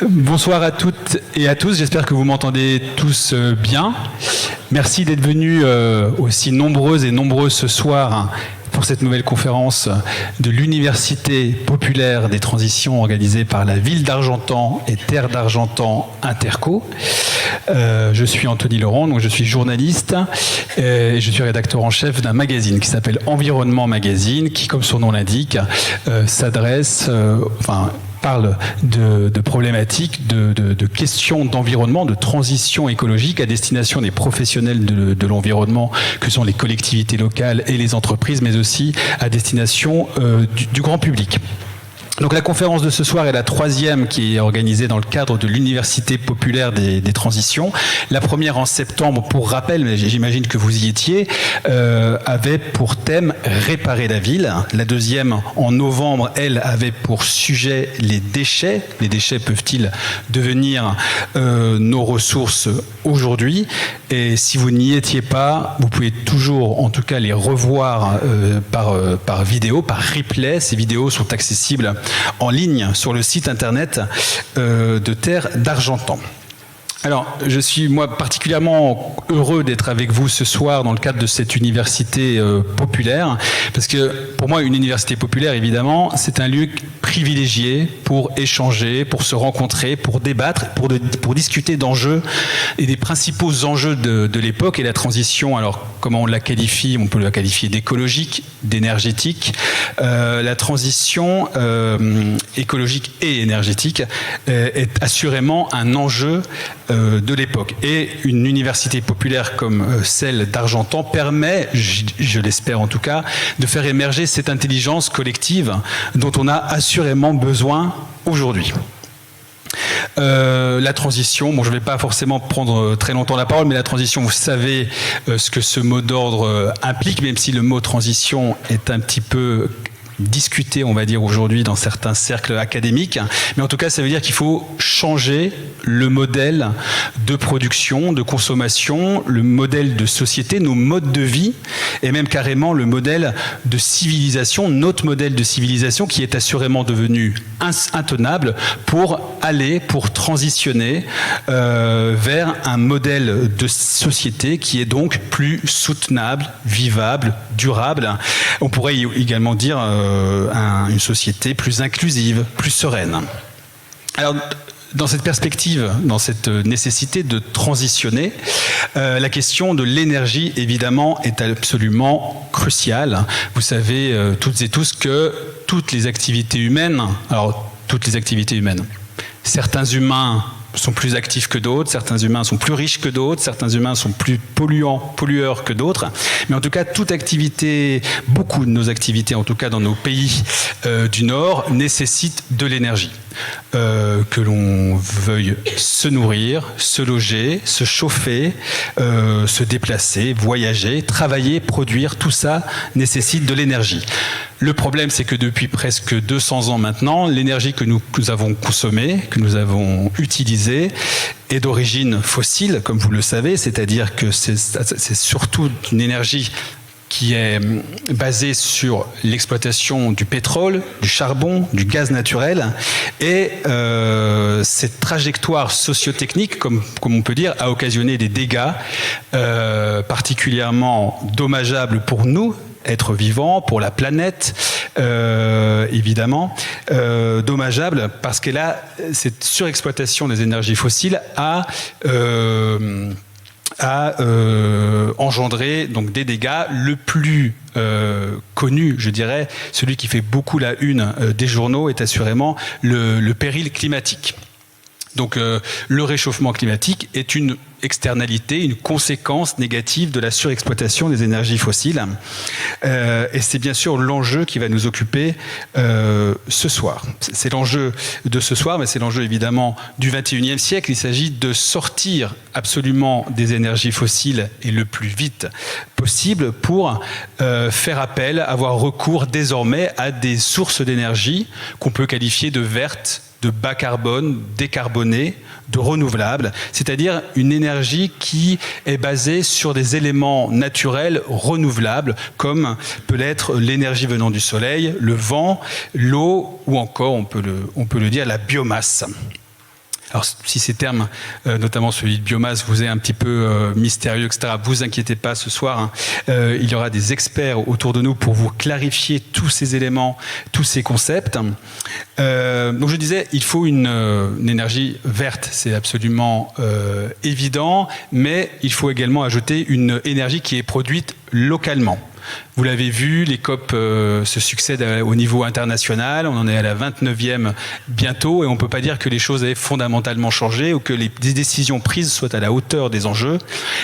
Bonsoir à toutes et à tous, j'espère que vous m'entendez tous bien. Merci d'être venus aussi nombreuses et nombreux ce soir pour cette nouvelle conférence de l'Université populaire des transitions organisée par la ville d'Argentan et Terre d'Argentan Interco. Je suis Anthony Laurent, donc je suis journaliste et je suis rédacteur en chef d'un magazine qui s'appelle Environnement Magazine, qui, comme son nom l'indique, parle de problématiques, de questions d'environnement, de transition écologique à destination des professionnels de l'environnement, que sont les collectivités locales et les entreprises, mais aussi à destination du grand public. Donc la conférence de ce soir est la troisième qui est organisée dans le cadre de l'Université populaire des transitions. La première en septembre, pour rappel, mais j'imagine que vous y étiez, avait pour thème « Réparer la ville ». La deuxième, en novembre, elle, avait pour sujet les déchets. Les déchets peuvent-ils devenir nos ressources aujourd'hui? Et si vous n'y étiez pas, vous pouvez toujours, en tout cas, les revoir par vidéo, par replay. Ces vidéos sont accessibles en ligne sur le site internet de Terre d'Argentan. Alors, je suis, moi, particulièrement heureux d'être avec vous ce soir dans le cadre de cette université populaire, parce que, pour moi, une université populaire, évidemment, c'est un lieu privilégié pour échanger, pour se rencontrer, pour débattre, pour discuter d'enjeux et des principaux enjeux de l'époque et la transition. Alors, comment on la qualifie? On peut la qualifier d'écologique, d'énergétique. La transition écologique et énergétique est assurément un enjeu de l'époque. Et une université populaire comme celle d'Argentan permet, je l'espère en tout cas, de faire émerger cette intelligence collective dont on a assurément besoin aujourd'hui. La transition, bon, je ne vais pas forcément prendre très longtemps la parole, mais la transition, vous savez ce que ce mot d'ordre implique, même si le mot transition est un petit peu discuté, on va dire, aujourd'hui dans certains cercles académiques. Mais en tout cas, ça veut dire qu'il faut changer le modèle de production, de consommation, le modèle de société, nos modes de vie, et même carrément le modèle de civilisation, notre modèle de civilisation qui est assurément devenu intenable pour transitionner vers un modèle de société qui est donc plus soutenable, vivable, durable. On pourrait également dire une société plus inclusive, plus sereine. Alors, dans cette perspective, dans cette nécessité de transitionner, la question de l'énergie, évidemment, est absolument cruciale. Vous savez toutes et tous que toutes les activités humaines, certains humains sont plus actifs que d'autres, certains humains sont plus riches que d'autres, certains humains sont plus pollueurs que d'autres. Mais en tout cas, toute activité, beaucoup de nos activités, en tout cas dans nos pays du Nord, nécessitent de l'énergie. Que l'on veuille se nourrir, se loger, se chauffer, se déplacer, voyager, travailler, produire, tout ça nécessite de l'énergie. Le problème, c'est que depuis presque 200 ans maintenant, l'énergie que nous avons consommée, que nous avons utilisée, est d'origine fossile, comme vous le savez, c'est-à-dire que c'est surtout une énergie qui est basée sur l'exploitation du pétrole, du charbon, du gaz naturel. Et cette trajectoire sociotechnique, comme on peut dire, a occasionné des dégâts particulièrement dommageables pour nous, êtres vivants, pour la planète, évidemment, dommageable parce que là, cette surexploitation des énergies fossiles a engendré donc des dégâts. Le plus connu, je dirais, celui qui fait beaucoup la une des journaux, est assurément le péril climatique. Donc le réchauffement climatique est une externalité, une conséquence négative de la surexploitation des énergies fossiles. Et c'est bien sûr l'enjeu qui va nous occuper ce soir. C'est l'enjeu de ce soir, mais c'est l'enjeu évidemment du XXIe siècle. Il s'agit de sortir absolument des énergies fossiles et le plus vite possible pour faire appel, avoir recours désormais à des sources d'énergie qu'on peut qualifier de vertes, de bas carbone, décarbonées, de renouvelables, c'est-à-dire une énergie qui est basée sur des éléments naturels renouvelables, comme peut l'être l'énergie venant du soleil, le vent, l'eau, ou encore, on peut le dire, la biomasse. Alors si ces termes, notamment celui de biomasse, vous est un petit peu mystérieux, etc., vous inquiétez pas, ce soir, hein, il y aura des experts autour de nous pour vous clarifier tous ces éléments, tous ces concepts. Donc je disais, il faut une énergie verte, c'est absolument évident, mais il faut également ajouter une énergie qui est produite localement. Vous l'avez vu, les COP se succèdent au niveau international, on en est à la 29e bientôt, et on ne peut pas dire que les choses aient fondamentalement changé ou que les décisions prises soient à la hauteur des enjeux.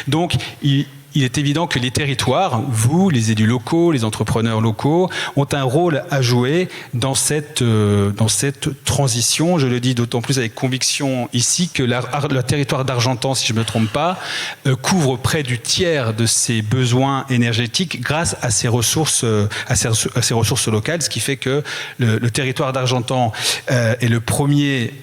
Donc, il est évident que les territoires, vous, les élus locaux, les entrepreneurs locaux, ont un rôle à jouer dans cette transition. Je le dis d'autant plus avec conviction ici que le territoire d'Argentan, si je ne me trompe pas, couvre près du tiers de ses besoins énergétiques grâce à ses ressources, à ses ressources locales, ce qui fait que le territoire d'Argentan est le premier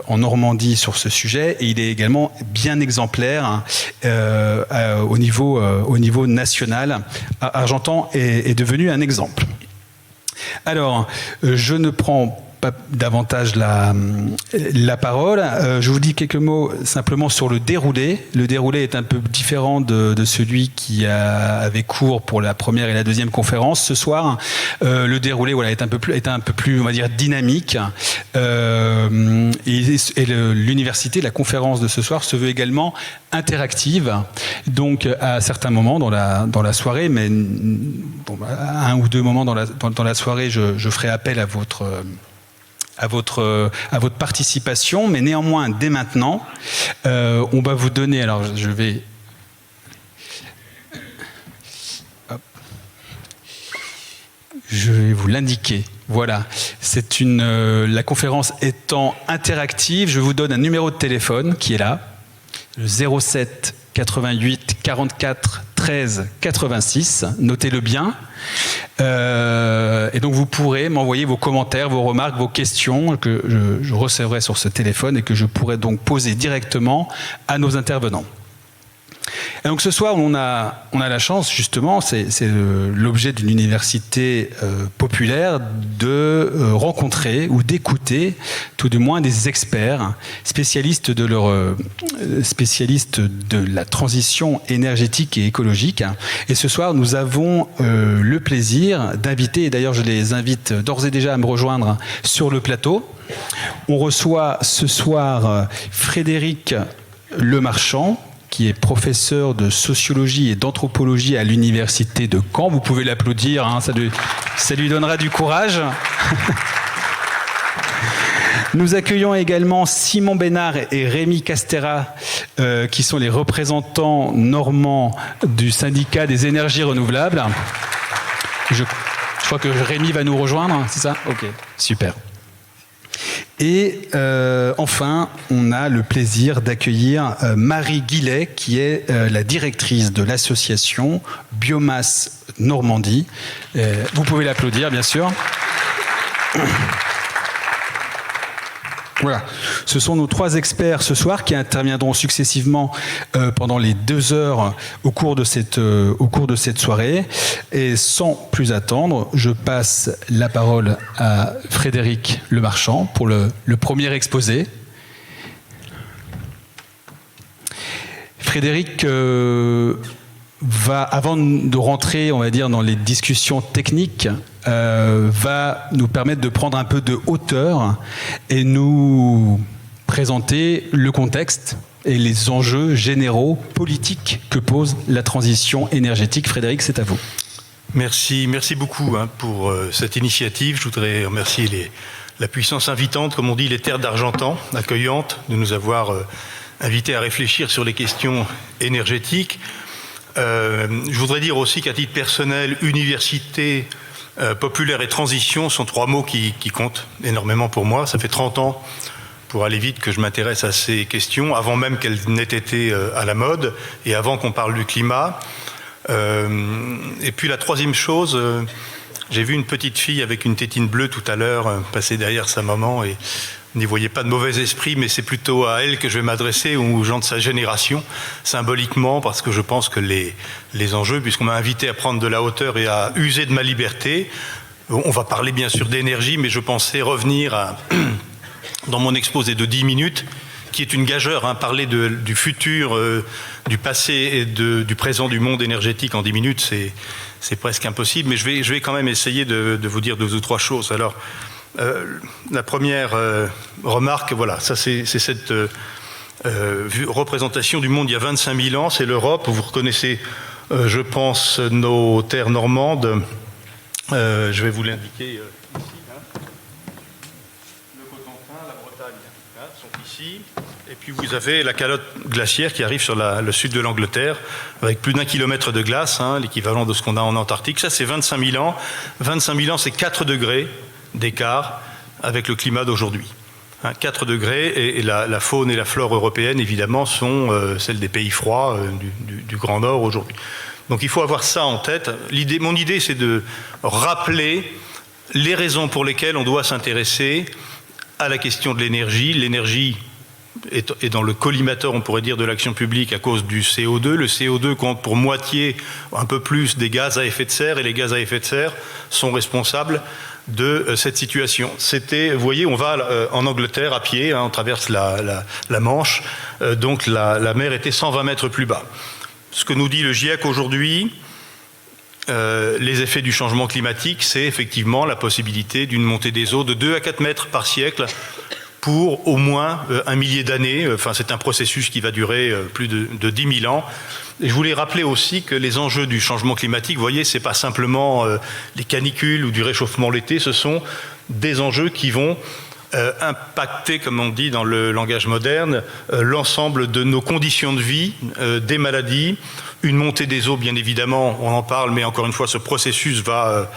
en Normandie sur ce sujet, et il est également bien exemplaire au niveau national. Argentan est devenu un exemple. Alors, je ne prends pas davantage la parole. Je vous dis quelques mots simplement sur le déroulé. Le déroulé est un peu différent de celui qui avait cours pour la première et la deuxième conférence. Ce soir, le déroulé est un peu plus, on va dire, dynamique. L'université, la conférence de ce soir se veut également interactive. Donc, à certains moments dans la soirée, mais à un ou deux moments dans la soirée, je ferai appel à votre participation, mais néanmoins, dès maintenant, on va vous donner, alors je vais vous l'indiquer. Voilà, la conférence étant interactive, je vous donne un numéro de téléphone qui est là, le 07 88 44 13 86, notez-le bien. Et donc vous pourrez m'envoyer vos commentaires, vos remarques, vos questions que je recevrai sur ce téléphone et que je pourrai donc poser directement à nos intervenants. Et donc ce soir, on a la chance, justement, c'est l'objet d'une université populaire, de rencontrer ou d'écouter, tout du moins, des experts spécialistes de la transition énergétique et écologique. Et ce soir, nous avons le plaisir d'inviter, et d'ailleurs je les invite d'ores et déjà à me rejoindre sur le plateau. On reçoit ce soir Frédéric Lemarchand, qui est professeur de sociologie et d'anthropologie à l'université de Caen. Vous pouvez l'applaudir, hein, ça lui donnera du courage. Nous accueillons également Simon Bénard et Rémi Castera, qui sont les représentants normands du syndicat des énergies renouvelables. Je crois que Rémi va nous rejoindre, c'est ça ? Ok, super. Et enfin, on a le plaisir d'accueillir Marie Guillet, qui est la directrice de l'association Biomasse Normandie. Vous pouvez l'applaudir, bien sûr. Voilà, ce sont nos trois experts ce soir qui interviendront successivement pendant les 2 heures au cours de cette soirée. Et sans plus attendre, je passe la parole à Frédéric Lemarchand pour le premier exposé. Frédéric va, avant de rentrer, on va dire, dans les discussions techniques, va nous permettre de prendre un peu de hauteur et nous présenter le contexte et les enjeux généraux politiques que pose la transition énergétique. Frédéric, c'est à vous. Merci beaucoup pour cette initiative. Je voudrais remercier la puissance invitante, comme on dit, les terres d'Argentan, accueillantes, de nous avoir invités à réfléchir sur les questions énergétiques. Je voudrais dire aussi qu'à titre personnel, université, populaire et transition sont 3 mots qui comptent énormément pour moi. Ça fait 30 ans, pour aller vite, que je m'intéresse à ces questions, avant même qu'elles n'aient été à la mode et avant qu'on parle du climat. Et puis la troisième chose, j'ai vu une petite fille avec une tétine bleue tout à l'heure passer derrière sa maman et n'y voyez pas de mauvais esprit, mais c'est plutôt à elle que je vais m'adresser, ou aux gens de sa génération, symboliquement, parce que je pense que les enjeux, puisqu'on m'a invité à prendre de la hauteur et à user de ma liberté, on va parler bien sûr d'énergie, mais je pensais revenir dans mon exposé de 10 minutes, qui est une gageure. Hein. Parler du futur, du passé et du présent du monde énergétique en 10 minutes, c'est presque impossible, mais je vais quand même essayer de vous dire 2 ou 3 choses. Alors, la première remarque, voilà, ça c'est cette représentation du monde il y a 25 000 ans, c'est l'Europe. Vous reconnaissez, je pense, nos terres normandes. Je vais vous l'indiquer ici. Hein. Le Cotentin, la Bretagne sont ici. Et puis vous avez la calotte glaciaire qui arrive sur le sud de l'Angleterre, avec plus d'1 kilomètre de glace, hein, l'équivalent de ce qu'on a en Antarctique. Ça, c'est 25 000 ans. 25 000 ans, c'est 4 degrés d'écart avec le climat d'aujourd'hui. 4 degrés, et la faune et la flore européenne, évidemment, sont celles des pays froids du Grand Nord aujourd'hui. Donc il faut avoir ça en tête. Mon idée, c'est de rappeler les raisons pour lesquelles on doit s'intéresser à la question de l'énergie. L'énergie est dans le collimateur, on pourrait dire, de l'action publique à cause du CO2. Le CO2 compte pour moitié, un peu plus, des gaz à effet de serre, et les gaz à effet de serre sont responsables de cette situation. Vous voyez, on va en Angleterre à pied, hein, on traverse la Manche, donc la mer était 120 mètres plus bas. Ce que nous dit le GIEC aujourd'hui, les effets du changement climatique, c'est effectivement la possibilité d'une montée des eaux de 2 à 4 mètres par siècle pour au moins 1 millier d'années. Enfin, c'est un processus qui va durer plus de 10 000 ans. Et je voulais rappeler aussi que les enjeux du changement climatique, vous voyez, c'est pas simplement les canicules ou du réchauffement l'été, ce sont des enjeux qui vont impacter, comme on dit dans le langage moderne, l'ensemble de nos conditions de vie, des maladies, une montée des eaux, bien évidemment, on en parle, mais encore une fois, ce processus va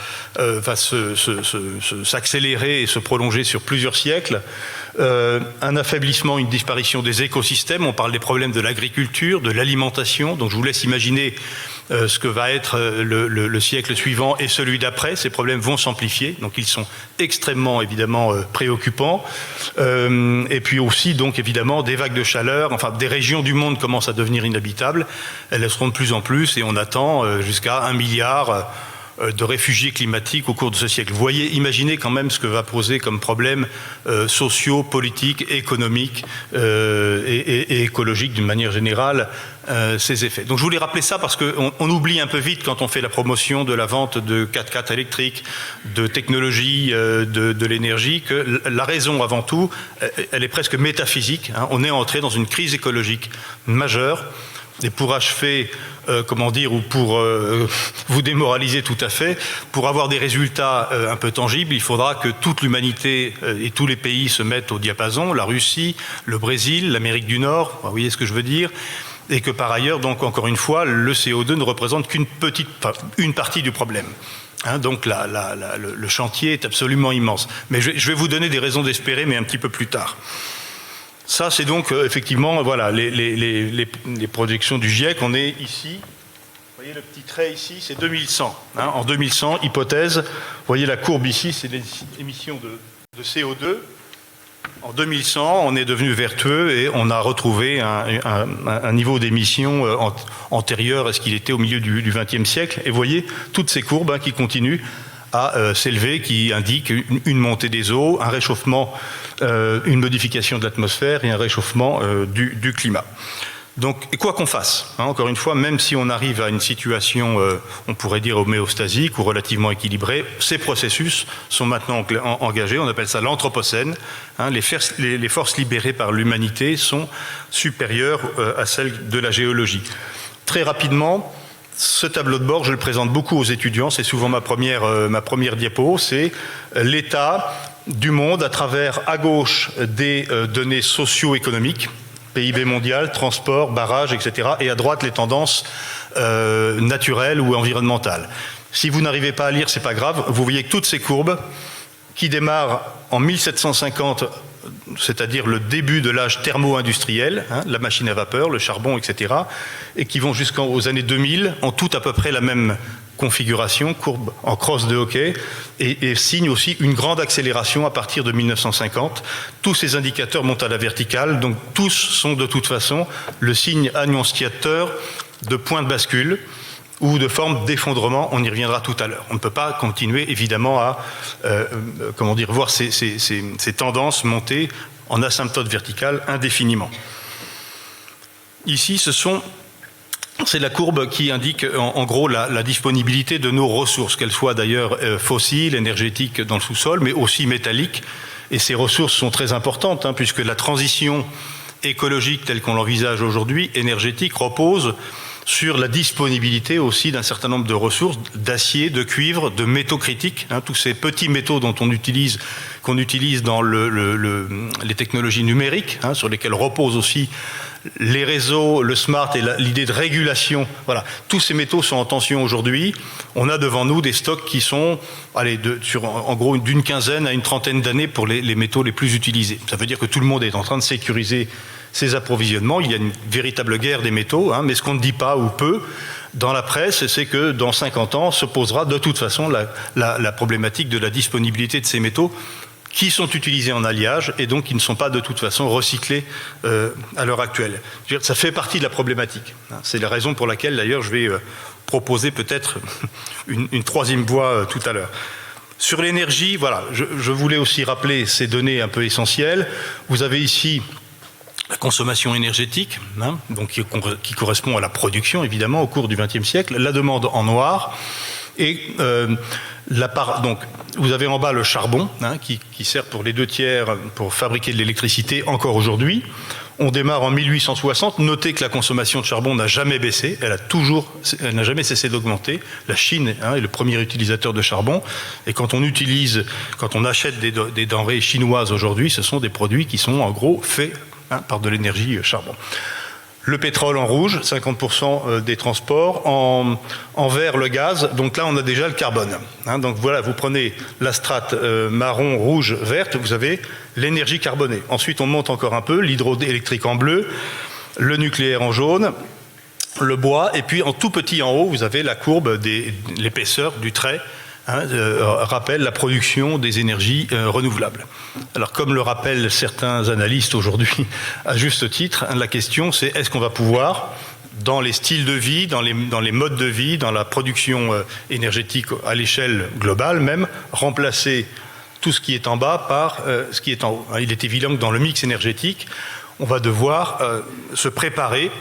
s'accélérer et se prolonger sur plusieurs siècles. Un affaiblissement, une disparition des écosystèmes, on parle des problèmes de l'agriculture, de l'alimentation, donc je vous laisse imaginer ce que va être le siècle suivant et celui d'après. Ces problèmes vont s'amplifier, donc ils sont extrêmement, évidemment, préoccupants. Et puis aussi, donc, évidemment, des vagues de chaleur, enfin, des régions du monde commencent à devenir inhabitables, elles le seront de plus en plus, et on attend jusqu'à 1 milliard de réfugiés climatiques au cours de ce siècle. Vous voyez, imaginez quand même ce que va poser comme problèmes sociaux, politiques, économiques et écologiques d'une manière générale ces effets. Donc je voulais rappeler ça parce qu'on oublie un peu vite quand on fait la promotion de la vente de 4x4 électriques, de technologies, de l'énergie, que la raison avant tout, elle est presque métaphysique. Hein. On est entré dans une crise écologique majeure. Et pour achever, comment dire, ou pour vous démoraliser tout à fait, pour avoir des résultats un peu tangibles, il faudra que toute l'humanité et tous les pays se mettent au diapason, la Russie, le Brésil, l'Amérique du Nord, vous voyez ce que je veux dire, et que par ailleurs, donc encore une fois, le CO2 ne représente une partie du problème. Hein, donc le chantier est absolument immense. Mais je vais vous donner des raisons d'espérer, mais un petit peu plus tard. Ça, c'est donc effectivement voilà, les projections du GIEC. On est ici, vous voyez le petit trait ici, c'est 2100. Hein, en 2100, hypothèse, vous voyez la courbe ici, c'est les émissions de CO2. En 2100, on est devenu vertueux et on a retrouvé un niveau d'émissions antérieur à ce qu'il était au milieu du XXe siècle. Et vous voyez toutes ces courbes hein, qui continuent à s'élever, qui indiquent une montée des eaux, un réchauffement, une modification de l'atmosphère et un réchauffement du climat. Donc, quoi qu'on fasse, hein, encore une fois, même si on arrive à une situation, on pourrait dire homéostasique ou relativement équilibrée, ces processus sont maintenant engagés, on appelle ça l'anthropocène. Hein, les forces libérées par l'humanité sont supérieures à celles de la géologie. Très rapidement, ce tableau de bord, je le présente beaucoup aux étudiants, c'est souvent ma première diapo, c'est l'état du monde à travers, à gauche, des données socio-économiques, PIB mondial, transport, barrages, etc. Et à droite, les tendances naturelles ou environnementales. Si vous n'arrivez pas à lire, c'est pas grave, vous voyez que toutes ces courbes qui démarrent en 1750, c'est-à-dire le début de l'âge thermo-industriel, hein, la machine à vapeur, le charbon, etc., et qui vont jusqu'aux années 2000, ont toutes à peu près la même configuration, courbe en crosse de hockey, et signe aussi une grande accélération à partir de 1950. Tous ces indicateurs montent à la verticale, donc tous sont de toute façon le signe annonciateur de point de bascule ou de forme d'effondrement, on y reviendra tout à l'heure. On ne peut pas continuer évidemment à voir ces tendances monter en asymptote verticale indéfiniment. Ici, c'est la courbe qui indique en gros la disponibilité de nos ressources, qu'elles soient d'ailleurs fossiles, énergétiques dans le sous-sol, mais aussi métalliques. Et ces ressources sont très importantes, puisque la transition écologique telle qu'on l'envisage aujourd'hui, énergétique, repose sur la disponibilité aussi d'un certain nombre de ressources, d'acier, de cuivre, de métaux critiques, tous ces petits métaux qu'on utilise dans les technologies numériques, sur lesquelles reposent aussi les réseaux, le smart et l'idée de régulation. Voilà, tous ces métaux sont en tension aujourd'hui. On a devant nous des stocks qui sont en gros d'une quinzaine à une trentaine d'années pour les métaux les plus utilisés. Ça veut dire que tout le monde est en train de sécuriser ses approvisionnements. Il y a une véritable guerre des métaux, mais ce qu'on ne dit pas ou peu dans la presse, c'est que dans 50 ans se posera de toute façon la problématique de la disponibilité de ces métaux qui sont utilisés en alliage et donc qui ne sont pas de toute façon recyclés à l'heure actuelle. Ça fait partie de la problématique. C'est la raison pour laquelle d'ailleurs je vais proposer peut-être une troisième voie tout à l'heure. Sur l'énergie, voilà, je voulais aussi rappeler ces données un peu essentielles. Vous avez ici la consommation énergétique, donc qui correspond à la production, évidemment, au cours du XXe siècle, la demande en noir, et donc, vous avez en bas le charbon, qui sert pour les 2/3 pour fabriquer de l'électricité encore aujourd'hui. On démarre en 1860. Notez que la consommation de charbon n'a jamais baissé, elle n'a jamais cessé d'augmenter. La Chine est le premier utilisateur de charbon. Et quand on achète des denrées chinoises aujourd'hui, ce sont des produits qui sont en gros faits par de l'énergie charbon. Le pétrole en rouge, 50% des transports, en vert le gaz, donc là on a déjà le carbone. Donc voilà, vous prenez la strate marron, rouge, verte, vous avez l'énergie carbonée. Ensuite on monte encore un peu, l'hydroélectrique en bleu, le nucléaire en jaune, le bois, et puis en tout petit en haut vous avez la courbe l'épaisseur du trait, rappelle la production des énergies renouvelables. Alors comme le rappellent certains analystes aujourd'hui à juste titre, la question c'est est-ce qu'on va pouvoir, dans les styles de vie, dans les modes de vie, dans la production énergétique à l'échelle globale même, remplacer tout ce qui est en bas par ce qui est en haut. Il est évident que dans le mix énergétique, on va devoir se préparer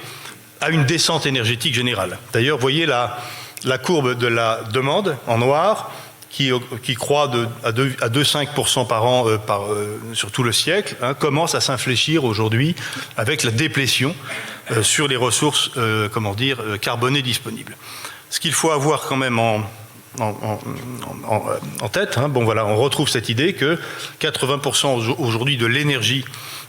à une descente énergétique générale. D'ailleurs, vous voyez la courbe de la demande en noir qui croît à 2,5% par an sur tout le siècle, commence à s'infléchir aujourd'hui avec la déplétion sur les ressources carbonées disponibles. Ce qu'il faut avoir quand même en tête, on retrouve cette idée que 80% aujourd'hui de l'énergie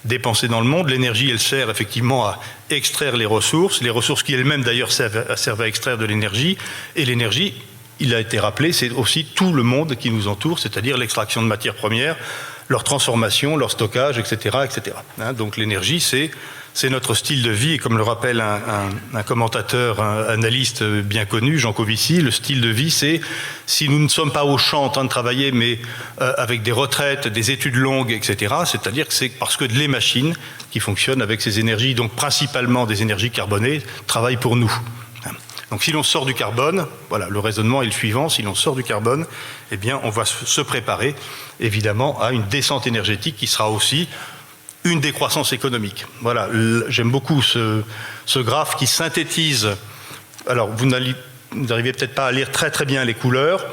dépensée dans le monde, l'énergie elle sert effectivement à extraire les ressources qui elles-mêmes d'ailleurs servent à extraire de l'énergie, et l'énergie, il a été rappelé, c'est aussi tout le monde qui nous entoure, c'est-à-dire l'extraction de matières premières, leur transformation, leur stockage, etc. etc. Donc l'énergie, c'est notre style de vie, et comme le rappelle un commentateur, un analyste bien connu, Jean Covici, le style de vie, c'est si nous ne sommes pas au champ en train de travailler, mais avec des retraites, des études longues, etc., c'est-à-dire que c'est parce que les machines qui fonctionnent avec ces énergies, donc principalement des énergies carbonées, travaillent pour nous. Donc si l'on sort du carbone, voilà, le raisonnement est le suivant, si l'on sort du carbone, eh bien on va se préparer évidemment à une descente énergétique qui sera aussi une décroissance économique. Voilà, j'aime beaucoup ce graphe qui synthétise. Alors, vous n'arrivez peut-être pas à lire très très bien les couleurs.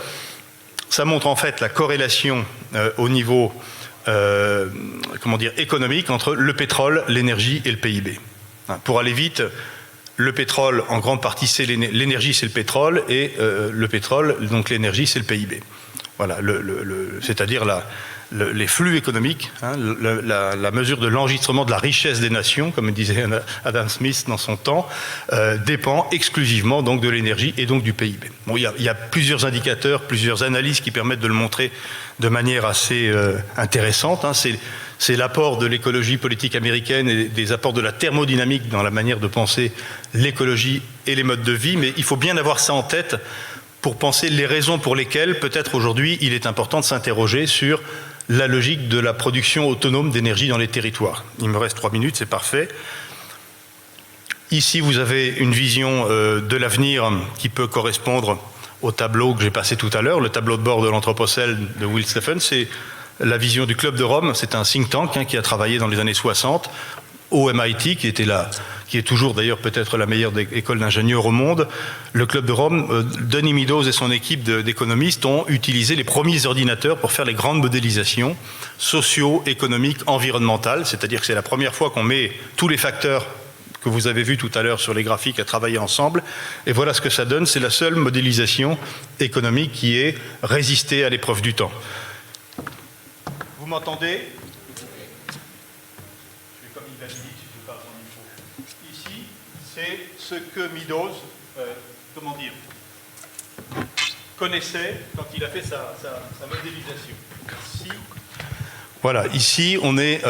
Ça montre en fait la corrélation au niveau économique entre le pétrole, l'énergie et le PIB. Pour aller vite, le pétrole, en grande partie, c'est l'énergie, c'est le pétrole, et le pétrole, donc l'énergie, c'est le PIB. Voilà, c'est-à-dire les flux économiques, la mesure de l'enregistrement de la richesse des nations, comme disait Adam Smith dans son temps, dépend exclusivement donc de l'énergie et donc du PIB. Bon, il y a plusieurs indicateurs, plusieurs analyses qui permettent de le montrer de manière assez intéressante. C'est l'apport de l'écologie politique américaine et des apports de la thermodynamique dans la manière de penser l'écologie et les modes de vie, mais il faut bien avoir ça en tête pour penser les raisons pour lesquelles, peut-être aujourd'hui, il est important de s'interroger sur la logique de la production autonome d'énergie dans les territoires. Il me reste 3 minutes, c'est parfait. Ici, vous avez une vision de l'avenir qui peut correspondre au tableau que j'ai passé tout à l'heure, le tableau de bord de l'Anthropocène de Will Stephens. C'est la vision du Club de Rome. C'est un think tank qui a travaillé dans les années 60 au MIT, qui est toujours d'ailleurs peut-être la meilleure école d'ingénieurs au monde. Le Club de Rome, Denis Meadows et son équipe d'économistes ont utilisé les premiers ordinateurs pour faire les grandes modélisations socio-économiques, environnementales, c'est-à-dire que c'est la première fois qu'on met tous les facteurs que vous avez vus tout à l'heure sur les graphiques à travailler ensemble, et voilà ce que ça donne. C'est la seule modélisation économique qui ait résisté à l'épreuve du temps. Vous m'entendez ? Ici, c'est ce que Meadows, connaissait quand il a fait sa modélisation. Ici, voilà, ici on est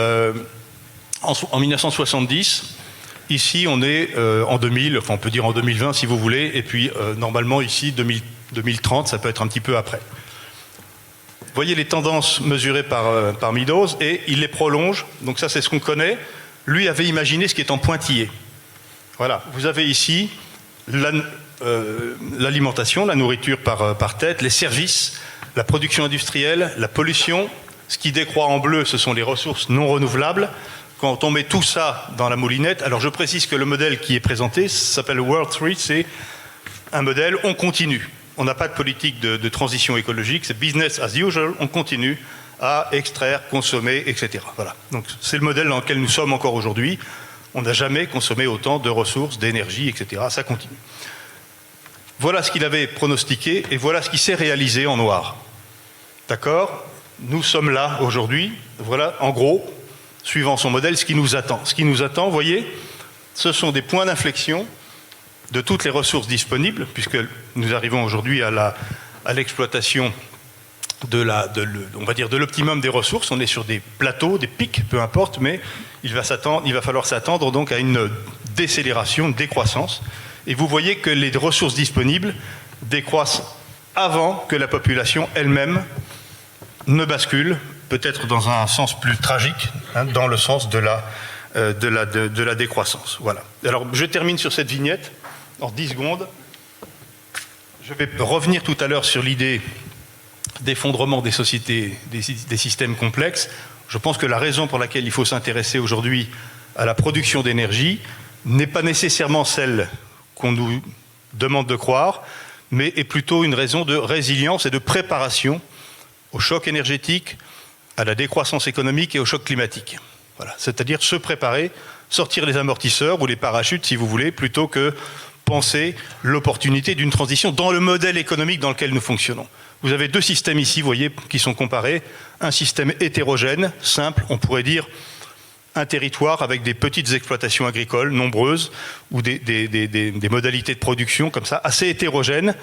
en 1970, ici on est en 2000, enfin on peut dire en 2020 si vous voulez, et puis normalement ici 2030, ça peut être un petit peu après. Vous voyez les tendances mesurées par Meadows et il les prolonge, donc ça c'est ce qu'on connaît. Lui avait imaginé ce qui est en pointillé. Voilà, vous avez ici l'alimentation, la nourriture par tête, les services, la production industrielle, la pollution. Ce qui décroît en bleu, ce sont les ressources non renouvelables. Quand on met tout ça dans la moulinette, alors je précise que le modèle qui est présenté s'appelle World 3, c'est un modèle, on continue. On n'a pas de politique de transition écologique, c'est business as usual, on continue à extraire, consommer, etc. Voilà. Donc c'est le modèle dans lequel nous sommes encore aujourd'hui. On n'a jamais consommé autant de ressources, d'énergie, etc. Ça continue. Voilà ce qu'il avait pronostiqué et voilà ce qui s'est réalisé en noir. D'accord ? Nous sommes là aujourd'hui. Voilà, en gros, suivant son modèle, ce qui nous attend. Ce qui nous attend, vous voyez, ce sont des points d'inflexion de toutes les ressources disponibles, puisque nous arrivons aujourd'hui à l'exploitation on va dire de l'optimum des ressources. On est sur des plateaux, des pics, peu importe, mais il va falloir s'attendre donc à une décélération, une décroissance. Et vous voyez que les ressources disponibles décroissent avant que la population elle-même ne bascule, peut-être dans un sens plus tragique, dans le sens de la décroissance. Voilà. Alors, je termine sur cette vignette en 10 secondes. Je vais revenir tout à l'heure sur l'idée d'effondrement des sociétés, des systèmes complexes. Je pense que la raison pour laquelle il faut s'intéresser aujourd'hui à la production d'énergie n'est pas nécessairement celle qu'on nous demande de croire, mais est plutôt une raison de résilience et de préparation au choc énergétique, à la décroissance économique et au choc climatique. Voilà. C'est-à-dire se préparer, sortir les amortisseurs ou les parachutes, si vous voulez, plutôt que penser l'opportunité d'une transition dans le modèle économique dans lequel nous fonctionnons. Vous avez deux systèmes ici, vous voyez, qui sont comparés. Un système hétérogène, simple, on pourrait dire un territoire avec des petites exploitations agricoles nombreuses ou des modalités de production comme ça, assez hétérogènes,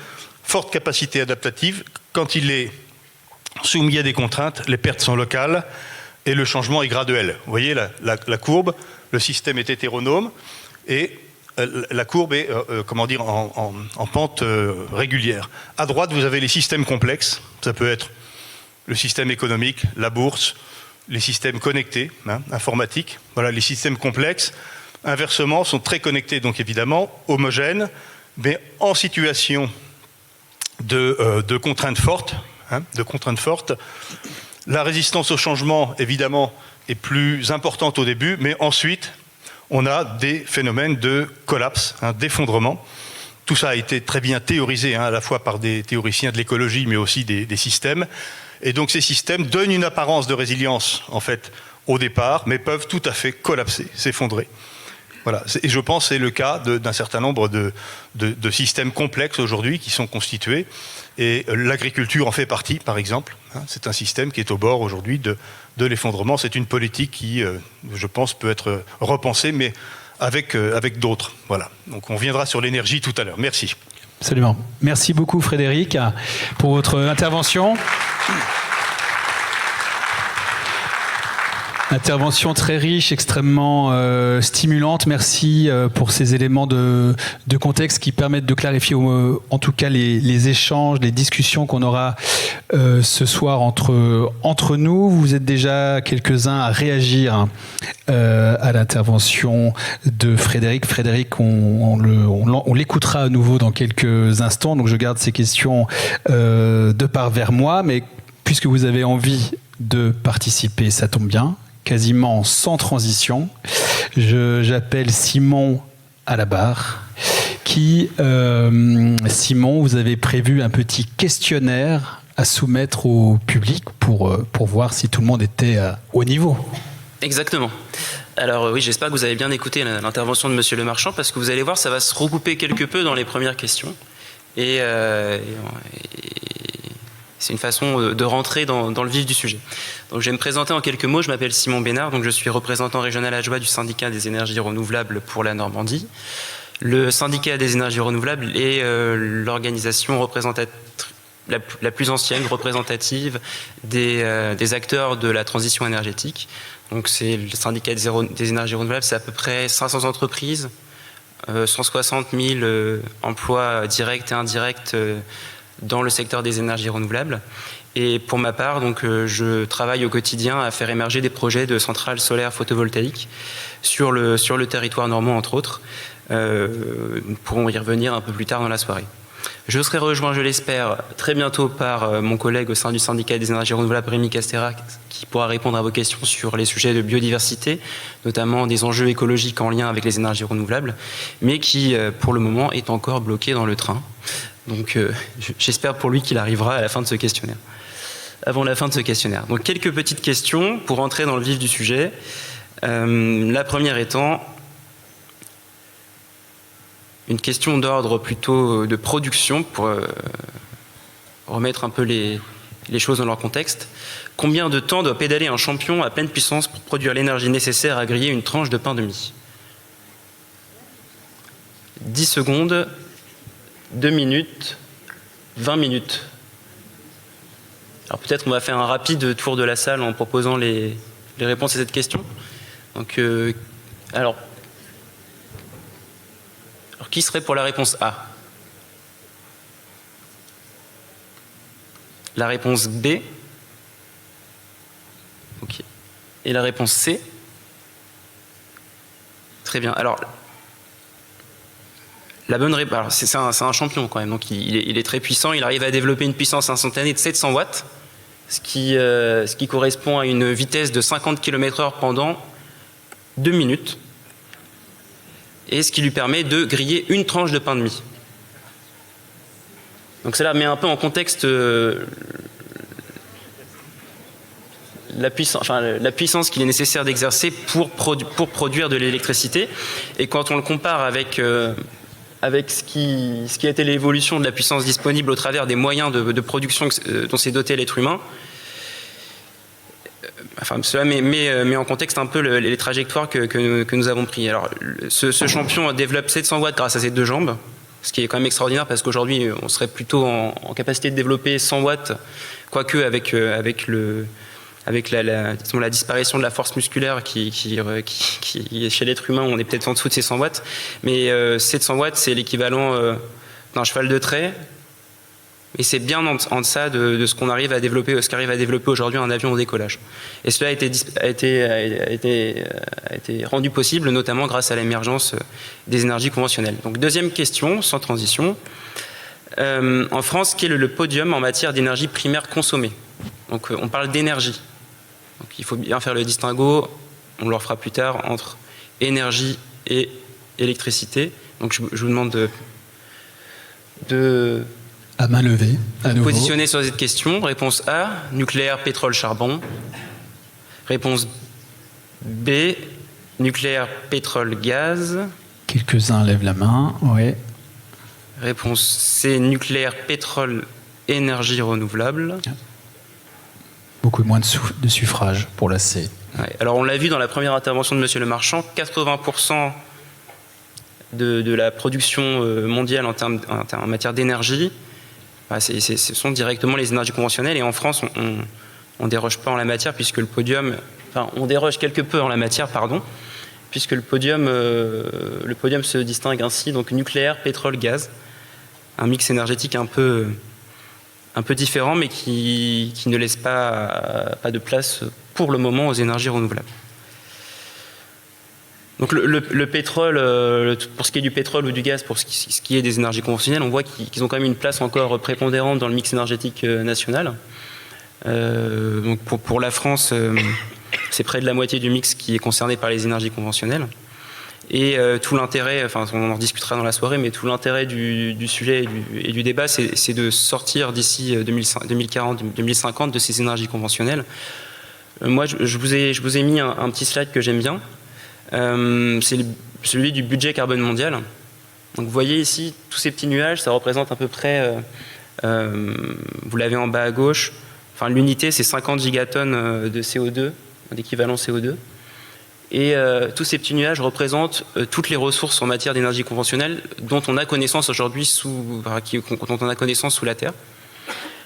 forte capacité adaptative. Quand il est soumis à des contraintes, les pertes sont locales et le changement est graduel. Vous voyez la courbe, le système est hétéronome et la courbe est en pente régulière. À droite, vous avez les systèmes complexes. Ça peut être le système économique, la bourse, les systèmes connectés, informatiques. Voilà, les systèmes complexes, inversement, sont très connectés, donc évidemment, homogènes, mais en situation de contraintes fortes. La résistance au changement, évidemment, est plus importante au début, mais ensuite, on a des phénomènes de collapse, d'effondrement. Tout ça a été très bien théorisé, à la fois par des théoriciens de l'écologie, mais aussi des systèmes. Et donc ces systèmes donnent une apparence de résilience, en fait, au départ, mais peuvent tout à fait collapser, s'effondrer. Voilà. Et je pense que c'est le cas d'un certain nombre de systèmes complexes aujourd'hui qui sont constitués. Et l'agriculture en fait partie, par exemple. C'est un système qui est au bord aujourd'hui de l'effondrement. C'est une politique qui, je pense, peut être repensée, mais avec d'autres. Voilà. Donc on viendra sur l'énergie tout à l'heure. Merci. Absolument. Merci beaucoup Frédéric pour votre intervention. Intervention très riche, extrêmement stimulante. Merci pour ces éléments de contexte qui permettent de clarifier en tout cas les échanges, les discussions qu'on aura ce soir entre nous. Vous êtes déjà quelques-uns à réagir à l'intervention de Frédéric. Frédéric, on l'écoutera à nouveau dans quelques instants. Donc je garde ces questions de part vers moi, mais puisque vous avez envie de participer, ça tombe bien, quasiment sans transition. J'appelle Simon à la barre. Simon, vous avez prévu un petit questionnaire à soumettre au public pour voir si tout le monde était au niveau. Exactement. Alors oui, j'espère que vous avez bien écouté l'intervention de Monsieur Lemarchand, parce que vous allez voir, ça va se regrouper quelque peu dans les premières questions. Et c'est une façon de rentrer dans le vif du sujet. Donc je vais me présenter en quelques mots. Je m'appelle Simon Bénard, donc je suis représentant régional adjoint du syndicat des énergies renouvelables pour la Normandie. Le syndicat des énergies renouvelables est l'organisation la plus ancienne, représentative des acteurs de la transition énergétique. Donc c'est le syndicat des énergies renouvelables, c'est à peu près 500 entreprises, 160 000 emplois directs et indirects dans le secteur des énergies renouvelables. Et pour ma part, donc, je travaille au quotidien à faire émerger des projets de centrales solaires photovoltaïques sur le territoire normand, entre autres. Nous pourrons y revenir un peu plus tard dans la soirée. Je serai rejoint, je l'espère, très bientôt par mon collègue au sein du syndicat des énergies renouvelables, Rémi Castera, qui pourra répondre à vos questions sur les sujets de biodiversité, notamment des enjeux écologiques en lien avec les énergies renouvelables, mais qui, pour le moment, est encore bloqué dans le train. Donc, j'espère pour lui qu'il arrivera à la fin de ce questionnaire. Avant la fin de ce questionnaire. Donc, quelques petites questions pour entrer dans le vif du sujet. La première étant une question d'ordre plutôt de production pour remettre un peu les choses dans leur contexte. Combien de temps doit pédaler un champion à pleine puissance pour produire l'énergie nécessaire à griller une tranche de pain de mie ? 10 secondes, 2 minutes, 20 minutes. Alors peut-être qu'on va faire un rapide tour de la salle en proposant les réponses à cette question. Donc, alors, qui serait pour la réponse A ? La réponse B ? Ok. Et la réponse C ? Très bien. Alors, la bonne réponse, c'est un champion quand même, donc il est très puissant, il arrive à développer une puissance instantanée de 700 watts, ce qui correspond à une vitesse de 50 km/h pendant 2 minutes, et ce qui lui permet de griller une tranche de pain de mie. Donc cela met un peu en contexte la puissance qu'il est nécessaire d'exercer pour produire de l'électricité, et quand on le compare avec ce qui a été l'évolution de la puissance disponible au travers des moyens de production dont s'est doté l'être humain, cela met en contexte un peu les trajectoires que nous avons prises. Alors, ce champion développe 700 watts grâce à ses 2 jambes, ce qui est quand même extraordinaire parce qu'aujourd'hui, on serait plutôt en capacité de développer 100 watts, quoique avec la disparition de la force musculaire qui est chez l'être humain, on est peut-être en dessous de ces 100 watts. Mais 700 watts, c'est l'équivalent d'un cheval de trait. Et c'est bien en deçà de ce qu'on arrive à développer, ce qu'arrive à développer aujourd'hui un avion au décollage. Et cela a été rendu possible notamment grâce à l'émergence des énergies conventionnelles. Donc deuxième question, sans transition. En France, quel est le podium en matière d'énergie primaire consommée ? Donc on parle d'énergie. Donc il faut bien faire le distinguo, on le refera plus tard, entre énergie et électricité. Donc je vous demande de à main levée, à nouveau. Positionner sur cette question. Réponse A, nucléaire, pétrole, charbon. Réponse B, nucléaire, pétrole, gaz. Quelques-uns lèvent la main, oui. Réponse C, nucléaire, pétrole, énergie renouvelable. Beaucoup moins de suffrages pour la C. Ouais. Alors on l'a vu dans la première intervention de M. Lemarchand, 80% de la production mondiale en matière d'énergie, ce sont directement les énergies conventionnelles. Et en France, on ne déroge pas en la matière, puisque le podium... Enfin, on déroge quelque peu en la matière, pardon, puisque le podium se distingue ainsi, donc nucléaire, pétrole, gaz. Un mix énergétique un peu différent, mais qui ne laisse pas de place pour le moment aux énergies renouvelables. Donc le pétrole, pour ce qui est du pétrole ou du gaz, pour ce qui est des énergies conventionnelles, on voit qu'ils ont quand même une place encore prépondérante dans le mix énergétique national. Donc pour la France, c'est près de la moitié du mix qui est concerné par les énergies conventionnelles. Et tout l'intérêt, enfin on en discutera dans la soirée, mais tout l'intérêt du sujet et du débat, c'est de sortir d'ici 2040-2050 de ces énergies conventionnelles. Moi, je vous ai mis un petit slide que j'aime bien. C'est celui du budget carbone mondial. Donc vous voyez ici, tous ces petits nuages, ça représente à peu près, vous l'avez en bas à gauche, enfin l'unité c'est 50 gigatonnes de CO2, d'équivalent CO2. Et tous ces petits nuages représentent toutes les ressources en matière d'énergie conventionnelle dont on a connaissance aujourd'hui dont on a connaissance sous la Terre.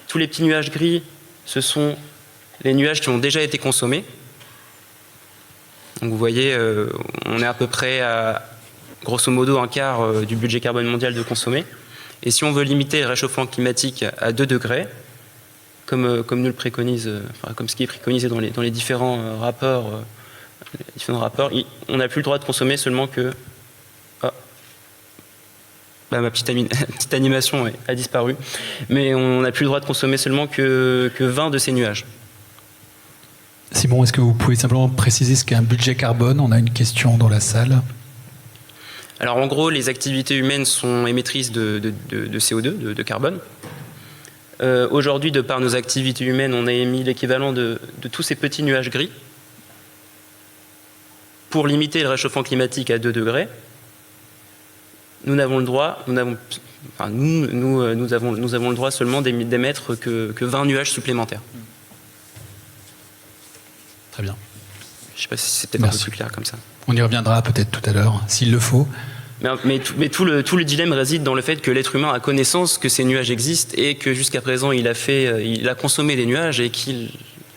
Tous les petits nuages gris, ce sont les nuages qui ont déjà été consommés. Donc vous voyez, on est à peu près à grosso modo un quart du budget carbone mondial de consommer. Et si on veut limiter le réchauffement climatique à 2 degrés, comme nous le préconise, comme ce qui est préconisé dans les différents rapports, on n'a plus le droit de consommer seulement que... ma petite animation a disparu. Mais on n'a plus le droit de consommer seulement que 20 de ces nuages. Simon, est-ce que vous pouvez simplement préciser ce qu'est un budget carbone? On a une question dans la salle. Alors en gros, les activités humaines sont émettrices de CO2, de carbone. Aujourd'hui, de par nos activités humaines, on a émis l'équivalent de tous ces petits nuages gris. Pour limiter le réchauffement climatique à 2 degrés, nous avons le droit seulement d'émettre que 20 nuages supplémentaires. Très bien. Je ne sais pas si c'est peut-être un peu plus clair comme ça. On y reviendra peut-être tout à l'heure, s'il le faut. Mais tout le dilemme réside dans le fait que l'être humain a connaissance que ces nuages existent et que jusqu'à présent il a consommé des nuages et qu'il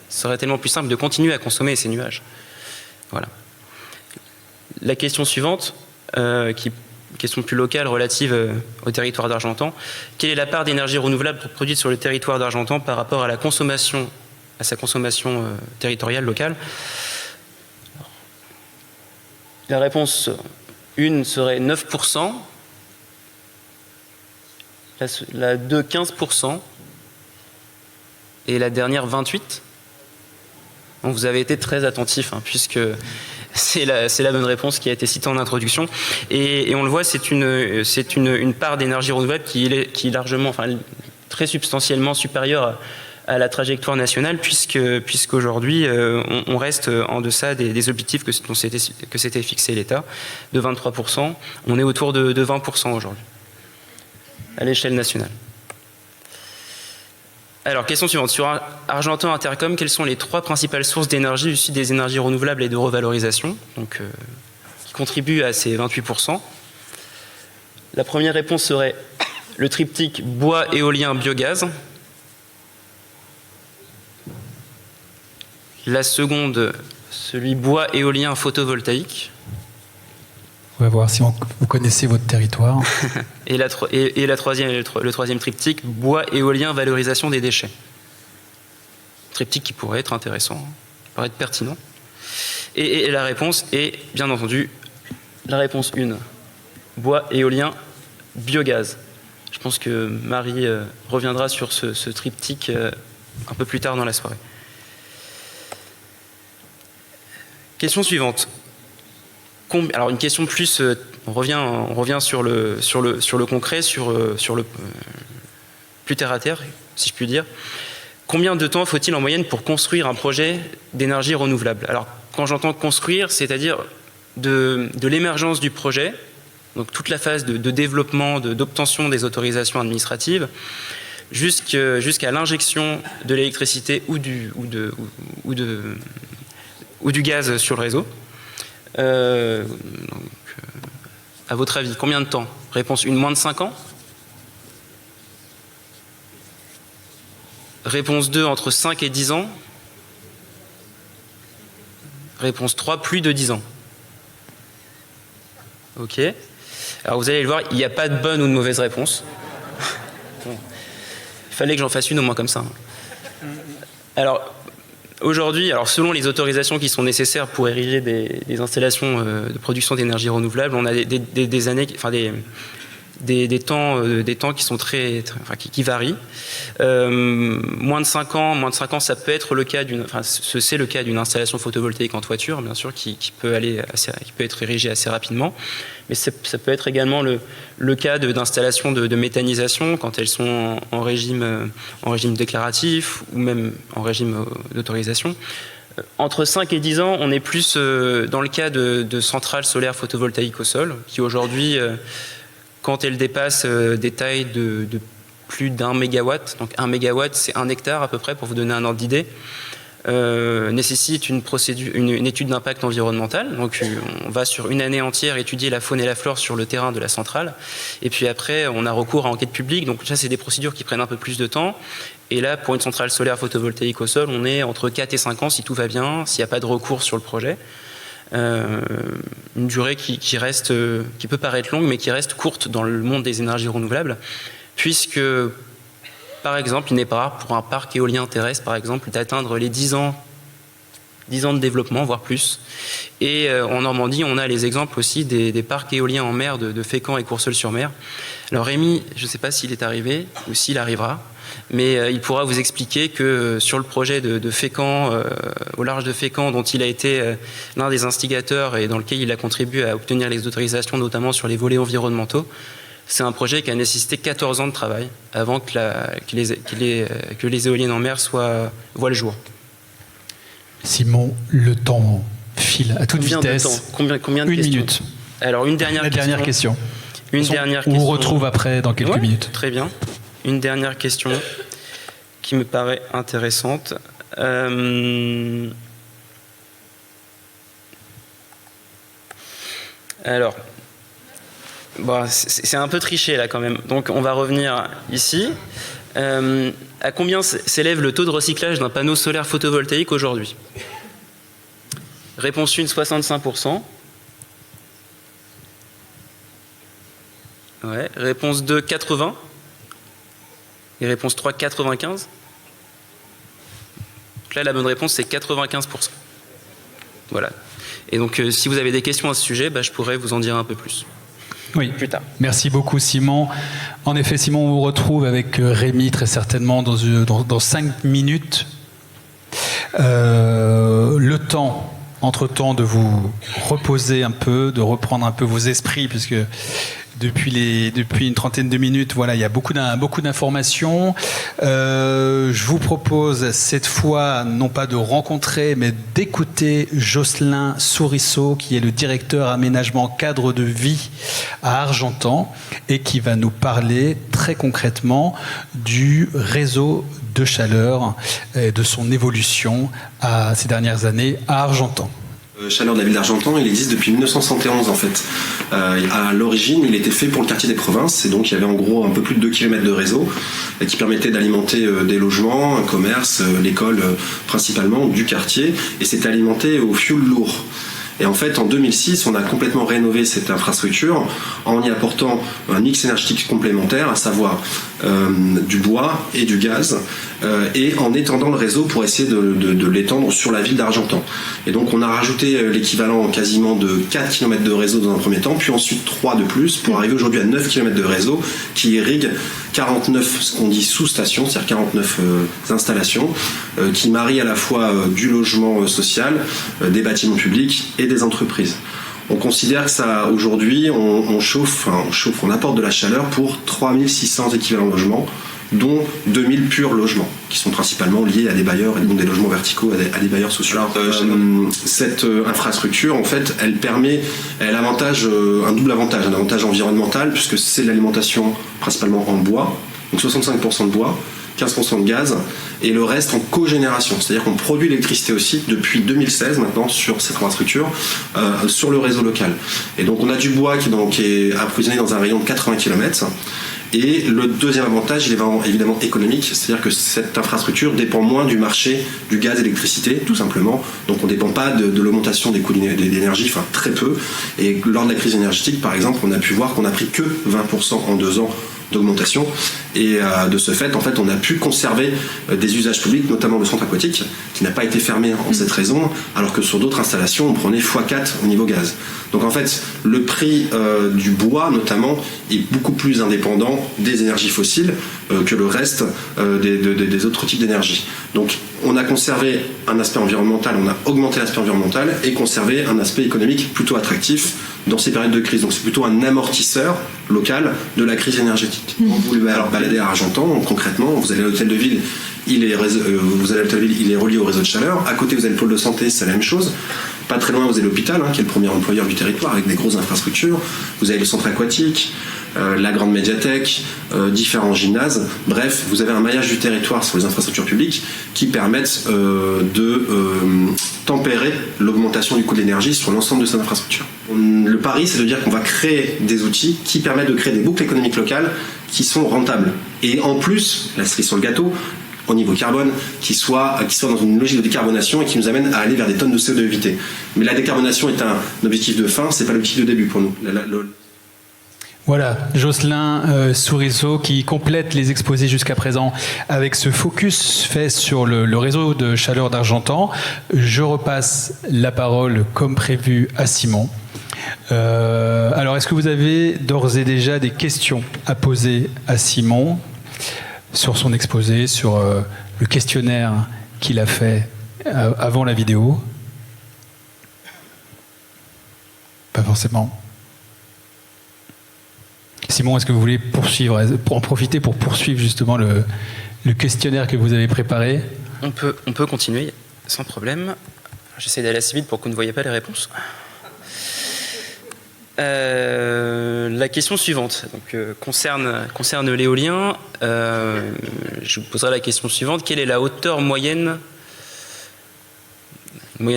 serait tellement plus simple de continuer à consommer ces nuages. Voilà. La question suivante, question plus locale relative au territoire d'Argentan. Quelle est la part d'énergie renouvelable produite sur le territoire d'Argentan par rapport à sa consommation territoriale locale? La réponse 1 serait 9%, la 2 15%, et la dernière 28%. Donc vous avez été très attentif, puisque c'est la bonne réponse qui a été citée en introduction. Et on le voit, c'est une part d'énergie renouvelable qui est largement, très substantiellement supérieure à la trajectoire nationale, puisqu'aujourd'hui, on reste en deçà des objectifs que s'était fixé l'État, de 23%. On est autour de 20% aujourd'hui, à l'échelle nationale. Alors, question suivante. Sur Argentan Intercom, quelles sont les 3 principales sources d'énergie issues des énergies renouvelables et de revalorisation, qui contribuent à ces 28%? La première réponse serait le triptyque bois, éolien, biogaz. La seconde, celui bois, éolien, photovoltaïque. On va voir si vous connaissez votre territoire. et le troisième triptyque, bois, éolien, valorisation des déchets. Triptyque qui pourrait être intéressant, paraît être pertinent. Et la réponse est, bien entendu, la réponse 1. Bois, éolien, biogaz. Je pense que Marie reviendra sur ce triptyque un peu plus tard dans la soirée. Question suivante. Alors une question plus, on revient sur le concret, sur le plus terre à terre, si je puis dire. Combien de temps faut-il en moyenne pour construire un projet d'énergie renouvelable? Alors quand j'entends construire, c'est-à-dire de l'émergence du projet, donc toute la phase de développement, d'obtention des autorisations administratives, jusqu'à l'injection de l'électricité ou du gaz sur le réseau. À votre avis, combien de temps? Réponse 1, moins de 5 ans. Réponse 2, entre 5 et 10 ans. Réponse 3, plus de 10 ans. Ok. Alors vous allez le voir, il n'y a pas de bonne ou de mauvaise réponse. Il fallait que j'en fasse une au moins comme ça. Alors, aujourd'hui, selon les autorisations qui sont nécessaires pour ériger des installations de production d'énergie renouvelable, on a des des temps qui sont qui varient. Moins de 5 ans, ça peut être le cas c'est le cas d'une installation photovoltaïque en toiture, bien sûr, qui peut être érigée assez rapidement. Mais ça peut être également le cas d'installations de méthanisation quand elles sont en régime déclaratif ou même en régime d'autorisation. Entre 5 et 10 ans, on est plus dans le cas de centrales solaires photovoltaïques au sol, qui aujourd'hui, quand elles dépassent des tailles de plus d'1 mégawatt, donc 1 mégawatt, c'est 1 hectare à peu près, pour vous donner un ordre d'idée, nécessite une étude d'impact environnemental. Donc on va sur une année entière étudier la faune et la flore sur le terrain de la centrale. Et puis après, on a recours à enquête publique. Donc ça, c'est des procédures qui prennent un peu plus de temps. Et là, pour une centrale solaire photovoltaïque au sol, on est entre 4 et 5 ans si tout va bien, s'il n'y a pas de recours sur le projet. Une durée qui peut paraître longue, mais qui reste courte dans le monde des énergies renouvelables, puisque, par exemple, il n'est pas rare pour un parc éolien terrestre, par exemple, d'atteindre les 10 ans de développement, voire plus. Et en Normandie, on a les exemples aussi des parcs éoliens en mer de Fécamp et Courseulles-sur-Mer. Alors Rémi, je ne sais pas s'il est arrivé ou s'il arrivera, mais il pourra vous expliquer que sur le projet de Fécamp, au large de Fécamp, dont il a été l'un des instigateurs et dans lequel il a contribué à obtenir les autorisations, notamment sur les volets environnementaux, c'est un projet qui a nécessité 14 ans de travail avant que les éoliennes en mer voient le jour. Simon, le temps file à toute vitesse. Combien de une questions? Minute. Alors, une dernière question. On vous retrouve après, dans quelques minutes. Très bien. Une dernière question qui me paraît intéressante. Alors, c'est un peu triché là quand même. Donc, on va revenir ici. À combien s'élève le taux de recyclage d'un panneau solaire photovoltaïque aujourd'hui? Réponse 1, 65%. Ouais. Réponse 2, 80%. Et réponse 3, 95%. Donc là, la bonne réponse, c'est 95%. Voilà. Et donc, si vous avez des questions à ce sujet, je pourrais vous en dire un peu plus. Oui, plus tard. Merci beaucoup Simon. En effet, Simon, on vous retrouve avec Rémi très certainement dans 5 minutes. Le temps, entre-temps, de vous reposer un peu, de reprendre un peu vos esprits, puisque depuis une trentaine de minutes, voilà, il y a beaucoup d'informations. Je vous propose cette fois, non pas de rencontrer, mais d'écouter Jocelyn Sourisseau, qui est le directeur aménagement cadre de vie à Argentan, et qui va nous parler très concrètement du réseau de chaleur et de son évolution ces dernières années à Argentan. Chaleur de la ville d'Argentan, il existe depuis 1971 en fait. À l'origine, il était fait pour le quartier des provinces, et donc il y avait en gros un peu plus de 2 km de réseau qui permettait d'alimenter des logements, un commerce, l'école principalement du quartier, et c'était alimenté au fioul lourd. Et en fait, en 2006, on a complètement rénové cette infrastructure en y apportant un mix énergétique complémentaire, à savoir du bois et du gaz, et en étendant le réseau pour essayer de l'étendre sur la ville d'Argentan. Et donc, on a rajouté l'équivalent quasiment de 4 km de réseau dans un premier temps, puis ensuite 3 de plus, pour arriver aujourd'hui à 9 km de réseau qui irrigue 49, ce qu'on dit sous-stations, c'est-à-dire 49 installations, qui marient à la fois du logement social, des bâtiments publics et des entreprises. On considère que ça, aujourd'hui, on apporte de la chaleur pour 3600 équivalents logements, dont 2000 purs logements, qui sont principalement liés à des bailleurs, et donc des logements verticaux, à des bailleurs sociaux. Cette infrastructure, en fait, elle avantage, un double avantage, un avantage environnemental, puisque c'est l'alimentation principalement en bois, donc 65% de bois, 15% de gaz, et le reste en cogénération. C'est-à-dire qu'on produit l'électricité aussi depuis 2016 maintenant sur cette infrastructure, sur le réseau local. Et donc on a du bois qui est approvisionné dans un rayon de 80 km. Et le deuxième avantage, il est évidemment économique, c'est-à-dire que cette infrastructure dépend moins du marché du gaz et de l'électricité, tout simplement. Donc on ne dépend pas de l'augmentation des coûts d'énergie, très peu. Et lors de la crise énergétique, par exemple, on a pu voir qu'on a pris que 20% en 2 ans d'augmentation. Et de ce fait, en fait, on a pu conserver des usages publics, notamment le centre aquatique, qui n'a pas été fermé en cette raison, alors que sur d'autres installations, on prenait x4 au niveau gaz. Donc en fait, le prix du bois, notamment, est beaucoup plus indépendant des énergies fossiles que le reste des autres types d'énergie. Donc on a conservé un aspect environnemental, on a augmenté l'aspect environnemental et conservé un aspect économique plutôt attractif dans ces périodes de crise. Donc c'est plutôt un amortisseur local de la crise énergétique. Quand vous voulez alors balader à Argentan, concrètement, vous allez à l'hôtel de ville, il est relié au réseau de chaleur. À côté, vous avez le pôle de santé, c'est la même chose. Pas très loin, vous avez l'hôpital, qui est le premier employeur du territoire, avec des grosses infrastructures. Vous avez le centre aquatique, la grande médiathèque, différents gymnases. Bref, vous avez un maillage du territoire sur les infrastructures publiques qui permettent de tempérer l'augmentation du coût de l'énergie sur l'ensemble de ces infrastructures. Le pari, c'est de dire qu'on va créer des outils qui permettent de créer des boucles économiques locales qui sont rentables. Et en plus, la cerise sur le gâteau, au niveau carbone, qui soit dans une logique de décarbonation et qui nous amène à aller vers des tonnes de CO2 évitées. Mais la décarbonation est un objectif de fin, c'est pas l'objectif de début pour nous. Voilà, Jocelyn Souriceau qui complète les exposés jusqu'à présent avec ce focus fait sur le réseau de chaleur d'Argentan. Je repasse la parole comme prévu à Simon. Alors, est-ce que vous avez d'ores et déjà des questions à poser à Simon sur son exposé, sur le questionnaire qu'il a fait avant la vidéo? Pas forcément. Simon, est-ce que vous voulez poursuivre, en profiter pour poursuivre justement le questionnaire que vous avez préparé? On peut continuer sans problème. J'essaie d'aller assez vite pour que vous ne voyez pas les réponses. La question suivante concerne l'éolien. Je vous poserai la question suivante. Quelle est la hauteur moyenne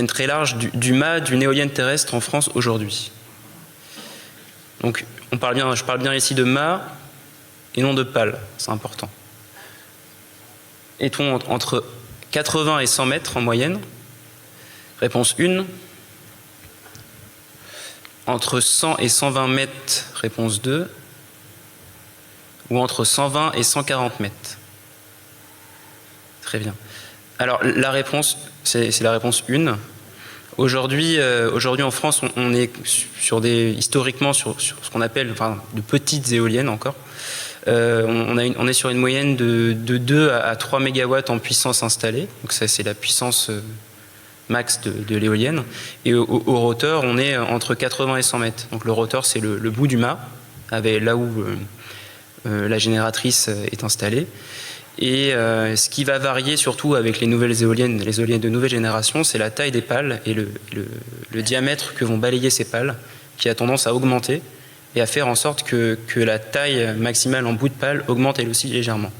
très large du mât d'une éolienne terrestre en France aujourd'hui? Donc, je parle bien ici de mât et non de pale. C'est important. Est-on entre 80 et 100 mètres en moyenne? Réponse 1. Entre 100 et 120 mètres, réponse 2, ou entre 120 et 140 mètres. Très bien. Alors, la réponse, c'est la réponse 1. Aujourd'hui, en France, on est historiquement sur ce qu'on appelle de petites éoliennes encore. On est sur une moyenne de 2 à 3 MW en puissance installée. Donc ça, c'est la puissance max de l'éolienne. Et au rotor, on est entre 80 et 100 mètres. Donc le rotor, c'est le bout du mât, là où la génératrice est installée. Et ce qui va varier surtout avec les éoliennes de nouvelle génération, c'est la taille des pales et le diamètre que vont balayer ces pales, qui a tendance à augmenter et à faire en sorte que la taille maximale en bout de pale augmente elle aussi légèrement.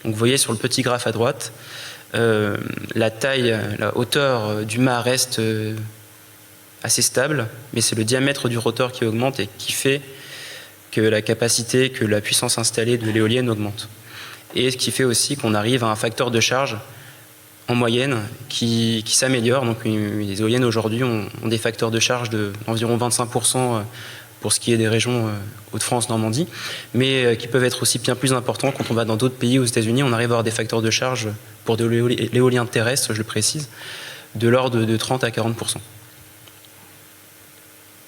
Donc vous voyez sur le petit graphe à droite, la hauteur du mât reste assez stable, mais c'est le diamètre du rotor qui augmente et qui fait que la puissance installée de l'éolienne augmente. Et ce qui fait aussi qu'on arrive à un facteur de charge en moyenne qui s'améliore. Donc les éoliennes aujourd'hui ont des facteurs de charge d'environ 25% pour ce qui est des régions Hauts-de-France, Normandie, mais qui peuvent être aussi bien plus importants quand on va dans d'autres pays. Aux États-Unis, on arrive à avoir des facteurs de charge pour de l'éolien terrestre, je le précise, de l'ordre de 30 à 40%.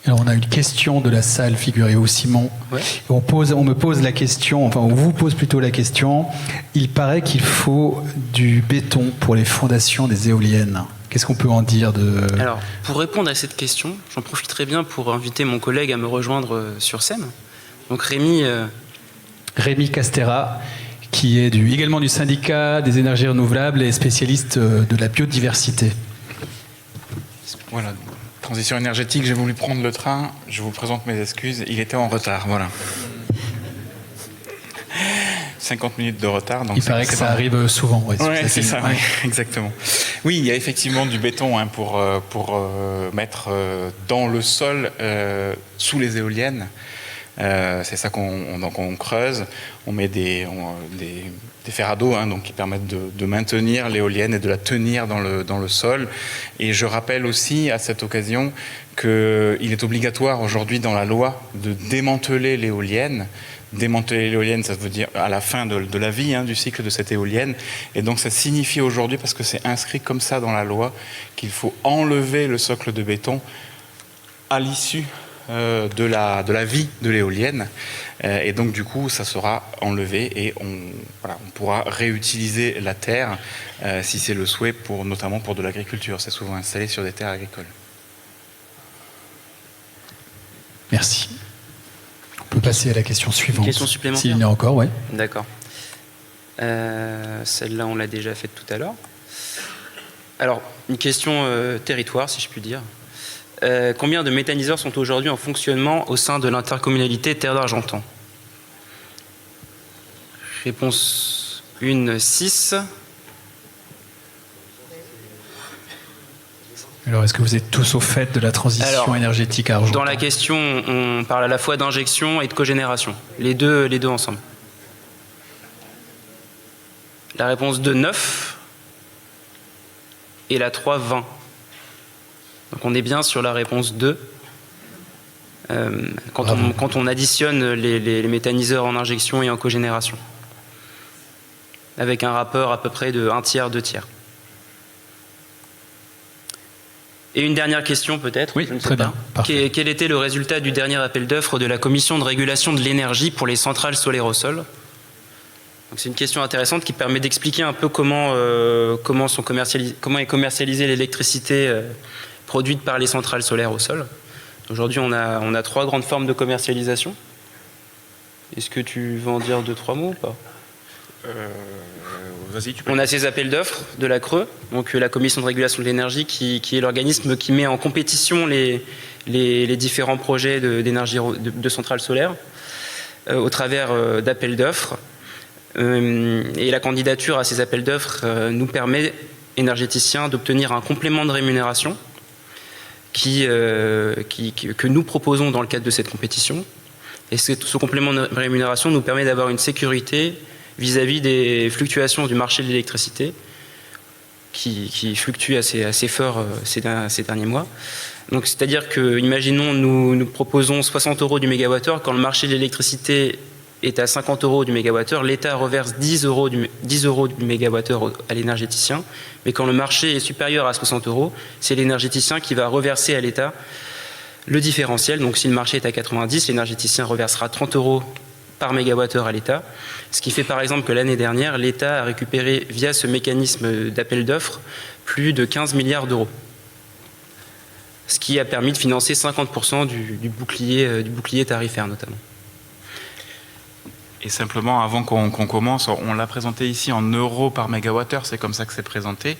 Alors on a une question de la salle, figurez-vous, Simon. Ouais. On me pose la question, on vous pose plutôt la question. Il paraît qu'il faut du béton pour les fondations des éoliennes. Qu'est-ce qu'on peut en dire Alors, pour répondre à cette question, j'en profiterai bien pour inviter mon collègue à me rejoindre sur scène. Donc Rémi Castera, qui est également du syndicat des énergies renouvelables et spécialiste de la biodiversité. Voilà. Transition énergétique, j'ai voulu prendre le train. Je vous présente mes excuses. Il était en retard, voilà. 50 minutes de retard. Donc il paraît que ça arrive souvent. Oui, c'est ça, ouais. Exactement. Oui, il y a effectivement du béton pour mettre dans le sol sous les éoliennes. C'est ça qu'on creuse. On met des fer à dos, donc qui permettent de maintenir l'éolienne et de la tenir dans le sol. Et je rappelle aussi à cette occasion qu'il est obligatoire aujourd'hui dans la loi de démanteler l'éolienne. Démanteler l'éolienne, ça veut dire à la fin de la vie du cycle de cette éolienne. Et donc ça signifie aujourd'hui, parce que c'est inscrit comme ça dans la loi, qu'il faut enlever le socle de béton à l'issue de la vie de l'éolienne. Et donc du coup ça sera enlevé et on pourra réutiliser la terre si c'est le souhait, notamment pour de l'agriculture. C'est souvent installé sur des terres agricoles. Merci. On peut passer à la question suivante. Question supplémentaire. S'il y en a encore, oui. D'accord. Celle-là, on l'a déjà faite tout à l'heure. Alors, une question territoire, si je puis dire. Combien de méthaniseurs sont aujourd'hui en fonctionnement au sein de l'intercommunalité Terre d'Argentan? Réponse 1, 6. Alors, est-ce que vous êtes tous au fait de la transition énergétique à Argentan? Dans la question, on parle à la fois d'injection et de cogénération. Les deux ensemble. La réponse 2, 9. Et la 3, 20. Donc on est bien sur la réponse 2. Quand on additionne les méthaniseurs en injection et en cogénération. Avec un rapport à peu près de 1 tiers, 2 tiers. Et une dernière question peut-être. Oui, très bien. Quel était le résultat du dernier appel d'offres de la Commission de régulation de l'énergie pour les centrales solaires au sol? C'est une question intéressante qui permet d'expliquer un peu comment est commercialisée l'électricité produite par les centrales solaires au sol. Aujourd'hui, on a 3 grandes formes de commercialisation. Est-ce que tu veux en dire 2-3 mots ou pas? Vas-y, tu peux. On a ces appels d'offres de la CRE, donc la Commission de régulation de l'énergie, qui est l'organisme qui met en compétition les différents projets d'énergie de centrales solaires au travers d'appels d'offres. Et la candidature à ces appels d'offres nous permet, énergéticiens, d'obtenir un complément de rémunération que nous proposons dans le cadre de cette compétition. Et ce complément de rémunération nous permet d'avoir une sécurité vis-à-vis des fluctuations du marché de l'électricité qui fluctue assez fort ces derniers mois. Donc, c'est-à-dire que, imaginons, nous proposons 60 € du mégawattheure. Quand le marché de l'électricité est à 50 € du mégawattheure, l'État reverse 10 € du mégawattheure à l'énergéticien. Mais quand le marché est supérieur à 60 €, c'est l'énergéticien qui va reverser à l'État le différentiel. Donc si le marché est à 90, l'énergéticien reversera 30 € par mégawattheure à l'État. Ce qui fait par exemple que l'année dernière, l'État a récupéré via ce mécanisme d'appel d'offres plus de 15 milliards d'euros. Ce qui a permis de financer 50% du bouclier tarifaire notamment. Et simplement, avant qu'on commence, on l'a présenté ici en euros par mégawattheure, c'est comme ça que c'est présenté.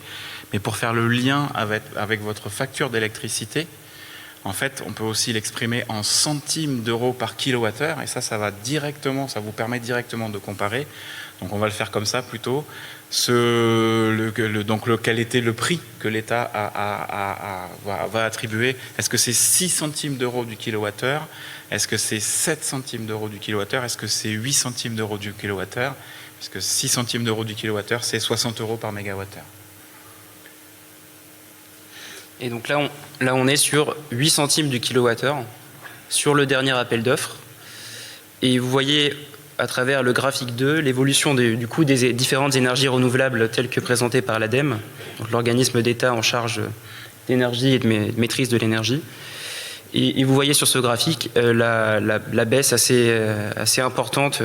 Mais pour faire le lien avec votre facture d'électricité, en fait, on peut aussi l'exprimer en centimes d'euros par kilowattheure, et ça va directement, ça vous permet directement de comparer. Donc on va le faire comme ça plutôt. Quel était le prix que l'État va attribuer? Est-ce que c'est 6 centimes d'euros du kilowattheure? Est-ce que c'est 7 centimes d'euros du kilowattheure? Est-ce que c'est 8 centimes d'euros du kilowattheure? Parce que 6 centimes d'euros du kilowattheure, c'est 60 € par mégawattheure. Et donc là, on est sur 8 centimes du kilowattheure sur le dernier appel d'offres. Et vous voyez à travers le graphique 2 l'évolution du coût des différentes énergies renouvelables telles que présentées par l'ADEME, l'organisme d'État en charge d'énergie et de maîtrise de l'énergie. Et vous voyez sur ce graphique la baisse assez importante,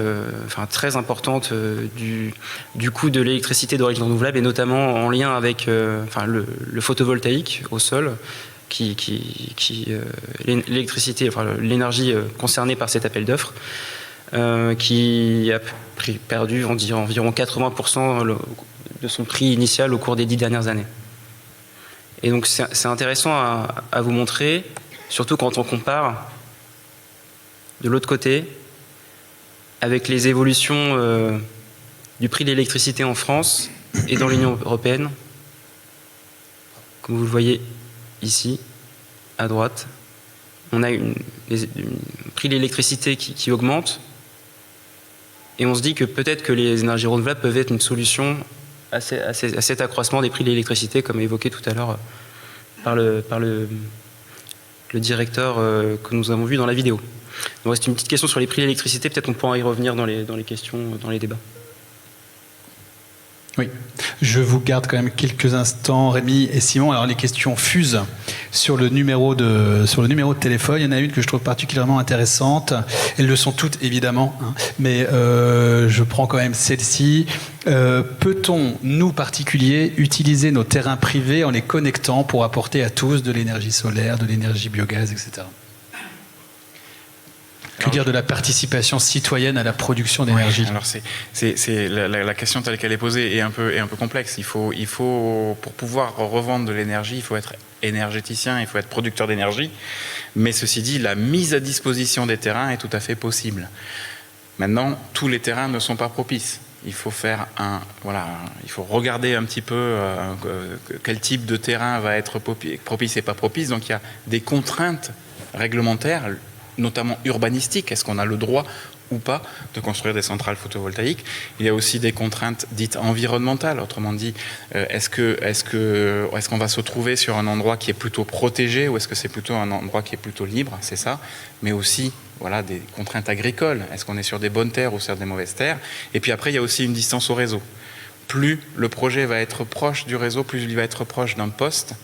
très importante du coût de l'électricité d'origine renouvelable, et notamment en lien avec le photovoltaïque au sol, l'électricité, l'énergie concernée par cet appel d'offres, qui a perdu environ 80% de son prix initial au cours des 10 dernières années. Et donc c'est intéressant à vous montrer, surtout quand on compare de l'autre côté avec les évolutions du prix de l'électricité en France et dans l'Union européenne. Comme vous le voyez ici, à droite, on a un prix de l'électricité qui augmente, Et on se dit que peut-être que les énergies renouvelables peuvent être une solution à cet accroissement des prix de l'électricité, comme évoqué tout à l'heure par le directeur que nous avons vu dans la vidéo. Donc c'est une petite question sur les prix de l'électricité, peut-être on pourra y revenir dans les questions, dans les débats. Oui, je vous garde quand même quelques instants, Rémi et Simon. Alors les questions fusent sur le numéro de téléphone. Il y en a une que je trouve particulièrement intéressante. Elles le sont toutes évidemment, hein. Mais je prends quand même celle-ci. Peut-on, nous particuliers, utiliser nos terrains privés en les connectant pour apporter à tous de l'énergie solaire, de l'énergie biogaz, etc. Que dire de la participation citoyenne à la production d'énergie? Alors la question telle qu'elle est posée est un peu complexe. Il faut pour pouvoir revendre de l'énergie, il faut être énergéticien, il faut être producteur d'énergie. Mais ceci dit, la mise à disposition des terrains est tout à fait possible. Maintenant, tous les terrains ne sont pas propices. Il faut il faut regarder un petit peu quel type de terrain va être propice et pas propice. Donc il y a des contraintes réglementaires, notamment urbanistique, est-ce qu'on a le droit ou pas de construire des centrales photovoltaïques? Il y a aussi des contraintes dites environnementales, autrement dit, est-ce qu'on va se trouver sur un endroit qui est plutôt protégé ou est-ce que c'est plutôt un endroit qui est plutôt libre, c'est ça, mais aussi des contraintes agricoles, est-ce qu'on est sur des bonnes terres ou sur des mauvaises terres? Et puis après, il y a aussi une distance au réseau. Plus le projet va être proche du réseau, plus il va être proche d'un poste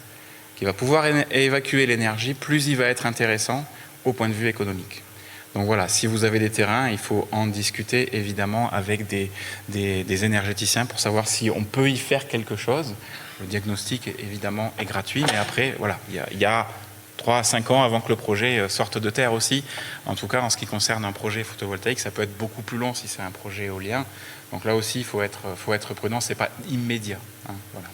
qui va pouvoir évacuer l'énergie, plus il va être intéressant au point de vue économique. Donc voilà, si vous avez des terrains, il faut en discuter évidemment avec des énergéticiens pour savoir si on peut y faire quelque chose. Le diagnostic évidemment est gratuit, mais après, voilà, il y a 3 à 5 ans avant que le projet sorte de terre aussi. En tout cas, en ce qui concerne un projet photovoltaïque, ça peut être beaucoup plus long si c'est un projet éolien. Donc là aussi, il faut être prudent, c'est pas immédiat. Hein, voilà.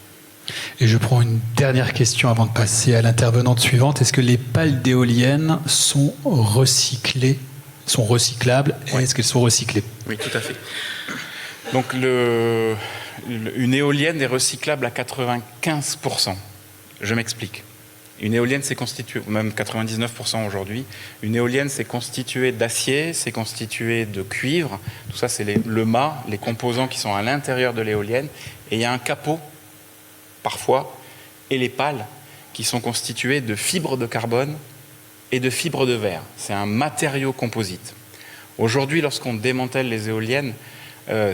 Et je prends une dernière question avant de passer à l'intervenante suivante. Est-ce que les pales d'éoliennes sont recyclables et est-ce qu'elles sont recyclées? Oui, tout à fait. Donc une éolienne est recyclable à 95%. Je m'explique. Une éolienne, c'est constitué, même 99% aujourd'hui, une éolienne, c'est constitué d'acier, c'est constitué de cuivre. Tout ça, c'est le mât, les composants qui sont à l'intérieur de l'éolienne. Et il y a un capot, parfois, et les pales qui sont constituées de fibres de carbone et de fibres de verre. C'est un matériau composite. Aujourd'hui, lorsqu'on démantèle les éoliennes,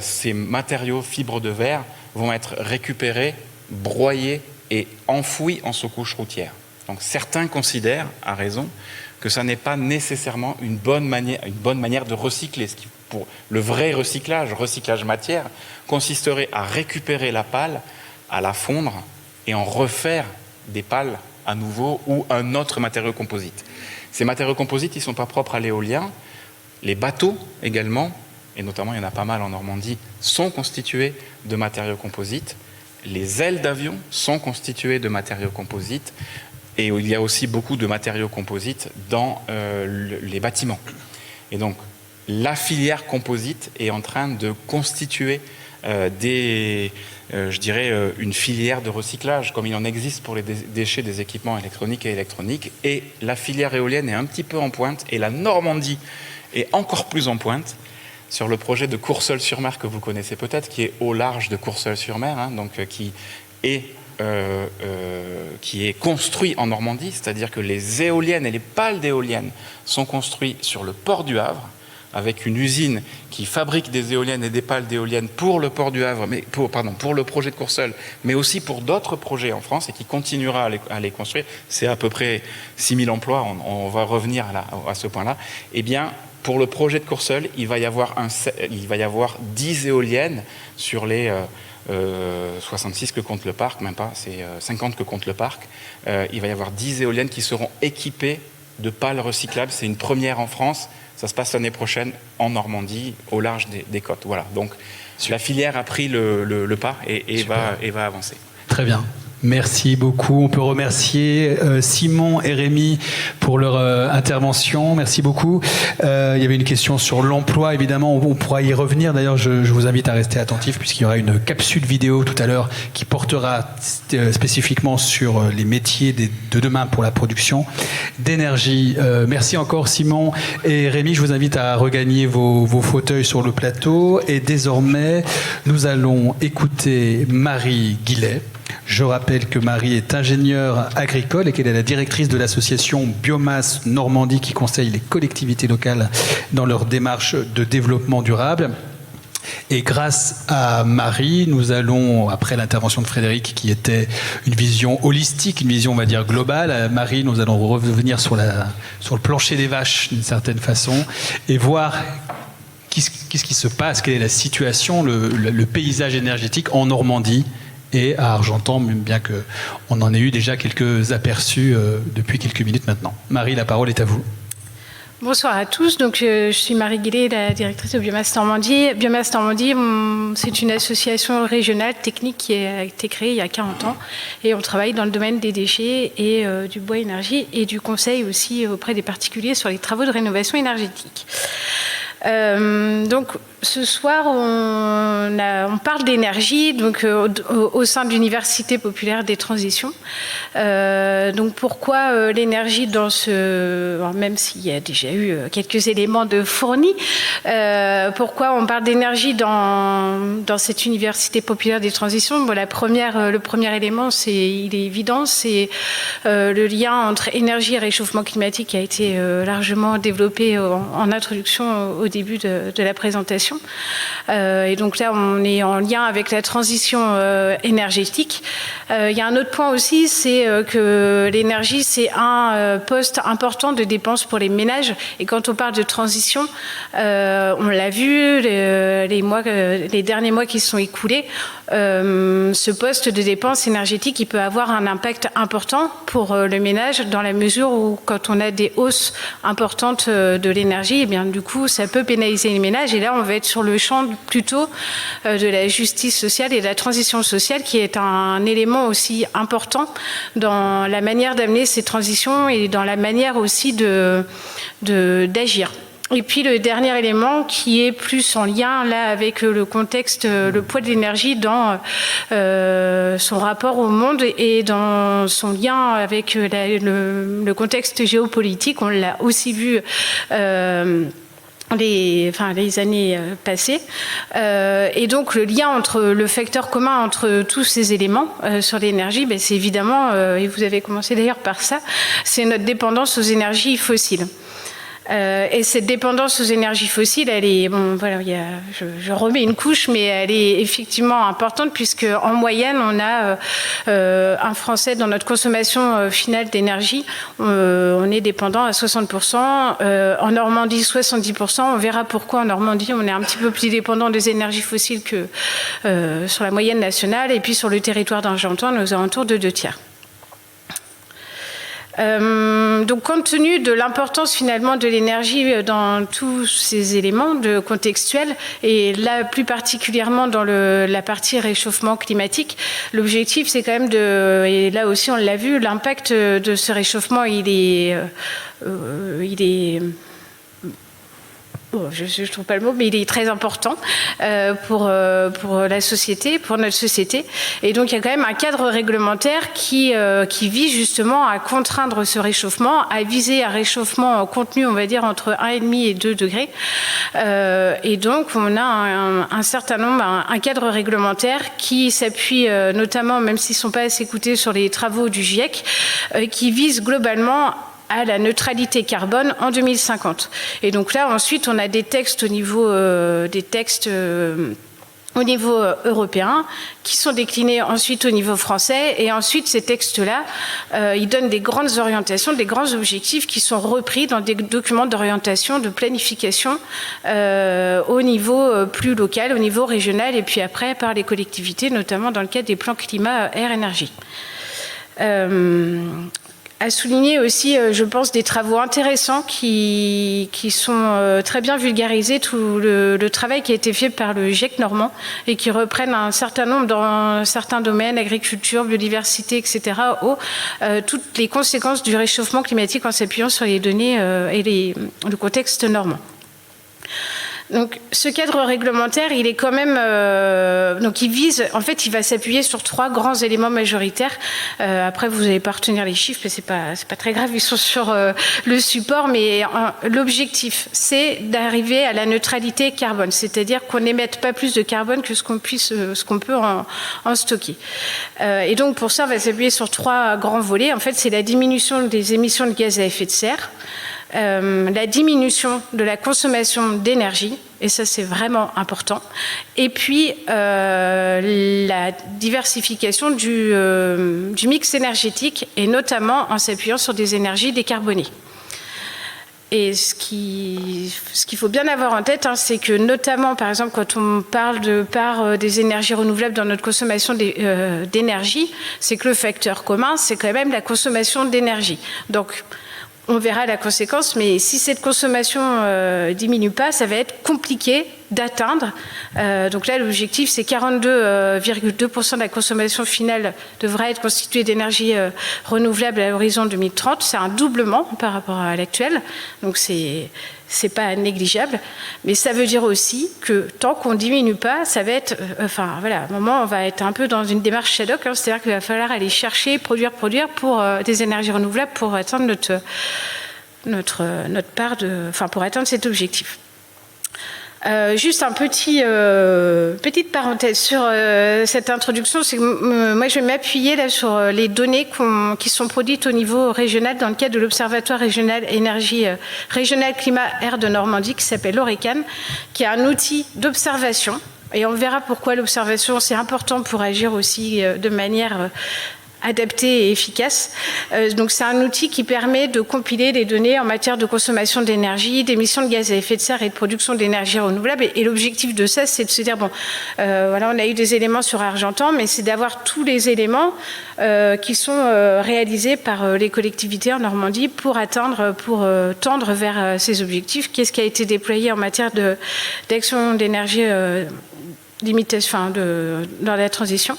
ces matériaux fibres de verre vont être récupérés, broyés et enfouis en sous-couche routière. Donc certains considèrent, à raison, que ça n'est pas nécessairement une bonne manière de recycler. Pour le vrai recyclage matière, consisterait à récupérer la pale, à la fondre et en refaire des pales à nouveau ou un autre matériau composite. Ces matériaux composites, ils ne sont pas propres à l'éolien. Les bateaux également, et notamment il y en a pas mal en Normandie, sont constitués de matériaux composites. Les ailes d'avion sont constituées de matériaux composites. Et il y a aussi beaucoup de matériaux composites dans les bâtiments. Et donc, la filière composite est en train de constituer une filière de recyclage, comme il en existe pour les déchets des équipements électroniques et électroniques. Et la filière éolienne est un petit peu en pointe, et la Normandie est encore plus en pointe sur le projet de Courseulles-sur-Mer que vous connaissez peut-être, qui est au large de Courseulles-sur-Mer, hein, donc qui est construit en Normandie, c'est-à-dire que les éoliennes et les pales d'éoliennes sont construits sur le port du Havre, avec une usine qui fabrique des éoliennes et des pales d'éoliennes pour le port du Havre, pour le projet de Courseulles, mais aussi pour d'autres projets en France et qui continuera à les construire. C'est à peu près 6000 emplois, on va revenir à ce point-là. Eh bien, pour le projet de Courseulles, il va y avoir 10 éoliennes sur les 66 que compte le parc, même pas, c'est 50 que compte le parc. Il va y avoir 10 éoliennes qui seront équipées de pales recyclables. C'est une première en France. Ça se passe l'année prochaine en Normandie, au large des côtes. Voilà. Donc la filière a pris le pas et va avancer. Très bien. Merci beaucoup. On peut remercier Simon et Rémi pour leur intervention. Merci beaucoup. Il y avait une question sur l'emploi, évidemment. On pourra y revenir. D'ailleurs, je vous invite à rester attentifs puisqu'il y aura une capsule vidéo tout à l'heure qui portera spécifiquement sur les métiers de demain pour la production d'énergie. Merci encore Simon et Rémi. Je vous invite à regagner vos fauteuils sur le plateau. Et désormais, nous allons écouter Marie Guillet. Je rappelle que Marie est ingénieure agricole et qu'elle est la directrice de l'association Biomasse Normandie qui conseille les collectivités locales dans leur démarche de développement durable. Et grâce à Marie, nous allons, après l'intervention de Frédéric qui était une vision holistique, une vision on va dire globale, Marie, nous allons revenir sur le plancher des vaches d'une certaine façon et voir qu'est-ce qui se passe, quelle est la situation, le paysage énergétique en Normandie et à Argentan, même bien qu'on en ait eu déjà quelques aperçus depuis quelques minutes maintenant. Marie, la parole est à vous. Bonsoir à tous. Donc, je suis Marie Guillet, la directrice de Biomasse Normandie. Biomasse Normandie, c'est une association régionale technique qui a été créée il y a 40 ans. Et on travaille dans le domaine des déchets et du bois énergie et du conseil aussi auprès des particuliers sur les travaux de rénovation énergétique. Donc, ce soir, on parle d'énergie donc, au sein de l'Université populaire des transitions. Donc, pourquoi l'énergie dans alors, même s'il y a déjà eu quelques éléments de fournis, pourquoi on parle d'énergie dans cette Université populaire des transitions? Bon, le premier élément, il est évident, c'est le lien entre énergie et réchauffement climatique qui a été largement développé en introduction au début de la présentation. Et donc là, on est en lien avec la transition énergétique. Il y a un autre point aussi, c'est que l'énergie, c'est un poste important de dépenses pour les ménages. Et quand on parle de transition, on l'a vu les derniers mois qui se sont écoulés, ce poste de dépenses énergétiques, il peut avoir un impact important pour le ménage dans la mesure où quand on a des hausses importantes de l'énergie, et bien du coup, ça peut pénaliser les ménages. Et là, on va être sur le champ plutôt de la justice sociale et de la transition sociale, qui est un élément aussi important dans la manière d'amener ces transitions et dans la manière aussi d'agir. Et puis le dernier élément qui est plus en lien là avec le contexte, le poids de l'énergie dans son rapport au monde et dans son lien avec le contexte géopolitique. On l'a aussi vu les années passées. Et donc, le lien le facteur commun entre tous ces éléments sur l'énergie, c'est évidemment, et vous avez commencé d'ailleurs par ça, c'est notre dépendance aux énergies fossiles. Et cette dépendance aux énergies fossiles, elle est, je remets une couche, mais elle est effectivement importante puisque en moyenne, on a un Français dans notre consommation finale d'énergie, on est dépendant à 60%. En Normandie, 70%. On verra pourquoi en Normandie, on est un petit peu plus dépendant des énergies fossiles que sur la moyenne nationale. Et puis sur le territoire d'Argentan, nous avons autour de 2/3. Donc, compte tenu de l'importance finalement de l'énergie dans tous ces éléments contextuels, et là plus particulièrement dans la partie réchauffement climatique, l'objectif c'est quand même et là aussi on l'a vu, l'impact de ce réchauffement il est je ne trouve pas le mot, mais il est très important pour la société, pour notre société. Et donc, il y a quand même un cadre réglementaire qui vise justement à contraindre ce réchauffement, à viser un réchauffement contenu, on va dire, entre 1,5 et 2 degrés. Et donc, on a un certain nombre, un cadre réglementaire qui s'appuie notamment, même s'ils ne sont pas assez écoutés, sur les travaux du GIEC, qui vise globalement à la neutralité carbone en 2050. Et donc là, ensuite, on a des textes au niveau européen qui sont déclinés ensuite au niveau français. Et ensuite, ces textes-là, ils donnent des grandes orientations, des grands objectifs qui sont repris dans des documents d'orientation, de planification au niveau plus local, au niveau régional, et puis après par les collectivités, notamment dans le cadre des plans climat, air, énergie. à souligner aussi, je pense, des travaux intéressants qui sont très bien vulgarisés, tout le travail qui a été fait par le GIEC normand et qui reprennent un certain nombre dans certains domaines, agriculture, biodiversité, etc., toutes les conséquences du réchauffement climatique en s'appuyant sur les données et le contexte normand. Donc, ce cadre réglementaire, il est quand même, donc il vise, en fait, il va s'appuyer sur 3 grands éléments majoritaires. Après, vous n'allez pas retenir les chiffres, mais c'est pas très grave, ils sont sur le support. Mais l'objectif, c'est d'arriver à la neutralité carbone, c'est-à-dire qu'on n'émette pas plus de carbone que ce qu'on peut en stocker. Et donc, pour ça, on va s'appuyer sur 3 grands volets. En fait, c'est la diminution des émissions de gaz à effet de serre. La diminution de la consommation d'énergie, et ça c'est vraiment important, et puis la diversification du mix énergétique, et notamment en s'appuyant sur des énergies décarbonées. Et ce qu'il faut bien avoir en tête, c'est que notamment, par exemple, quand on parle de part des énergies renouvelables dans notre consommation d'énergie, c'est que le facteur commun, c'est quand même la consommation d'énergie. Donc, on verra la conséquence, mais si cette consommation diminue pas, ça va être compliqué d'atteindre. Donc là, l'objectif, c'est 42,2% de la consommation finale devra être constituée d'énergie renouvelable à l'horizon 2030. C'est un doublement par rapport à l'actuel. Donc c'est pas négligeable, mais ça veut dire aussi que tant qu'on diminue pas, ça va être, à un moment, on va être un peu dans une démarche Shadok, c'est-à-dire qu'il va falloir aller chercher, produire pour des énergies renouvelables pour atteindre notre part pour atteindre cet objectif. Juste un petite parenthèse sur cette introduction, c'est que moi je vais m'appuyer là sur les données qui sont produites au niveau régional dans le cadre de l'Observatoire régional énergie régional climat air de Normandie qui s'appelle l'ORECAN, qui est un outil d'observation. Et on verra pourquoi l'observation c'est important pour agir aussi de manière adapté et efficace. Donc c'est un outil qui permet de compiler les données en matière de consommation d'énergie, d'émissions de gaz à effet de serre et de production d'énergie renouvelable. Et l'objectif de ça, c'est de se dire, on a eu des éléments sur Argentan, mais c'est d'avoir tous les éléments qui sont réalisés par les collectivités en Normandie pour tendre vers ces objectifs. Qu'est-ce qui a été déployé en matière d'action d'énergie dans la transition.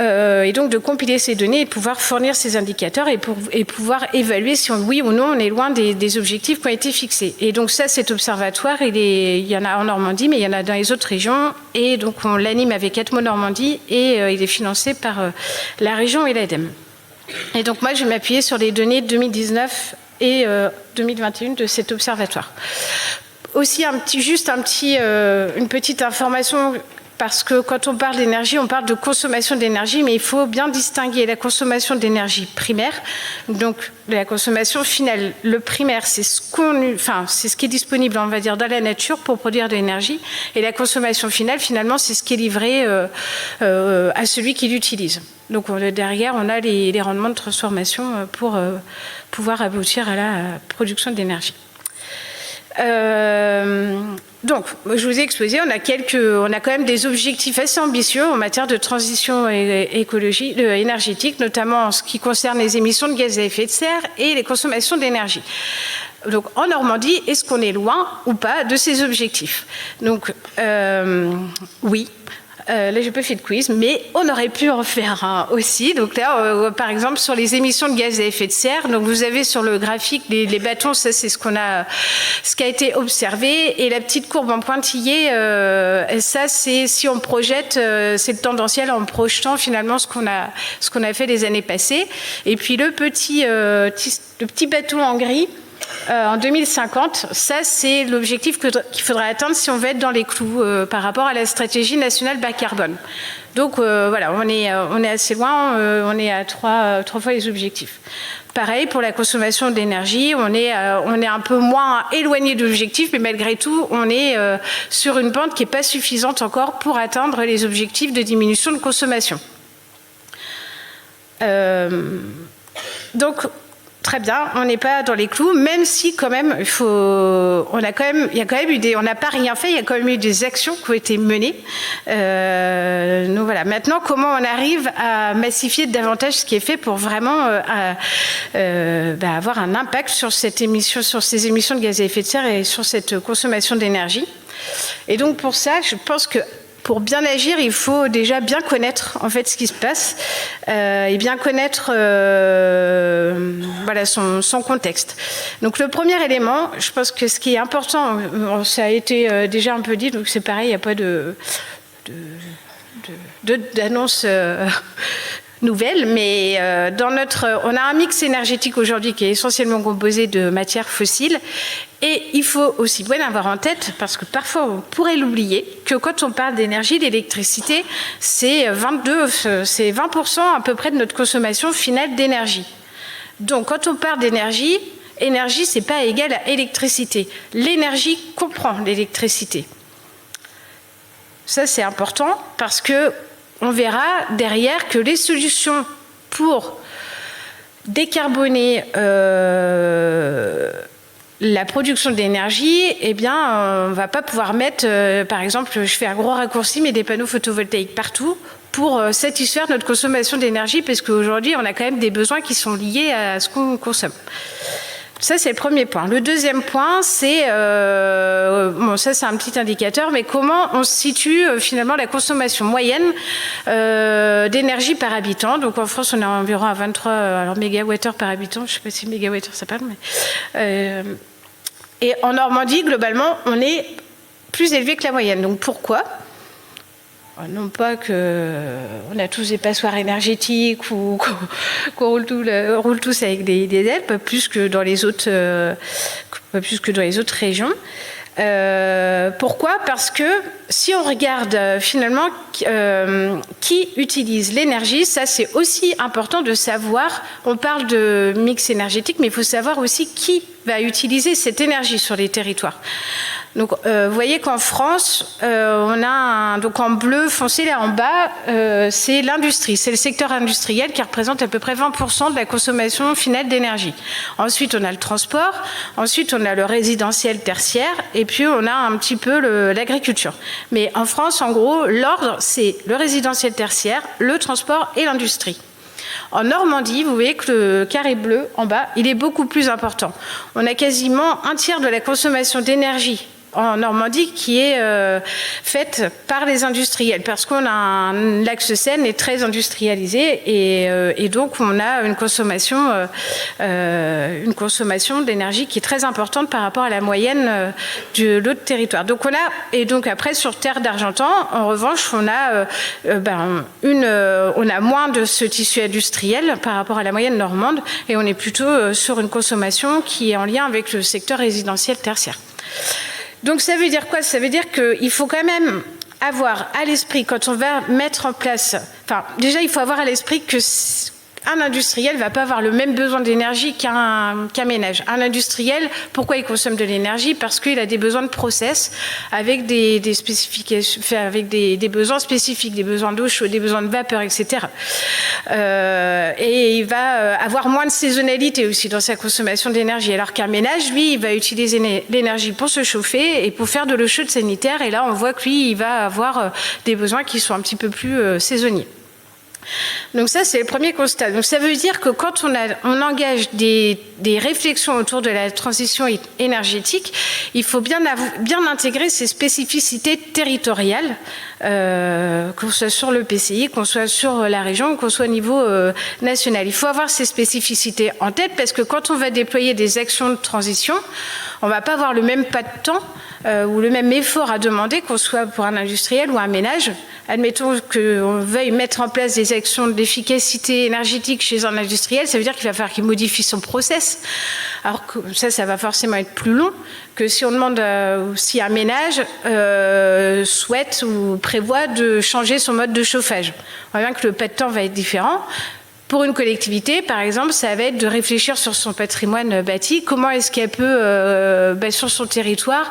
Et donc de compiler ces données et de pouvoir fournir ces indicateurs et pouvoir évaluer si oui ou non on est loin des objectifs qui ont été fixés. Et donc ça, cet observatoire, il y en a en Normandie, mais il y en a dans les autres régions. Et donc on l'anime avec Atmo Normandie et il est financé par la région et l'ADEME. Et donc moi, je vais m'appuyer sur les données 2019 et 2021 de cet observatoire. Aussi une petite information. Parce que quand on parle d'énergie, on parle de consommation d'énergie, mais il faut bien distinguer la consommation d'énergie primaire, donc la consommation finale. Le primaire, c'est ce qui est disponible, on va dire, dans la nature pour produire de l'énergie, et la consommation finale, finalement, c'est ce qui est livré à celui qui l'utilise. Donc derrière, on a les rendements de transformation pour pouvoir aboutir à la production d'énergie. Donc, je vous ai exposé, on a quand même des objectifs assez ambitieux en matière de transition énergétique, notamment en ce qui concerne les émissions de gaz à effet de serre et les consommations d'énergie. Donc, en Normandie, est-ce qu'on est loin ou pas de ces objectifs? Donc, oui. Là, j'ai pas fait de quiz, mais on aurait pu en faire un aussi. Donc là, par exemple, sur les émissions de gaz à effet de serre, donc vous avez sur le graphique les bâtons, ça c'est ce qui a été observé, et la petite courbe en pointillé, ça c'est si on projette, c'est le tendanciel en projetant finalement ce qu'on a fait les années passées. Et puis le petit bâton en gris. En 2050, ça c'est l'objectif qu'il faudra atteindre si on veut être dans les clous par rapport à la stratégie nationale bas carbone. Donc voilà, on est assez loin, on est à trois fois les objectifs. Pareil pour la consommation d'énergie, on est un peu moins éloigné de l'objectif, mais malgré tout, on est sur une pente qui n'est pas suffisante encore pour atteindre les objectifs de diminution de consommation. Donc, très bien, on n'est pas dans les clous, même si quand même, il y a quand même eu on n'a pas rien fait, il y a quand même eu des actions qui ont été menées. Donc voilà. Maintenant, comment on arrive à massifier davantage ce qui est fait pour vraiment avoir un impact sur ces émissions de gaz à effet de serre et sur cette consommation d'énergie. Et donc pour ça, je pense que pour bien agir, il faut déjà bien connaître en fait ce qui se passe et bien connaître son contexte. Donc le premier élément, je pense que ce qui est important, ça a été déjà un peu dit, donc c'est pareil, il n'y a pas d'annonce nouvelle, mais on a un mix énergétique aujourd'hui qui est essentiellement composé de matières fossiles. Et il faut aussi bien avoir en tête, parce que parfois on pourrait l'oublier, que quand on parle d'énergie, d'électricité, c'est 20% à peu près de notre consommation finale d'énergie. Donc quand on parle d'énergie, énergie c'est pas égal à électricité. L'énergie comprend l'électricité. Ça c'est important parce que on verra derrière que les solutions pour décarboner la production d'énergie, eh bien, on ne va pas pouvoir mettre, par exemple, je fais un gros raccourci, mais des panneaux photovoltaïques partout pour satisfaire notre consommation d'énergie, parce qu'aujourd'hui, on a quand même des besoins qui sont liés à ce qu'on consomme. Ça, c'est le premier point. Le deuxième point, c'est, ça c'est un petit indicateur, mais comment on situe finalement la consommation moyenne d'énergie par habitant. Donc en France, on est environ à 23 mégawattheures par habitant. Je ne sais pas si mégawattheure ça parle, mais... et en Normandie, globalement, on est plus élevé que la moyenne. Donc pourquoi ? Non pas qu'on a tous des passoires énergétiques ou qu'on roule tous avec des ailes, pas plus que dans les autres régions. Pourquoi ? Parce que si on regarde finalement qui utilise l'énergie, ça c'est aussi important de savoir. On parle de mix énergétique, mais il faut savoir aussi qui va utiliser cette énergie sur les territoires. Donc, vous voyez qu'en France, on a donc en bleu foncé là en bas, c'est l'industrie, c'est le secteur industriel qui représente à peu près 20% de la consommation finale d'énergie. Ensuite, on a le transport, ensuite on a le résidentiel tertiaire, et puis on a un petit peu l'agriculture. Mais en France, en gros, l'ordre, c'est le résidentiel tertiaire, le transport et l'industrie. En Normandie, vous voyez que le carré bleu en bas, il est beaucoup plus important. On a quasiment un tiers de la consommation d'énergie en Normandie qui est faite par les industriels, parce qu'on a l'axe Seine est très industrialisé et donc on a une consommation d'énergie qui est très importante par rapport à la moyenne de l'autre territoire. Donc et donc après sur Terre d'Argentan, en revanche, on a moins de ce tissu industriel par rapport à la moyenne normande et on est plutôt sur une consommation qui est en lien avec le secteur résidentiel tertiaire. Donc ça veut dire quoi ? Ça veut dire qu'il faut quand même avoir à l'esprit, quand on va mettre en place... Enfin, déjà, il faut avoir à l'esprit que un industriel ne va pas avoir le même besoin d'énergie qu'un ménage. Un industriel, pourquoi il consomme de l'énergie ? Parce qu'il a des besoins de process avec des spécifications, avec des besoins spécifiques, des besoins d'eau chaude, des besoins de vapeur, etc. Et il va avoir moins de saisonnalité aussi dans sa consommation d'énergie. Alors qu'un ménage, lui, il va utiliser l'énergie pour se chauffer et pour faire de l'eau chaude sanitaire. Et là, on voit que lui, il va avoir des besoins qui sont un petit peu plus saisonniers. Donc ça, c'est le premier constat. Donc ça veut dire que quand on engage des réflexions autour de la transition énergétique, il faut bien intégrer ces spécificités territoriales, qu'on soit sur le PCI, qu'on soit sur la région, qu'on soit au niveau national. Il faut avoir ces spécificités en tête parce que quand on va déployer des actions de transition, on ne va pas avoir le même pas de temps ou le même effort à demander qu'on soit pour un industriel ou un ménage. Admettons qu'on veuille mettre en place des actions d'efficacité énergétique chez un industriel, ça veut dire qu'il va falloir qu'il modifie son process. Alors que ça va forcément être plus long que si on demande si un ménage souhaite ou prévoit de changer son mode de chauffage. On voit bien que le pas de temps va être différent. Pour une collectivité, par exemple, ça va être de réfléchir sur son patrimoine bâti. Comment est-ce qu'elle peut, sur son territoire,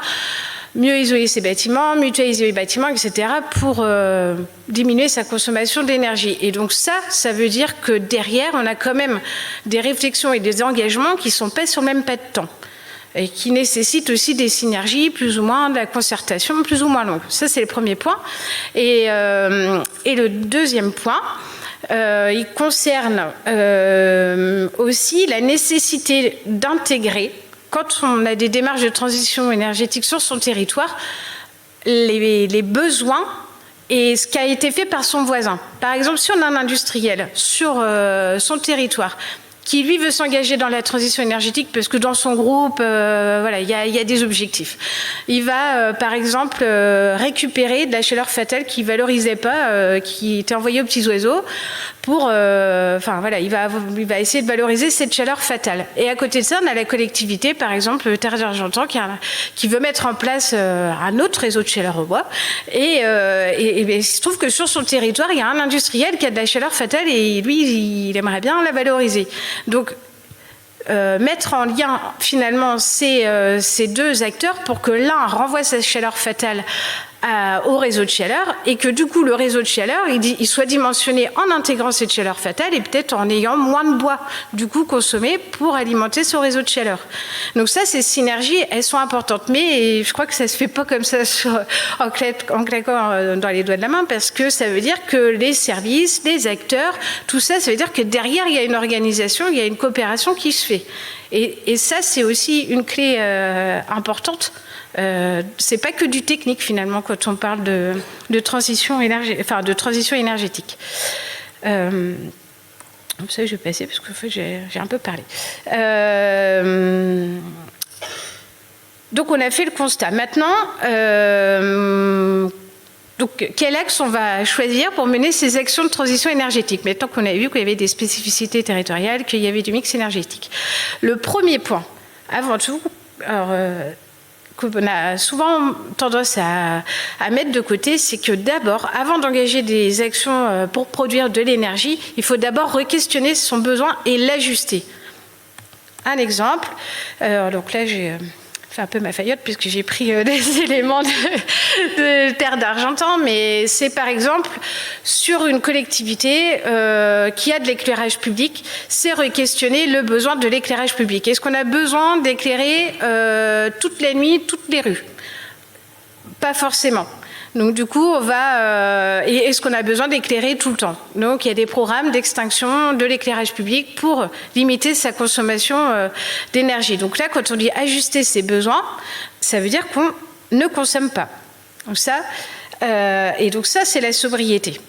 mieux isoler ses bâtiments, mutualiser les bâtiments, etc. pour diminuer sa consommation d'énergie. Et donc ça veut dire que derrière, on a quand même des réflexions et des engagements qui ne sont pas sur le même pas de temps et qui nécessitent aussi des synergies, plus ou moins de la concertation, plus ou moins longue. Ça, c'est le premier point. Et le deuxième point, il concerne aussi la nécessité d'intégrer, quand on a des démarches de transition énergétique sur son territoire, les besoins et ce qui a été fait par son voisin. Par exemple, si on a un industriel sur son territoire qui, lui, veut s'engager dans la transition énergétique parce que dans son groupe, voilà, il y a des objectifs. Il va, par exemple, récupérer de la chaleur fatale qu'il ne valorisait pas, qui était envoyée aux petits oiseaux, pour, enfin, voilà, il va essayer de valoriser cette chaleur fatale. Et à côté de ça, on a la collectivité, par exemple, Terre d'Argentan, qui veut mettre en place un autre réseau de chaleur au bois. Et il se trouve que sur son territoire, il y a un industriel qui a de la chaleur fatale et lui, il aimerait bien la valoriser. Donc, mettre en lien finalement ces deux acteurs pour que l'un renvoie sa chaleur fatale au réseau de chaleur et que du coup le réseau de chaleur il soit dimensionné en intégrant cette chaleur fatale et peut-être en ayant moins de bois du coup consommé pour alimenter ce réseau de chaleur. Donc ça, ces synergies, elles sont importantes, mais je crois que ça se fait pas comme ça en claquant dans les doigts de la main, parce que ça veut dire que les services, les acteurs, tout ça, ça veut dire que derrière il y a une organisation, il y a une coopération qui se fait. Et ça, c'est aussi une clé importante. C'est pas que du technique finalement quand on parle de transition énergétique. Ça, je vais passer parce que en fait, j'ai un peu parlé. Donc, on a fait le constat. Maintenant, donc, quel axe on va choisir pour mener ces actions de transition énergétique? Maintenant qu'on a vu qu'il y avait des spécificités territoriales, qu'il y avait du mix énergétique. Le premier point, avant tout, alors, qu'on a souvent tendance à mettre de côté, c'est que d'abord, avant d'engager des actions pour produire de l'énergie, il faut d'abord re-questionner son besoin et l'ajuster. Un exemple, donc là j'ai fait un peu ma faillotte puisque j'ai pris des éléments de Terre d'Argentan, mais c'est par exemple sur une collectivité qui a de l'éclairage public, c'est re-questionner le besoin de l'éclairage public. Est-ce qu'on a besoin d'éclairer toute la nuit, toutes les rues? Pas forcément. Donc du coup, on va... est-ce qu'on a besoin d'éclairer tout le temps? Donc il y a des programmes d'extinction de l'éclairage public pour limiter sa consommation d'énergie. Donc là, quand on dit ajuster ses besoins, ça veut dire qu'on ne consomme pas. Donc ça, c'est la sobriété.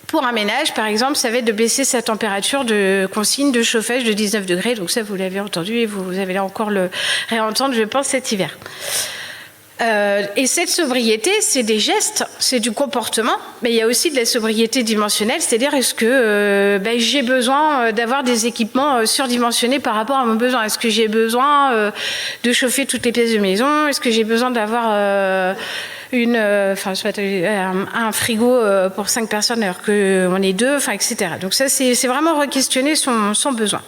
Pour un ménage, par exemple, ça va être de baisser sa température de consigne de chauffage de 19 degrés. Donc ça, vous l'avez entendu et vous allez encore le réentendre, je pense, cet hiver. Et cette sobriété, c'est des gestes, c'est du comportement, mais il y a aussi de la sobriété dimensionnelle, c'est-à-dire est-ce que j'ai besoin d'avoir des équipements surdimensionnés par rapport à mon besoin? Est-ce que j'ai besoin de chauffer toutes les pièces de maison? Est-ce que j'ai besoin d'avoir un frigo pour 5 personnes alors qu'on est 2, etc. Donc ça, c'est vraiment re-questionner son besoin.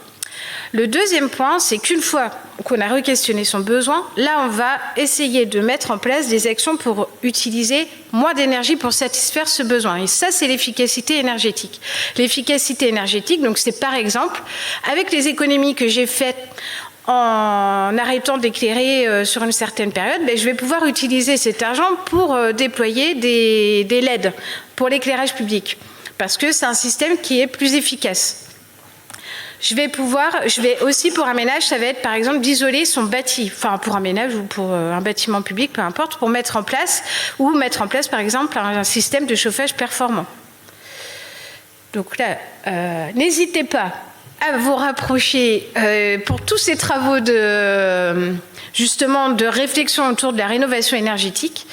Le deuxième point, c'est qu'une fois qu'on a re-questionné son besoin, là, on va essayer de mettre en place des actions pour utiliser moins d'énergie pour satisfaire ce besoin. Et ça, c'est l'efficacité énergétique. L'efficacité énergétique, donc c'est par exemple, avec les économies que j'ai faites en arrêtant d'éclairer sur une certaine période, je vais pouvoir utiliser cet argent pour déployer des LED pour l'éclairage public, parce que c'est un système qui est plus efficace. Je vais aussi pour un ménage, ça va être par exemple d'isoler son bâti, enfin pour un ménage ou pour un bâtiment public, peu importe, pour mettre en place par exemple un système de chauffage performant. Donc là, n'hésitez pas à vous rapprocher pour tous ces travaux de réflexion autour de la rénovation énergétique,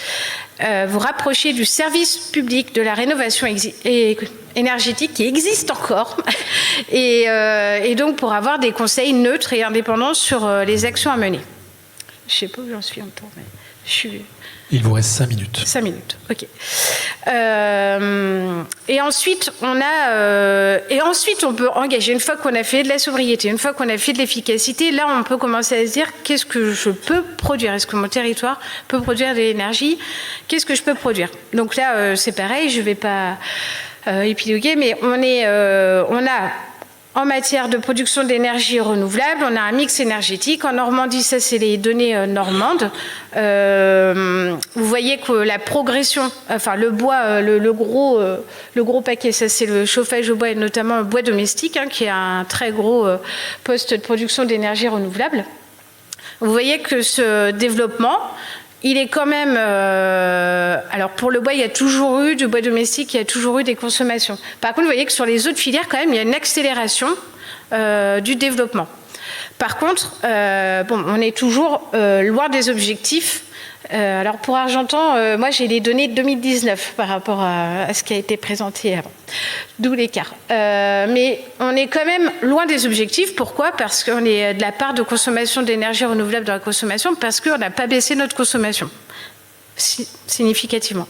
vous rapprocher du service public de la rénovation énergétique qui existe encore et donc pour avoir des conseils neutres et indépendants sur les actions à mener. Je ne sais pas où j'en suis encore, mais je suis Il vous reste 5 minutes. 5 minutes, ok. Et ensuite, on peut engager, une fois qu'on a fait de la sobriété, une fois qu'on a fait de l'efficacité, là, on peut commencer à se dire, qu'est-ce que je peux produire? Est-ce que mon territoire peut produire de l'énergie? Qu'est-ce que je peux produire? Donc là, c'est pareil, je ne vais pas épiloguer, mais on a... En matière de production d'énergie renouvelable, on a un mix énergétique. En Normandie, ça c'est les données normandes. Vous voyez que la progression, enfin le bois, le gros paquet, ça c'est le chauffage au bois et notamment le bois domestique, qui est un très gros poste de production d'énergie renouvelable. Vous voyez que ce développement, il est quand même... alors pour le bois, il y a toujours eu du bois domestique, il y a toujours eu des consommations. Par contre, vous voyez que sur les autres filières, quand même, il y a une accélération du développement. Par contre, on est toujours loin des objectifs. Alors pour Argentan, moi j'ai les données de 2019 par rapport à ce qui a été présenté avant. D'où l'écart. Mais on est quand même loin des objectifs. Pourquoi? Parce qu'on est de la part de consommation d'énergie renouvelable dans la consommation, parce qu'on n'a pas baissé notre consommation significativement.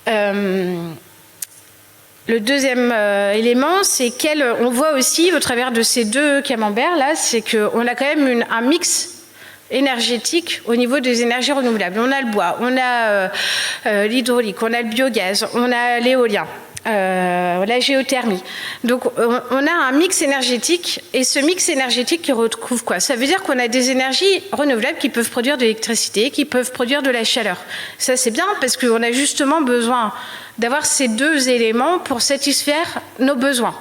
Le deuxième élément, c'est on voit aussi au travers de ces deux camemberts là, c'est qu'on a quand même un mix énergétique au niveau des énergies renouvelables. On a le bois, on a l'hydraulique, on a le biogaz, on a l'éolien, la géothermie. Donc on a un mix énergétique, et ce mix énergétique qui retrouve quoi? Ça veut dire qu'on a des énergies renouvelables qui peuvent produire de l'électricité, qui peuvent produire de la chaleur. Ça c'est bien parce qu'on a justement besoin d'avoir ces deux éléments pour satisfaire nos besoins.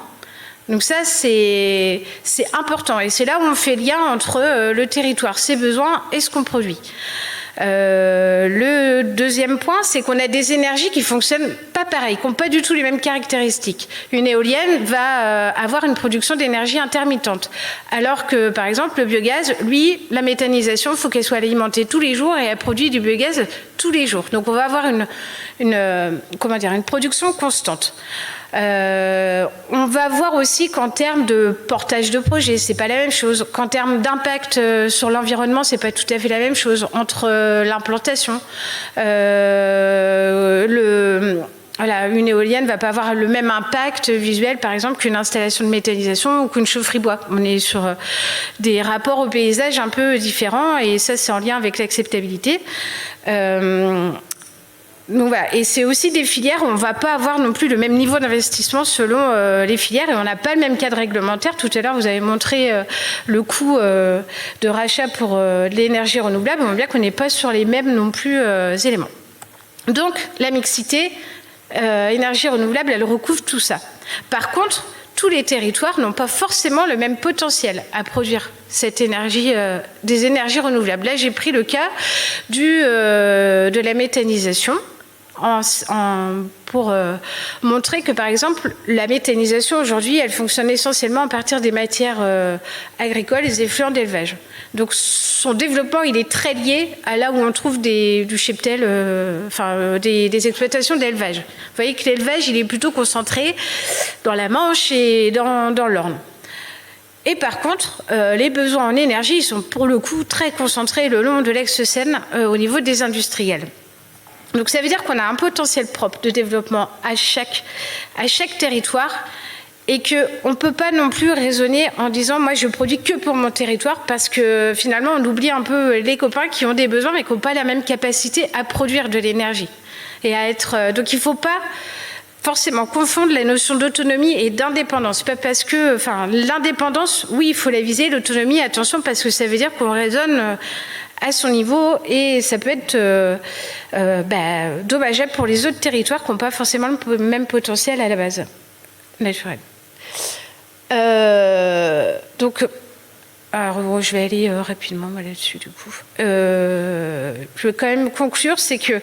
Donc ça, c'est important. Et c'est là où on fait lien entre le territoire, ses besoins et ce qu'on produit. Le deuxième point, c'est qu'on a des énergies qui ne fonctionnent pas pareil, qui n'ont pas du tout les mêmes caractéristiques. Une éolienne va avoir une production d'énergie intermittente. Alors que, par exemple, le biogaz, lui, la méthanisation, il faut qu'elle soit alimentée tous les jours et elle produit du biogaz tous les jours. Donc on va avoir une production constante. On va voir aussi qu'en termes de portage de projet, c'est pas la même chose. Qu'en termes d'impact sur l'environnement, c'est pas tout à fait la même chose entre l'implantation. Une éolienne va pas avoir le même impact visuel, par exemple, qu'une installation de méthanisation ou qu'une chaufferie bois. On est sur des rapports au paysage un peu différents, et ça, c'est en lien avec l'acceptabilité. Donc voilà. Et c'est aussi des filières où on ne va pas avoir non plus le même niveau d'investissement selon les filières, et on n'a pas le même cadre réglementaire. Tout à l'heure, vous avez montré le coût de rachat pour l'énergie renouvelable. On voit bien qu'on n'est pas sur les mêmes non plus éléments. Donc la mixité énergie renouvelable, elle recouvre tout ça. Par contre, tous les territoires n'ont pas forcément le même potentiel à produire cette énergie, des énergies renouvelables. Là, j'ai pris le cas de la méthanisation pour montrer que, par exemple, la méthanisation, aujourd'hui, elle fonctionne essentiellement à partir des matières agricoles et des effluents d'élevage. Donc, son développement, il est très lié à là où on trouve du cheptel, des exploitations d'élevage. Vous voyez que l'élevage, il est plutôt concentré dans la Manche et dans l'Orne. Et par contre, les besoins en énergie, ils sont pour le coup très concentrés le long de l'ex-Seine au niveau des industriels. Donc ça veut dire qu'on a un potentiel propre de développement à chaque territoire, et qu'on ne peut pas non plus raisonner en disant « moi je produis que pour mon territoire » parce que finalement on oublie un peu les copains qui ont des besoins mais qui n'ont pas la même capacité à produire de l'énergie. Et à être, donc il ne faut pas forcément confondre la notion d'autonomie et d'indépendance. Pas parce que, l'indépendance, oui, il faut la viser, l'autonomie, attention, parce que ça veut dire qu'on raisonne à son niveau, et ça peut être dommageable pour les autres territoires qui n'ont pas forcément le même potentiel à la base naturel. Donc, alors, je vais aller rapidement là-dessus du coup. Je veux quand même conclure, c'est que,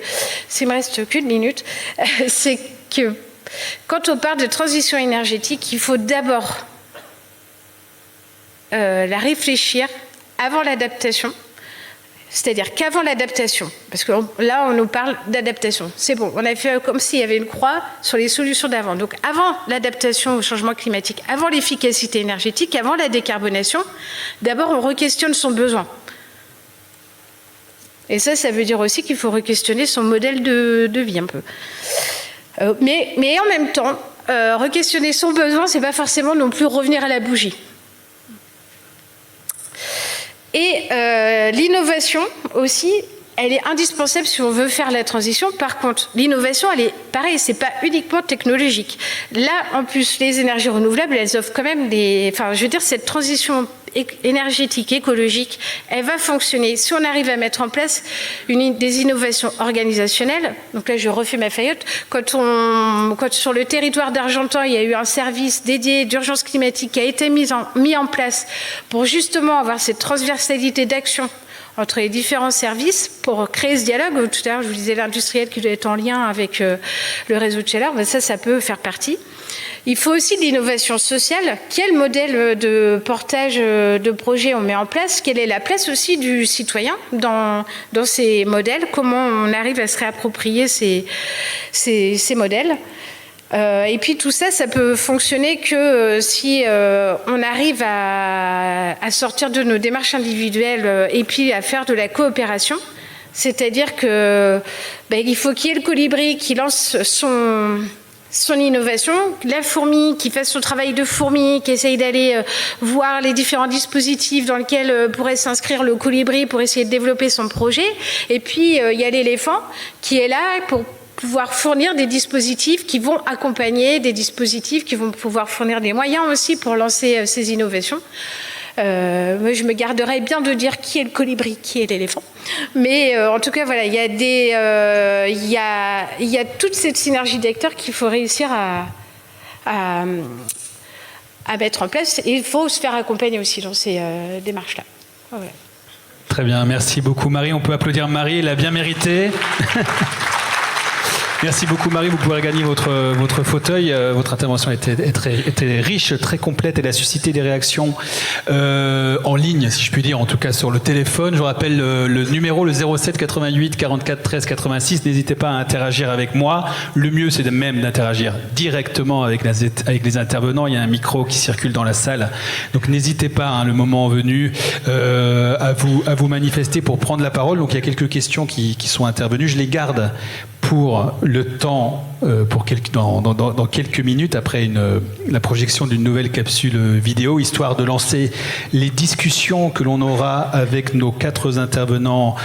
s'il me reste qu'une minute, c'est que quand on parle de transition énergétique, il faut d'abord la réfléchir avant l'adaptation. C'est-à-dire qu'avant l'adaptation, parce que là on nous parle d'adaptation, c'est bon, on a fait comme s'il y avait une croix sur les solutions d'avant. Donc avant l'adaptation au changement climatique, avant l'efficacité énergétique, avant la décarbonation, d'abord on re-questionne son besoin. Et ça veut dire aussi qu'il faut re-questionner son modèle de vie un peu. Mais en même temps, re-questionner son besoin, c'est pas forcément non plus revenir à la bougie. Et l'innovation aussi, elle est indispensable si on veut faire la transition. Par contre, l'innovation, elle est pareil, c'est pas uniquement technologique. Là, en plus, les énergies renouvelables, elles offrent quand même cette transition énergétique, écologique, elle va fonctionner si on arrive à mettre en place des innovations organisationnelles. Donc là, je refais ma faillotte. Quand sur le territoire d'Argentan, il y a eu un service dédié d'urgence climatique qui a été mis en place pour justement avoir cette transversalité d'action entre les différents services pour créer ce dialogue. Tout à l'heure, je vous disais l'industriel qui doit être en lien avec le réseau de chaleur. Ça peut faire partie. Il faut aussi de l'innovation sociale. Quel modèle de portage de projet on met en place? Quelle est la place aussi du citoyen dans ces modèles? Comment on arrive à se réapproprier ces modèles? Et puis tout ça, ça peut fonctionner que si on arrive à sortir de nos démarches individuelles et puis à faire de la coopération. C'est-à-dire que il faut qu'il y ait le colibri qui lance son innovation, la fourmi qui fasse son travail de fourmi, qui essaye d'aller voir les différents dispositifs dans lesquels pourrait s'inscrire le colibri pour essayer de développer son projet. Et puis il y a l'éléphant qui est là pour pouvoir fournir des dispositifs qui vont accompagner, des dispositifs qui vont pouvoir fournir des moyens aussi pour lancer ces innovations. Moi, je me garderais bien de dire qui est le colibri, qui est l'éléphant. Mais en tout cas, voilà, il y a toute cette synergie d'acteurs qu'il faut réussir à mettre en place. Et il faut se faire accompagner aussi dans ces démarches-là. Voilà. Très bien, merci beaucoup Marie. On peut applaudir Marie, elle a bien mérité. Merci beaucoup Marie, vous pouvez regagner votre fauteuil. Votre intervention était riche, très complète. Elle a suscité des réactions en ligne, si je puis dire, en tout cas sur le téléphone. Je vous rappelle le numéro, le 07 88 44 13 86. N'hésitez pas à interagir avec moi. Le mieux, c'est même d'interagir directement avec les intervenants. Il y a un micro qui circule dans la salle. Donc n'hésitez pas, le moment venu, à vous manifester pour prendre la parole. Donc il y a quelques questions qui sont intervenues. Je les garde pour le temps, dans quelques minutes après la projection d'une nouvelle capsule vidéo, histoire de lancer les discussions que l'on aura avec nos 4 intervenants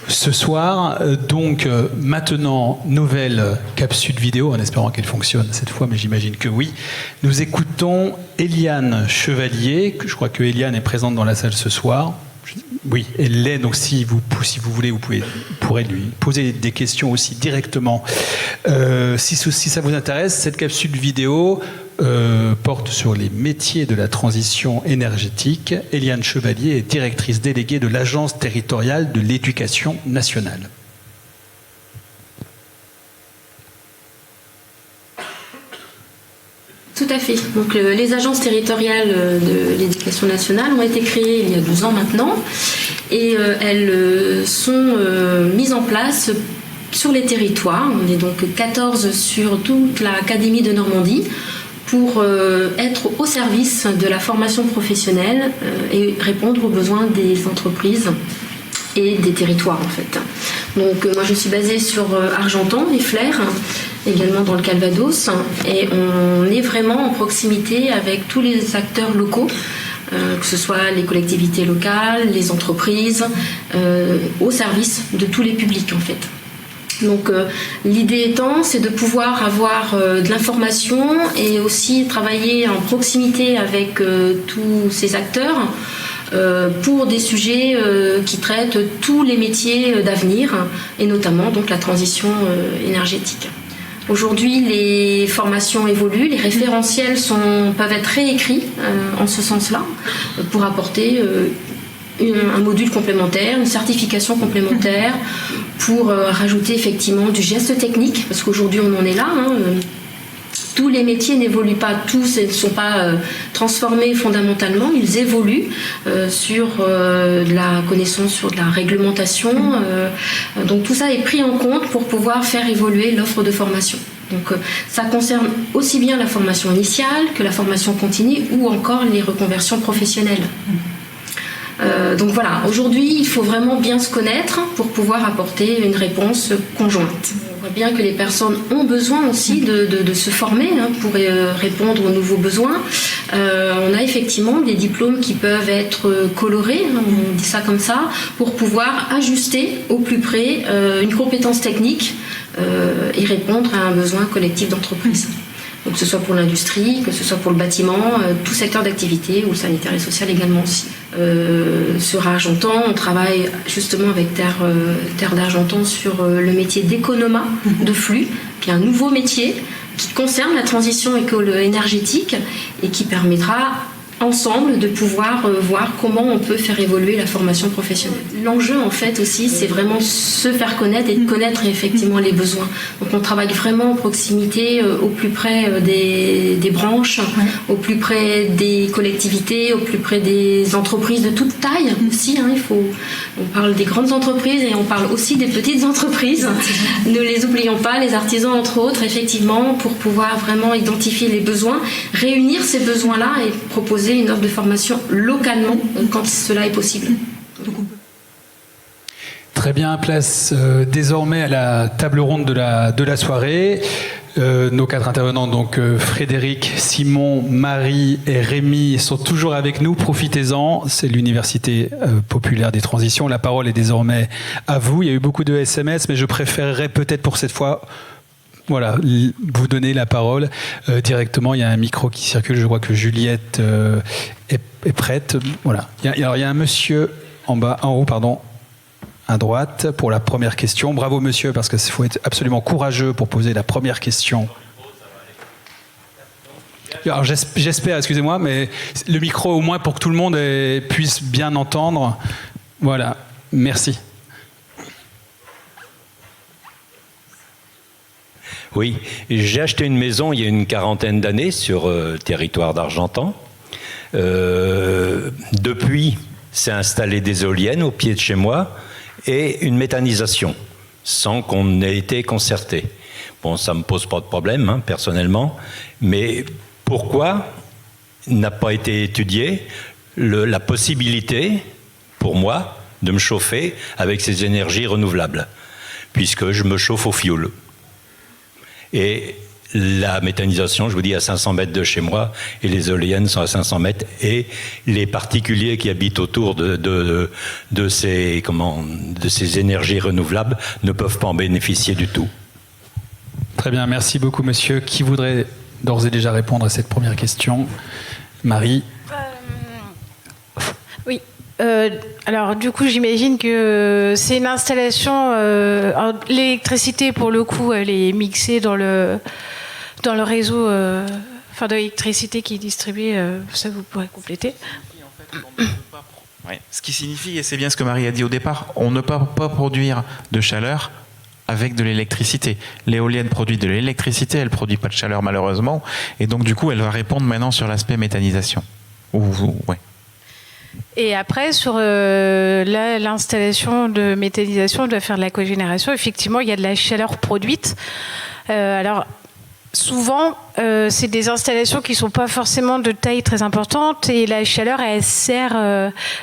ce soir. Donc maintenant, nouvelle capsule vidéo, en espérant qu'elle fonctionne cette fois, mais j'imagine que oui. Nous écoutons Eliane Chevalier. Je crois que Eliane est présente dans la salle ce soir. Oui, elle l'est, donc si vous voulez, vous pourrez lui poser des questions aussi directement. Si ça vous intéresse, cette capsule vidéo porte sur les métiers de la transition énergétique. Eliane Chevalier est directrice déléguée de l'Agence territoriale de l'éducation nationale. Tout à fait. Donc, les agences territoriales de l'éducation nationale ont été créées il y a 12 ans maintenant et elles sont mises en place sur les territoires. On est donc 14 sur toute l'Académie de Normandie pour être au service de la formation professionnelle et répondre aux besoins des entreprises et des territoires en fait. Donc moi je suis basée sur Argentan et Flers, également dans le Calvados, et on est vraiment en proximité avec tous les acteurs locaux, que ce soit les collectivités locales, les entreprises, au service de tous les publics en fait. Donc l'idée étant, c'est de pouvoir avoir de l'information et aussi travailler en proximité avec tous ces acteurs pour des sujets qui traitent tous les métiers d'avenir et notamment donc la transition énergétique. Aujourd'hui, les formations évoluent, les référentiels peuvent être réécrits en ce sens-là pour apporter un module complémentaire, une certification complémentaire pour rajouter effectivement du geste technique, parce qu'aujourd'hui on en est là. Tous les métiers n'évoluent pas, tous ne sont pas transformés fondamentalement, ils évoluent sur de la connaissance, sur de la réglementation. Donc tout ça est pris en compte pour pouvoir faire évoluer l'offre de formation. Donc ça concerne aussi bien la formation initiale que la formation continue ou encore les reconversions professionnelles. Donc voilà, aujourd'hui, il faut vraiment bien se connaître pour pouvoir apporter une réponse conjointe. On voit bien que les personnes ont besoin aussi de se former pour répondre aux nouveaux besoins. On a effectivement des diplômes qui peuvent être colorés, on dit ça comme ça, pour pouvoir ajuster au plus près une compétence technique et répondre à un besoin collectif d'entreprise. Donc, que ce soit pour l'industrie, que ce soit pour le bâtiment, tout secteur d'activité, ou le sanitaire et social également aussi. Sur Argentan, on travaille justement avec Terre d'Argentan sur le métier d'économa de flux, qui est un nouveau métier qui concerne la transition énergétique et qui permettra ensemble de pouvoir voir comment on peut faire évoluer la formation professionnelle. L'enjeu en fait aussi, c'est vraiment se faire connaître et de connaître effectivement les besoins. Donc on travaille vraiment en proximité, au plus près des branches, au plus près des collectivités, au plus près des entreprises de toute taille aussi. On parle des grandes entreprises et on parle aussi des petites entreprises. Ne les oublions pas, les artisans entre autres, effectivement, pour pouvoir vraiment identifier les besoins, réunir ces besoins-là et proposer une offre de formation localement quand cela est possible. Très bien, place désormais à la table ronde de la soirée. Nos 4 intervenants, donc Frédéric, Simon, Marie et Rémi, sont toujours avec nous. Profitez-en, c'est l'Université populaire des transitions. La parole est désormais à vous. Il y a eu beaucoup de SMS, mais je préférerais peut-être pour cette fois... Voilà, vous donnez la parole directement. Il y a un micro qui circule. Je vois que Juliette est prête. Voilà. Alors, il y a un monsieur en haut, à droite, pour la première question. Bravo, monsieur, parce qu'il faut être absolument courageux pour poser la première question. Alors, j'espère, excusez-moi, mais le micro, au moins, pour que tout le monde puisse bien entendre. Voilà. Merci. Oui, j'ai acheté une maison il y a une quarantaine d'années sur le territoire d'Argentan. Depuis, s'est installé des éoliennes au pied de chez moi et une méthanisation, sans qu'on ait été concerté. Bon, ça ne me pose pas de problème, personnellement, mais pourquoi n'a pas été étudiée la possibilité, pour moi, de me chauffer avec ces énergies renouvelables, puisque je me chauffe au fioul. Et la méthanisation, je vous dis, à 500 mètres de chez moi, et les éoliennes sont à 500 mètres, et les particuliers qui habitent autour de ces énergies renouvelables ne peuvent pas en bénéficier du tout. Très bien, merci beaucoup, monsieur. Qui voudrait d'ores et déjà répondre à cette première question? Marie. Oui. Alors du coup, j'imagine que c'est une installation. L'électricité, pour le coup, elle est mixée dans le réseau, de l'électricité qui est distribuée. Ça, vous pourrez compléter. Ouais. Ce qui signifie, et c'est bien ce que Marie a dit au départ, on ne peut pas produire de chaleur avec de l'électricité. L'éolienne produit de l'électricité, elle ne produit pas de chaleur malheureusement, et donc du coup, elle va répondre maintenant sur l'aspect méthanisation. Ouais. Et après, sur l'installation de méthanisation, on doit faire de la cogénération. Effectivement, il y a de la chaleur produite. Alors, souvent, c'est des installations qui ne sont pas forcément de taille très importante et la chaleur, elle sert...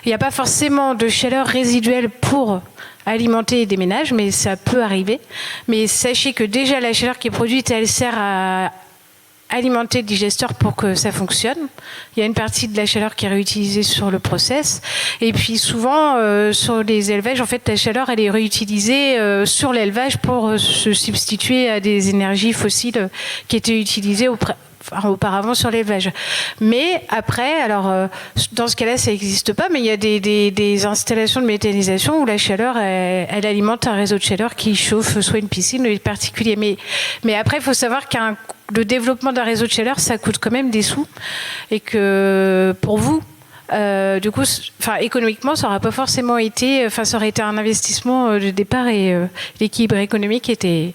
il n'y a pas forcément de chaleur résiduelle pour alimenter des ménages, mais ça peut arriver. Mais sachez que déjà, la chaleur qui est produite, elle sert à alimenter le digesteur pour que ça fonctionne. Il y a une partie de la chaleur qui est réutilisée sur le process. Et puis souvent, sur les élevages, en fait, la chaleur, elle est réutilisée sur l'élevage pour se substituer à des énergies fossiles qui étaient utilisées auparavant sur l'élevage. Mais après, alors dans ce cas-là, ça n'existe pas, mais il y a des installations de méthanisation où la chaleur, elle alimente un réseau de chaleur qui chauffe soit une piscine ou des particuliers. Mais après, il faut savoir qu'un le développement d'un réseau de chaleur, ça coûte quand même des sous, et que pour vous, du coup, économiquement, ça n'aurait pas forcément été, ça aurait été un investissement de départ, et l'équilibre économique était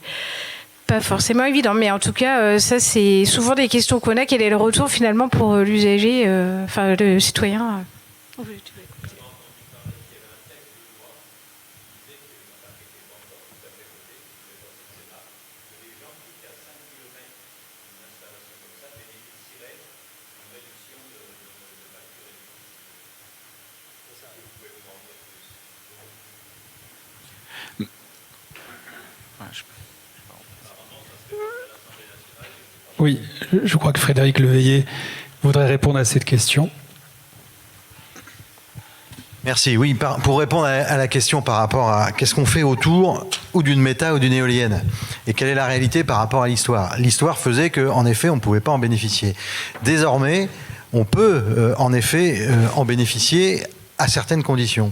pas forcément évident. Mais en tout cas, ça, c'est souvent des questions qu'on a. Quel est le retour finalement pour l'usager, le citoyen? Oui, je crois que Frédéric Leveillé voudrait répondre à cette question. Merci. Oui, pour répondre à la question par rapport à qu'est-ce qu'on fait autour ou d'une méta ou d'une éolienne et quelle est la réalité par rapport à l'histoire. L'histoire faisait qu'en effet, on ne pouvait pas en bénéficier. Désormais, on peut en effet en bénéficier à certaines conditions.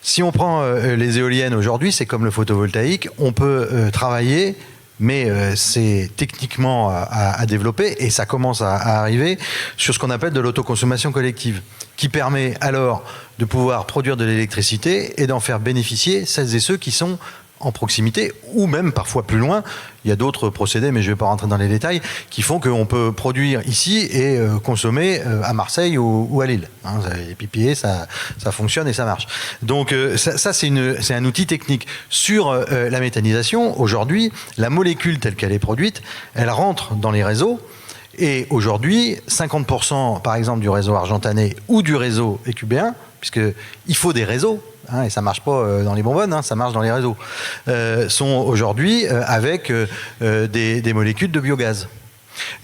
Si on prend les éoliennes aujourd'hui, c'est comme le photovoltaïque, on peut travailler, mais c'est techniquement à développer et ça commence à arriver sur ce qu'on appelle de l'autoconsommation collective, qui permet alors de pouvoir produire de l'électricité et d'en faire bénéficier celles et ceux qui sont en proximité ou même parfois plus loin. Il y a d'autres procédés, mais je ne vais pas rentrer dans les détails, qui font qu'on peut produire ici et consommer à Marseille ou à Lille. Hein, les PPA, ça fonctionne et ça marche. Donc ça c'est un outil technique. Sur la méthanisation, aujourd'hui, la molécule telle qu'elle est produite, elle rentre dans les réseaux. Et aujourd'hui, 50% par exemple du réseau argentanais ou du réseau écubéen, puisqu'il faut des réseaux, hein, et ça ne marche pas dans les bonbonnes, hein, ça marche dans les réseaux, sont aujourd'hui avec des molécules de biogaz.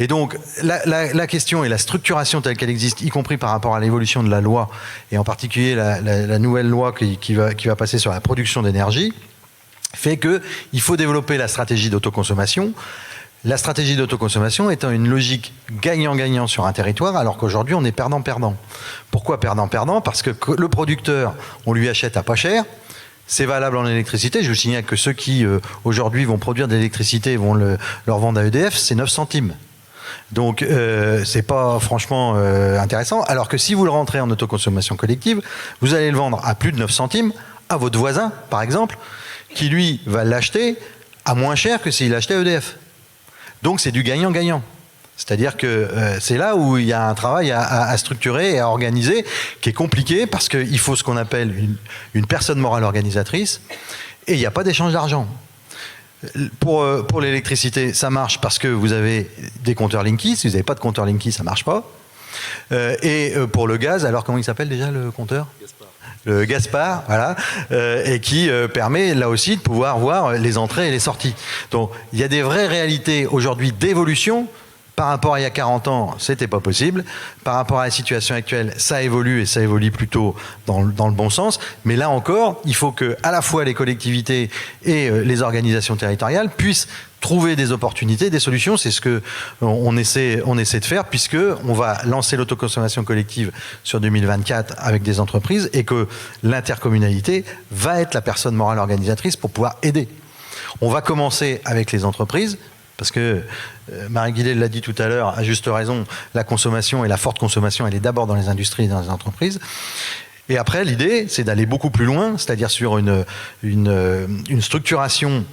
Et donc la question et la structuration telle qu'elle existe, y compris par rapport à l'évolution de la loi, et en particulier la nouvelle loi qui va passer sur la production d'énergie, fait qu'il faut développer la stratégie d'autoconsommation. La stratégie d'autoconsommation étant une logique gagnant-gagnant sur un territoire, alors qu'aujourd'hui on est perdant-perdant. Pourquoi perdant-perdant? Parce que le producteur, on lui achète à pas cher, c'est valable en électricité. Je vous signale que ceux qui aujourd'hui vont produire de l'électricité et vont leur vendre à EDF, c'est 9 centimes. Donc c'est pas franchement intéressant, alors que si vous le rentrez en autoconsommation collective, vous allez le vendre à plus de 9 centimes à votre voisin, par exemple, qui lui va l'acheter à moins cher que s'il l'achetait à EDF. Donc c'est du gagnant-gagnant. C'est-à-dire que c'est là où il y a un travail à structurer et à organiser qui est compliqué parce qu'il faut ce qu'on appelle une personne morale organisatrice et il n'y a pas d'échange d'argent. Pour l'électricité, ça marche parce que vous avez des compteurs Linky. Si vous n'avez pas de compteur Linky, ça ne marche pas. Et pour le gaz, alors comment il s'appelle déjà le compteur ? Le Gaspard, voilà, et qui permet là aussi de pouvoir voir les entrées et les sorties. Donc il y a des vraies réalités aujourd'hui d'évolution. Par rapport à il y a 40 ans, c'était pas possible. Par rapport à la situation actuelle, ça évolue et ça évolue plutôt dans le bon sens. Mais là encore, il faut que à la fois les collectivités et les organisations territoriales puissent trouver des opportunités, des solutions. C'est ce que on essaie de faire, puisque on va lancer l'autoconsommation collective sur 2024 avec des entreprises et que l'intercommunalité va être la personne morale organisatrice pour pouvoir aider. On va commencer avec les entreprises. Parce que Marie-Guillet l'a dit tout à l'heure, à juste raison, la consommation et la forte consommation, elle est d'abord dans les industries et dans les entreprises. Et après, l'idée, c'est d'aller beaucoup plus loin, c'est-à-dire sur une structuration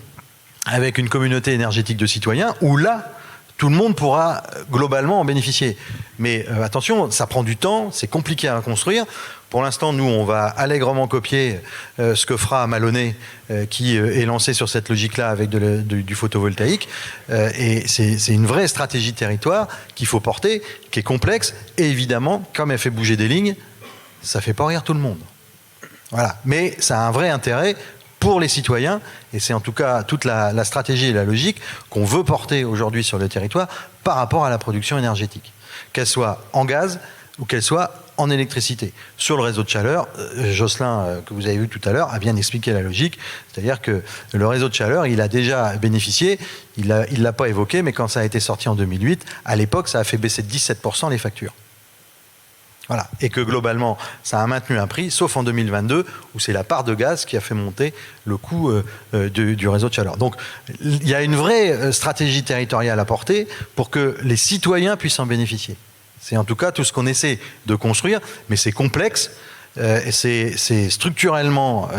avec une communauté énergétique de citoyens, où là, tout le monde pourra globalement en bénéficier. Mais attention, ça prend du temps, c'est compliqué à construire. Pour l'instant, nous, on va allègrement copier ce que fera Malonnet, qui est lancé sur cette logique-là avec du photovoltaïque. Et c'est une vraie stratégie de territoire qu'il faut porter, qui est complexe. Et évidemment, comme elle fait bouger des lignes, ça ne fait pas rire tout le monde. Voilà. Mais ça a un vrai intérêt pour les citoyens, et c'est en tout cas toute la stratégie et la logique qu'on veut porter aujourd'hui sur le territoire par rapport à la production énergétique. Qu'elle soit en gaz ou qu'elle soit en électricité. Sur le réseau de chaleur, Jocelyn, que vous avez vu tout à l'heure, a bien expliqué la logique, c'est-à-dire que le réseau de chaleur, il a déjà bénéficié, il ne l'a pas évoqué, mais quand ça a été sorti en 2008, à l'époque, ça a fait baisser de 17% les factures. Voilà. Et que globalement, ça a maintenu un prix, sauf en 2022, où c'est la part de gaz qui a fait monter le coût du réseau de chaleur. Donc, il y a une vraie stratégie territoriale à porter pour que les citoyens puissent en bénéficier. C'est en tout cas tout ce qu'on essaie de construire, mais c'est complexe, et c'est structurellement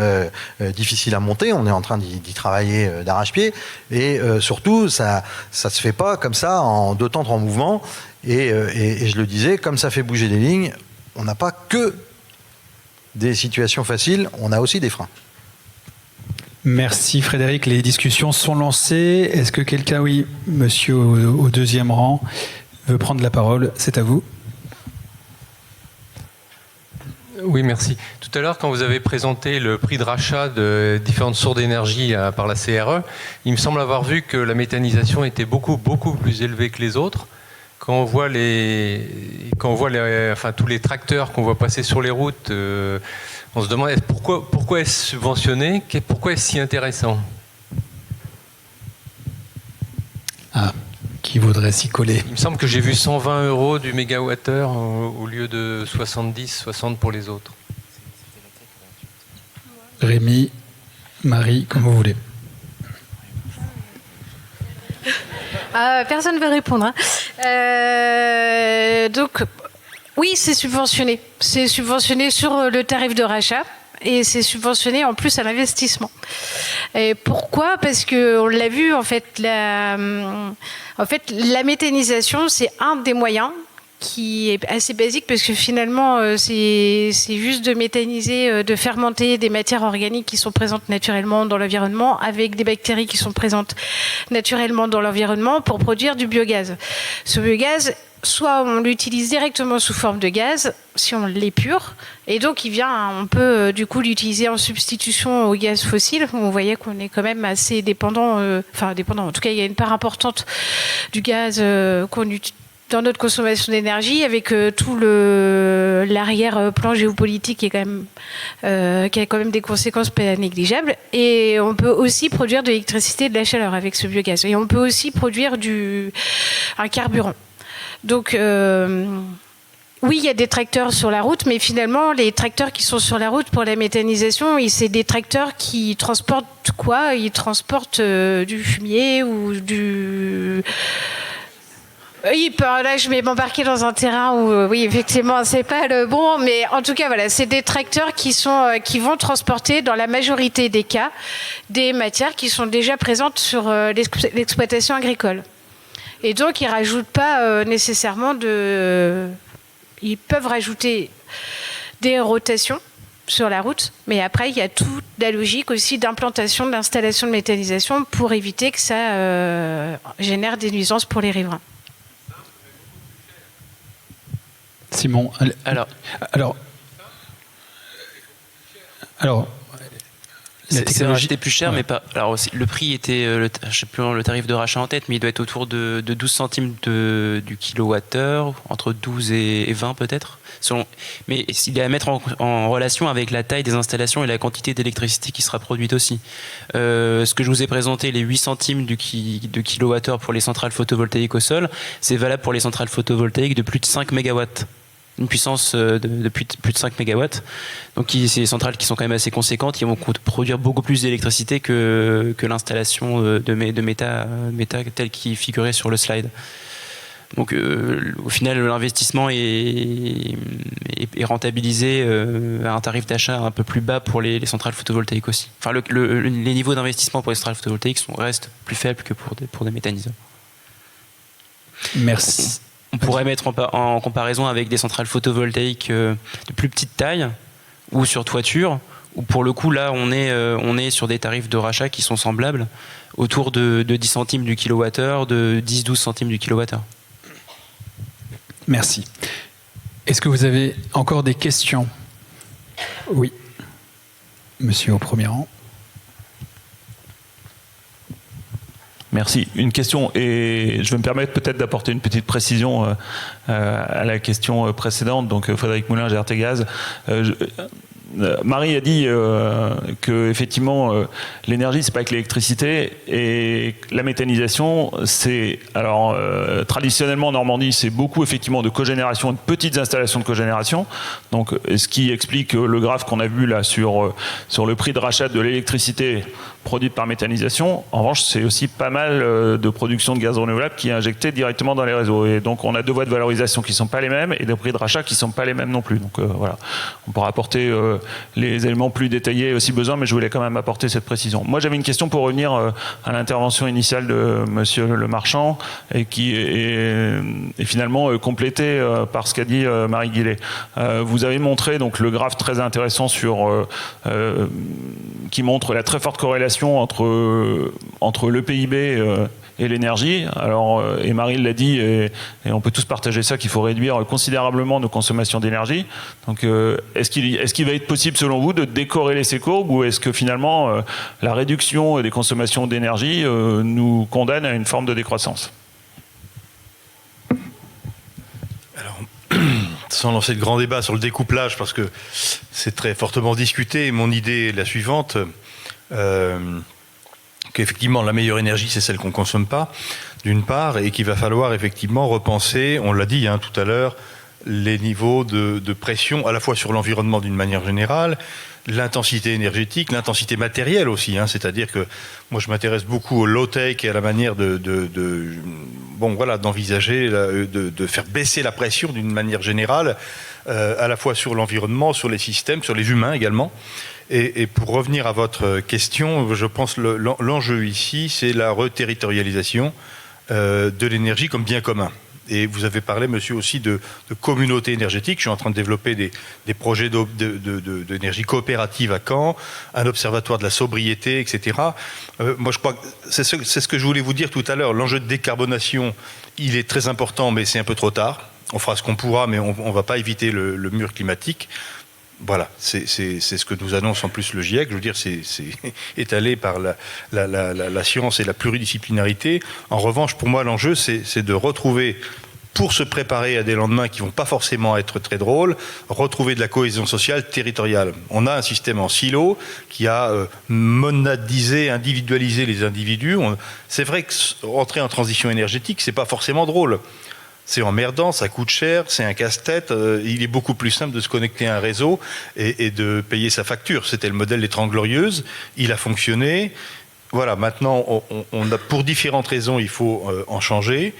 difficile à monter. On est en train d'y travailler d'arrache-pied, et surtout, ça se fait pas comme ça en 2 temps 3 mouvements. Et je le disais, comme ça fait bouger des lignes, on n'a pas que des situations faciles, on a aussi des freins. Merci Frédéric, les discussions sont lancées. Est-ce que quelqu'un, oui, monsieur au 2e rang, veut prendre la parole? C'est à vous. Oui, merci. Tout à l'heure, quand vous avez présenté le prix de rachat de différentes sources d'énergie par la CRE, il me semble avoir vu que la méthanisation était beaucoup plus élevée que les autres. Quand on voit tous les tracteurs qu'on voit passer sur les routes, on se demande pourquoi est-ce subventionné, pourquoi est-ce si intéressant? Qui voudrait s'y coller? Il me semble que j'ai vu 120 € du mégawattheure au lieu de 60 pour les autres. Rémi, Marie, comme vous voulez. Personne ne veut répondre. Donc, oui, c'est subventionné. C'est subventionné sur le tarif de rachat. Et c'est subventionné en plus à l'investissement. Et pourquoi? Parce qu'on l'a vu, en fait, la méthanisation, c'est un des moyens qui est assez basique, parce que finalement, c'est juste de méthaniser, de fermenter des matières organiques qui sont présentes naturellement dans l'environnement avec des bactéries qui sont présentes naturellement dans l'environnement pour produire du biogaz. Ce biogaz, soit on l'utilise directement sous forme de gaz, si on l'épure, et donc on peut du coup l'utiliser en substitution au gaz fossile. Vous voyez qu'on est quand même assez dépendant, en tout cas il y a une part importante du gaz qu'on utilise dans notre consommation d'énergie, avec tout l'arrière-plan géopolitique qui a quand même des conséquences pas négligeables. Et on peut aussi produire de l'électricité et de la chaleur avec ce biogaz. Et on peut aussi produire un carburant. Donc, oui, il y a des tracteurs sur la route, mais finalement, les tracteurs qui sont sur la route pour la méthanisation, c'est des tracteurs qui transportent quoi? Ils transportent du fumier ou du... Oui, là, je vais m'embarquer dans un terrain où, oui, effectivement, c'est pas le bon, mais en tout cas, voilà, c'est des tracteurs qui vont transporter, dans la majorité des cas, des matières qui sont déjà présentes sur l'exploitation agricole. Et donc, ils rajoutent pas nécessairement Ils peuvent rajouter des rotations sur la route, mais après, il y a toute la logique aussi d'implantation de l'installation de méthanisation pour éviter que ça génère des nuisances pour les riverains. Simon, alors, c'est racheté plus cher, ouais. Mais pas. Alors le prix était, je sais plus le tarif de rachat en tête, mais il doit être autour de 12 centimes du kilowattheure, entre 12 et 20 peut-être. Mais il est à mettre en relation avec la taille des installations et la quantité d'électricité qui sera produite aussi. Ce que je vous ai présenté, les 8 centimes de kilowattheure pour les centrales photovoltaïques au sol, c'est valable pour les centrales photovoltaïques de plus de 5 mégawatts. Une puissance de plus de 5 mégawatts. Donc c'est des centrales qui sont quand même assez conséquentes, qui vont produire beaucoup plus d'électricité que l'installation de Meta telle qu'il figurait sur le slide. Donc au final, l'investissement est rentabilisé à un tarif d'achat un peu plus bas pour les centrales photovoltaïques aussi. Enfin, les niveaux d'investissement pour les centrales photovoltaïques restent plus faibles que pour des méthaniseurs. Merci. On pourrait mettre en comparaison avec des centrales photovoltaïques de plus petite taille ou sur toiture, où pour le coup là on est sur des tarifs de rachat qui sont semblables, autour de 10 centimes du kilowattheure, de 10-12 centimes du kilowattheure. Merci. Est-ce que vous avez encore des questions? Oui. Monsieur au premier rang. Merci. Une question, et je vais me permettre peut-être d'apporter une petite précision à la question précédente. Donc Frédéric Moulin, GRT Gaz. Marie a dit que effectivement l'énergie c'est pas que l'électricité, et la méthanisation c'est traditionnellement en Normandie c'est beaucoup effectivement de cogénération, de petites installations de cogénération. Donc ce qui explique le graphe qu'on a vu là sur le prix de rachat de l'électricité produite par méthanisation. En revanche, c'est aussi pas mal de production de gaz renouvelable qui est injecté directement dans les réseaux. Et donc, on a deux voies de valorisation qui ne sont pas les mêmes et des prix de rachat qui ne sont pas les mêmes non plus. Donc, voilà. On pourra apporter les éléments plus détaillés si besoin, mais je voulais quand même apporter cette précision. Moi, j'avais une question pour revenir à l'intervention initiale de Monsieur Le Marchand et qui est finalement complétée par ce qu'a dit Marie Guillet. Vous avez montré donc le graphe très intéressant qui montre la très forte corrélation entre le PIB et l'énergie. Alors, et Marie l'a dit, et on peut tous partager ça, qu'il faut réduire considérablement nos consommations d'énergie. Donc, est-ce qu'il va être possible, selon vous, de décorréler ces courbes, ou est-ce que finalement, la réduction des consommations d'énergie nous condamne à une forme de décroissance ? Alors, sans lancer de grand débat sur le découplage, parce que c'est très fortement discuté, mon idée est la suivante, qu'effectivement la meilleure énergie c'est celle qu'on ne consomme pas, d'une part, et qu'il va falloir effectivement repenser, on l'a dit tout à l'heure, les niveaux de pression à la fois sur l'environnement d'une manière générale, l'intensité énergétique, l'intensité matérielle aussi, c'est-à-dire que moi je m'intéresse beaucoup au low-tech et à la manière d'envisager, de faire baisser la pression d'une manière générale, à la fois sur l'environnement, sur les systèmes, sur les humains également. Et pour revenir à votre question, je pense que l'enjeu ici, c'est la reterritorialisation de l'énergie comme bien commun. Et vous avez parlé, monsieur, aussi de communauté énergétique. Je suis en train de développer des projets d'énergie coopérative à Caen, un observatoire de la sobriété, etc. Moi, je crois que c'est ce que je voulais vous dire tout à l'heure. L'enjeu de décarbonation, il est très important, mais c'est un peu trop tard. On fera ce qu'on pourra, mais on ne va pas éviter le mur climatique. Voilà, c'est ce que nous annonce en plus le GIEC. Je veux dire, c'est étalé par la science et la pluridisciplinarité. En revanche, pour moi, l'enjeu, c'est de retrouver, pour se préparer à des lendemains qui ne vont pas forcément être très drôles, retrouver de la cohésion sociale territoriale. On a un système en silo qui a monadisé, individualisé les individus. C'est vrai que rentrer en transition énergétique, c'est pas forcément drôle. C'est emmerdant, ça coûte cher, c'est un casse-tête. Il est beaucoup plus simple de se connecter à un réseau et de payer sa facture. C'était le modèle des 30 Glorieuses. Il a fonctionné. Voilà, maintenant, pour différentes raisons, il faut en changer.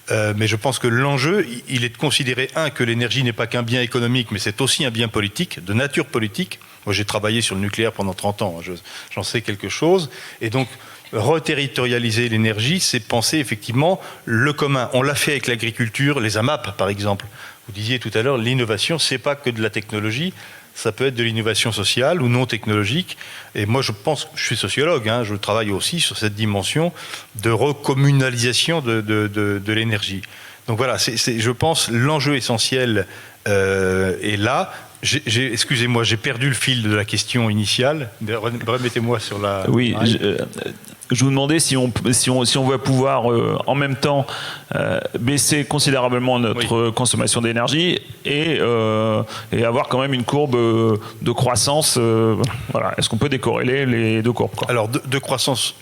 Mais je pense que l'enjeu, il est de considérer, que l'énergie n'est pas qu'un bien économique, mais c'est aussi un bien politique, de nature politique. Moi, j'ai travaillé sur le nucléaire pendant 30 ans. J'en sais quelque chose. Et donc, reterritorialiser l'énergie, c'est penser effectivement le commun. On l'a fait avec l'agriculture, les AMAP par exemple. Vous disiez tout à l'heure, l'innovation, c'est pas que de la technologie, ça peut être de l'innovation sociale ou non technologique. Et moi, je pense, je suis sociologue, je travaille aussi sur cette dimension de recommunalisation de l'énergie. Donc voilà, je pense l'enjeu essentiel est là. Excusez-moi, j'ai perdu le fil de la question initiale. Remettez-moi sur la... Oui, je vous demandais si on va pouvoir en même temps baisser considérablement notre consommation d'énergie et avoir quand même une courbe de croissance. Voilà. Est-ce qu'on peut décorréler les deux courbes, quoi ? Alors, de croissance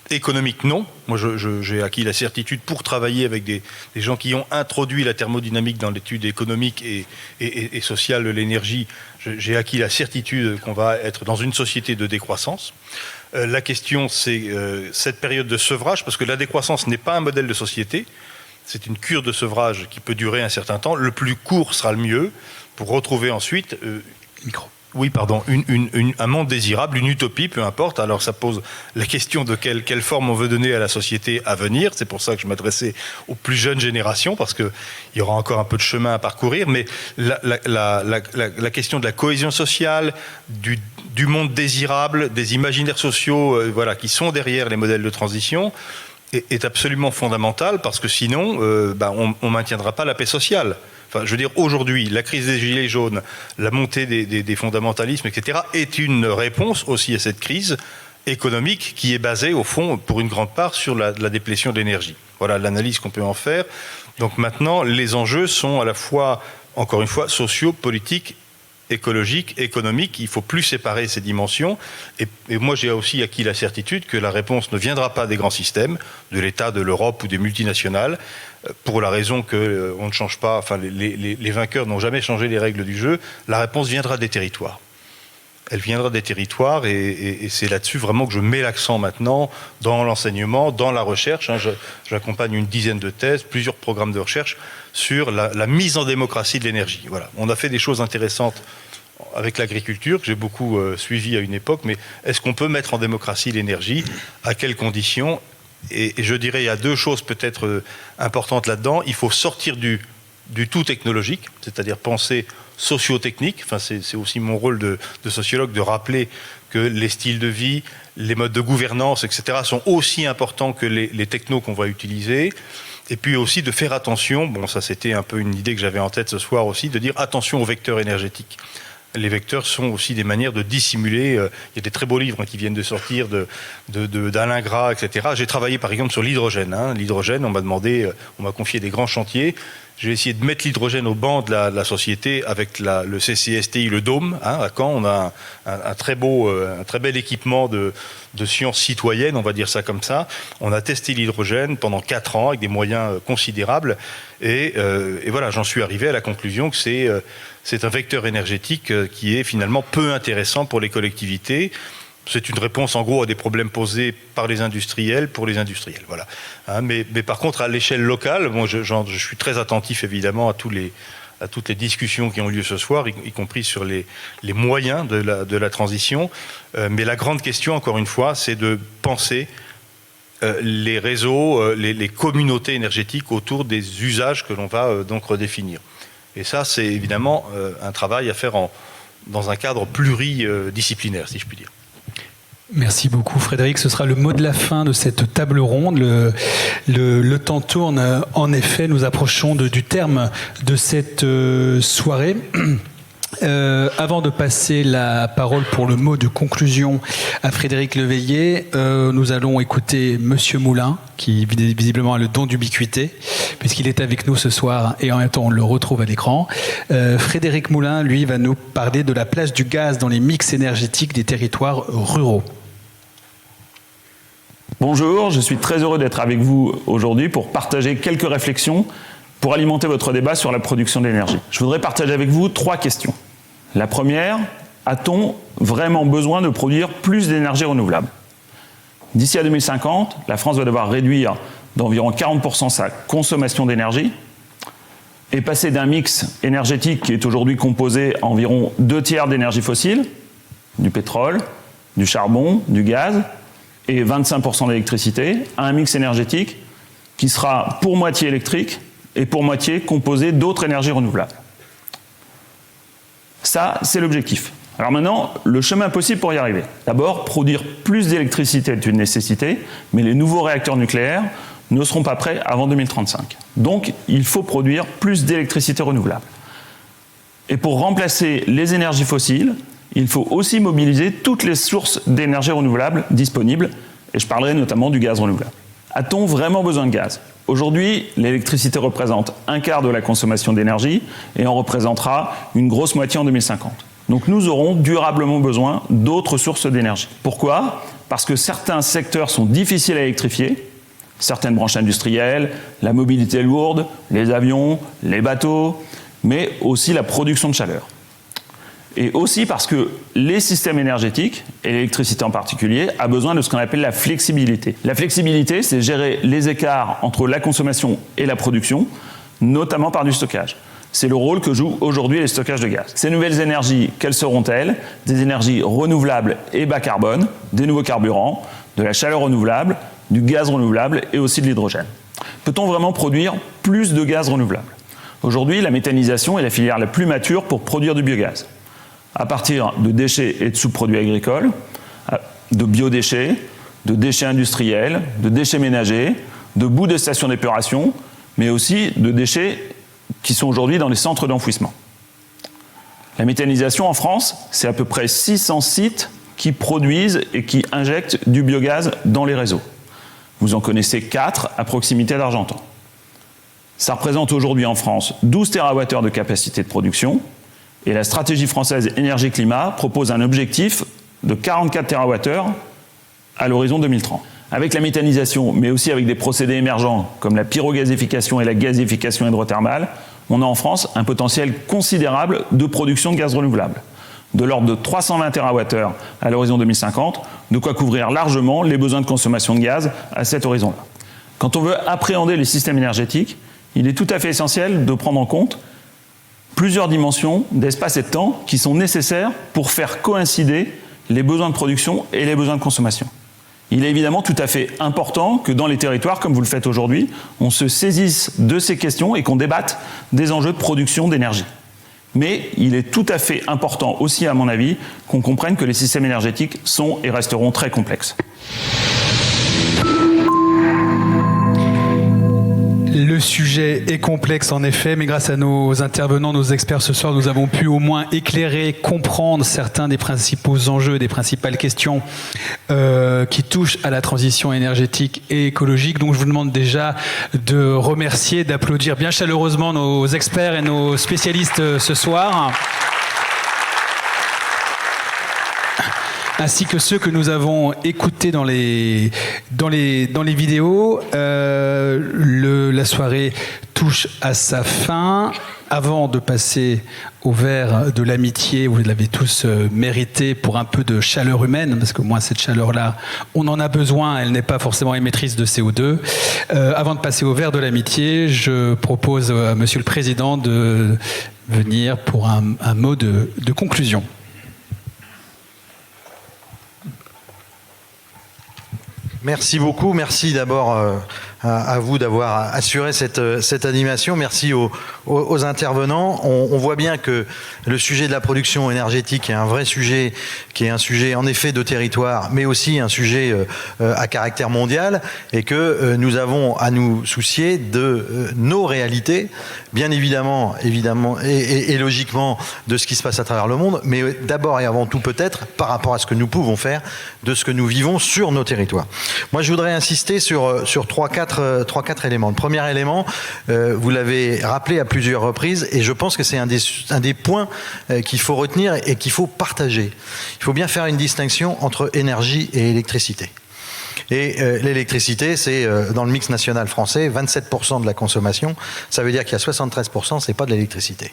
économique, non. Moi, j'ai acquis la certitude pour travailler avec des gens qui ont introduit la thermodynamique dans l'étude économique et sociale de l'énergie. J'ai acquis la certitude qu'on va être dans une société de décroissance. La question, c'est cette période de sevrage, parce que la décroissance n'est pas un modèle de société. C'est une cure de sevrage qui peut durer un certain temps. Le plus court sera le mieux pour retrouver ensuite... Oui, pardon, un monde désirable, une utopie, peu importe. Alors ça pose la question de quelle forme on veut donner à la société à venir. C'est pour ça que je m'adressais aux plus jeunes générations, parce qu'il y aura encore un peu de chemin à parcourir. Mais la question de la cohésion sociale, du monde désirable, des imaginaires sociaux qui sont derrière les modèles de transition, est absolument fondamentale, parce que sinon, on ne maintiendra pas la paix sociale. Enfin, je veux dire, aujourd'hui, la crise des gilets jaunes, la montée des fondamentalismes, etc., est une réponse aussi à cette crise économique qui est basée, au fond, pour une grande part, sur la déplétion de l'énergie. Voilà l'analyse qu'on peut en faire. Donc maintenant, les enjeux sont à la fois, encore une fois, sociaux, politiques, écologiques, économiques. Il ne faut plus séparer ces dimensions. Et moi, j'ai aussi acquis la certitude que la réponse ne viendra pas des grands systèmes, de l'État, de l'Europe ou des multinationales, pour la raison qu'on ne change pas, enfin les vainqueurs n'ont jamais changé les règles du jeu. La réponse viendra des territoires. Elle viendra des territoires et c'est là-dessus vraiment que je mets l'accent maintenant dans l'enseignement, dans la recherche. J'accompagne une dizaine de thèses, plusieurs programmes de recherche sur la mise en démocratie de l'énergie. Voilà. On a fait des choses intéressantes avec l'agriculture, que j'ai beaucoup suivi à une époque, mais est-ce qu'on peut mettre en démocratie l'énergie ? À quelles conditions ? Et je dirais, il y a deux choses peut-être importantes là-dedans. Il faut sortir du tout technologique, c'est-à-dire penser socio-techniques. Enfin, c'est aussi mon rôle de sociologue de rappeler que les styles de vie, les modes de gouvernance, etc. sont aussi importants que les technos qu'on va utiliser. Et puis aussi de faire attention, bon ça c'était un peu une idée que j'avais en tête ce soir aussi, de dire attention aux vecteurs énergétiques. Les vecteurs sont aussi des manières de dissimuler. Il y a des très beaux livres qui viennent de sortir d'Alain Gras, etc. J'ai travaillé par exemple sur l'hydrogène. L'hydrogène, on m'a confié des grands chantiers. J'ai essayé de mettre l'hydrogène au banc de la société avec le CCSTI, le Dôme. À Caen, on a un très bel équipement de sciences citoyennes, on va dire ça comme ça. On a testé l'hydrogène pendant 4 ans avec des moyens considérables. Et voilà, j'en suis arrivé à la conclusion que c'est un vecteur énergétique qui est finalement peu intéressant pour les collectivités. C'est une réponse en gros à des problèmes posés par les industriels pour les industriels. Voilà. Mais par contre, à l'échelle locale, je suis très attentif évidemment à toutes les discussions qui ont lieu ce soir, y compris sur les moyens de la transition. Mais la grande question, encore une fois, c'est de penser les réseaux, les communautés énergétiques autour des usages que l'on va donc redéfinir. Et ça, c'est évidemment un travail à faire dans un cadre pluridisciplinaire, si je puis dire. Merci beaucoup Frédéric, ce sera le mot de la fin de cette table ronde. Le temps tourne, en effet, nous approchons du terme de cette soirée. Avant de passer la parole pour le mot de conclusion à Frédéric Leveillé, nous allons écouter Monsieur Moulin, qui visiblement a le don d'ubiquité, puisqu'il est avec nous ce soir et en même temps on le retrouve à l'écran. Frédéric Moulin, lui, va nous parler de la place du gaz dans les mix énergétiques des territoires ruraux. Bonjour, je suis très heureux d'être avec vous aujourd'hui pour partager quelques réflexions pour alimenter votre débat sur la production d'énergie. Je voudrais partager avec vous 3 questions. La première, a-t-on vraiment besoin de produire plus d'énergie renouvelable ? D'ici à 2050, la France va devoir réduire d'environ 40% sa consommation d'énergie et passer d'un mix énergétique qui est aujourd'hui composé à environ 2/3 d'énergie fossile, du pétrole, du charbon, du gaz et 25% d'électricité, à un mix énergétique qui sera pour moitié électrique et pour moitié composé d'autres énergies renouvelables. Ça, c'est l'objectif. Alors maintenant, le chemin possible pour y arriver. D'abord, produire plus d'électricité est une nécessité, mais les nouveaux réacteurs nucléaires ne seront pas prêts avant 2035. Donc, il faut produire plus d'électricité renouvelable. Et pour remplacer les énergies fossiles, il faut aussi mobiliser toutes les sources d'énergie renouvelable disponibles, et je parlerai notamment du gaz renouvelable. A-t-on vraiment besoin de gaz ? Aujourd'hui, l'électricité représente 1/4 de la consommation d'énergie et en représentera une grosse moitié en 2050. Donc nous aurons durablement besoin d'autres sources d'énergie. Pourquoi ? Parce que certains secteurs sont difficiles à électrifier, certaines branches industrielles, la mobilité lourde, les avions, les bateaux, mais aussi la production de chaleur. Et aussi parce que les systèmes énergétiques, et l'électricité en particulier, a besoin de ce qu'on appelle la flexibilité. La flexibilité, c'est gérer les écarts entre la consommation et la production, notamment par du stockage. C'est le rôle que jouent aujourd'hui les stockages de gaz. Ces nouvelles énergies, quelles seront-elles ? Des énergies renouvelables et bas carbone, des nouveaux carburants, de la chaleur renouvelable, du gaz renouvelable et aussi de l'hydrogène. Peut-on vraiment produire plus de gaz renouvelable ? Aujourd'hui, la méthanisation est la filière la plus mature pour produire du biogaz. À partir de déchets et de sous-produits agricoles, de biodéchets, de déchets industriels, de déchets ménagers, de boues de stations d'épuration, mais aussi de déchets qui sont aujourd'hui dans les centres d'enfouissement. La méthanisation en France, c'est à peu près 600 sites qui produisent et qui injectent du biogaz dans les réseaux. Vous en connaissez 4 à proximité d'Argentan. Ça représente aujourd'hui en France 12 TWh de capacité de production. Et la stratégie française énergie-climat propose un objectif de 44 TWh à l'horizon 2030. Avec la méthanisation, mais aussi avec des procédés émergents comme la pyrogasification et la gasification hydrothermale, on a en France un potentiel considérable de production de gaz renouvelable, de l'ordre de 320 TWh à l'horizon 2050, de quoi couvrir largement les besoins de consommation de gaz à cet horizon-là. Quand on veut appréhender les systèmes énergétiques, il est tout à fait essentiel de prendre en compte plusieurs dimensions d'espace et de temps qui sont nécessaires pour faire coïncider les besoins de production et les besoins de consommation. Il est évidemment tout à fait important que dans les territoires, comme vous le faites aujourd'hui, on se saisisse de ces questions et qu'on débatte des enjeux de production d'énergie. Mais il est tout à fait important aussi, à mon avis, qu'on comprenne que les systèmes énergétiques sont et resteront très complexes. Le sujet est complexe en effet, mais grâce à nos intervenants, nos experts ce soir, nous avons pu au moins éclairer, comprendre certains des principaux enjeux, des principales questions qui touchent à la transition énergétique et écologique. Donc je vous demande déjà de remercier, d'applaudir bien chaleureusement nos experts et nos spécialistes ce soir, ainsi que ceux que nous avons écoutés dans les vidéos. La soirée touche à sa fin. Avant de passer au verre de l'amitié, vous l'avez tous mérité pour un peu de chaleur humaine, parce que moi cette chaleur-là, on en a besoin, elle n'est pas forcément émettrice de CO2. Avant de passer au verre de l'amitié, je propose à Monsieur le Président de venir pour un mot de conclusion. Merci beaucoup. Merci d'abord à vous d'avoir assuré cette animation. Merci aux intervenants. On voit bien que le sujet de la production énergétique est un vrai sujet, qui est un sujet en effet de territoire, mais aussi un sujet à caractère mondial, et que nous avons à nous soucier de nos réalités, bien évidemment et logiquement de ce qui se passe à travers le monde, mais d'abord et avant tout peut-être par rapport à ce que nous pouvons faire de ce que nous vivons sur nos territoires. Moi, je voudrais insister sur 3-4 éléments. Le premier élément, vous l'avez rappelé à plusieurs reprises, et je pense que c'est un des points qu'il faut retenir et qu'il faut partager. Il faut bien faire une distinction entre énergie et électricité. Et l'électricité, c'est dans le mix national français, 27% de la consommation. Ça veut dire qu'il y a 73%, c'est pas de l'électricité.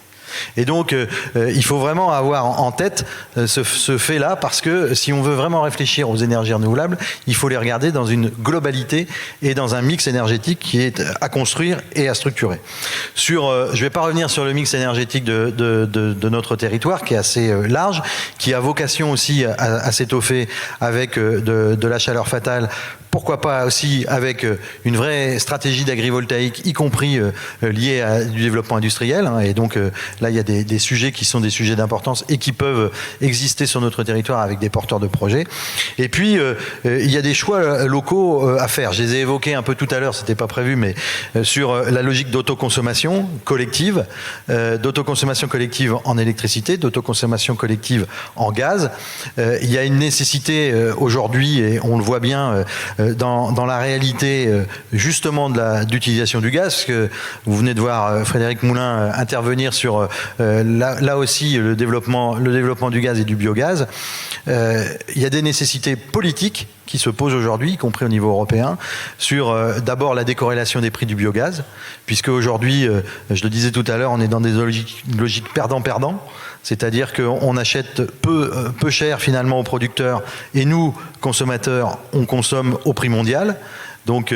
Et donc, il faut vraiment avoir en tête ce fait-là, parce que si on veut vraiment réfléchir aux énergies renouvelables, il faut les regarder dans une globalité et dans un mix énergétique qui est à construire et à structurer. Je ne vais pas revenir sur le mix énergétique de notre territoire, qui est assez large, qui a vocation aussi à s'étoffer avec de la chaleur fatale. Pourquoi pas aussi avec une vraie stratégie d'agrivoltaïque, y compris liée à du développement industriel. Et donc là, il y a des sujets qui sont des sujets d'importance et qui peuvent exister sur notre territoire avec des porteurs de projets. Et puis, il y a des choix locaux à faire. Je les ai évoqués un peu tout à l'heure, c'était pas prévu, mais sur la logique d'autoconsommation collective, en électricité, d'autoconsommation collective en gaz. Il y a une nécessité aujourd'hui, et on le voit bien, dans la réalité justement d'utilisation du gaz, parce que vous venez de voir Frédéric Moulin intervenir sur là aussi le développement du gaz et du biogaz. Il y a des nécessités politiques qui se posent aujourd'hui, y compris au niveau européen, sur d'abord la décorrélation des prix du biogaz, puisque aujourd'hui, je le disais tout à l'heure, on est dans des logiques perdant-perdant. C'est-à-dire qu'on achète peu cher finalement aux producteurs, et nous, consommateurs, on consomme au prix mondial. Donc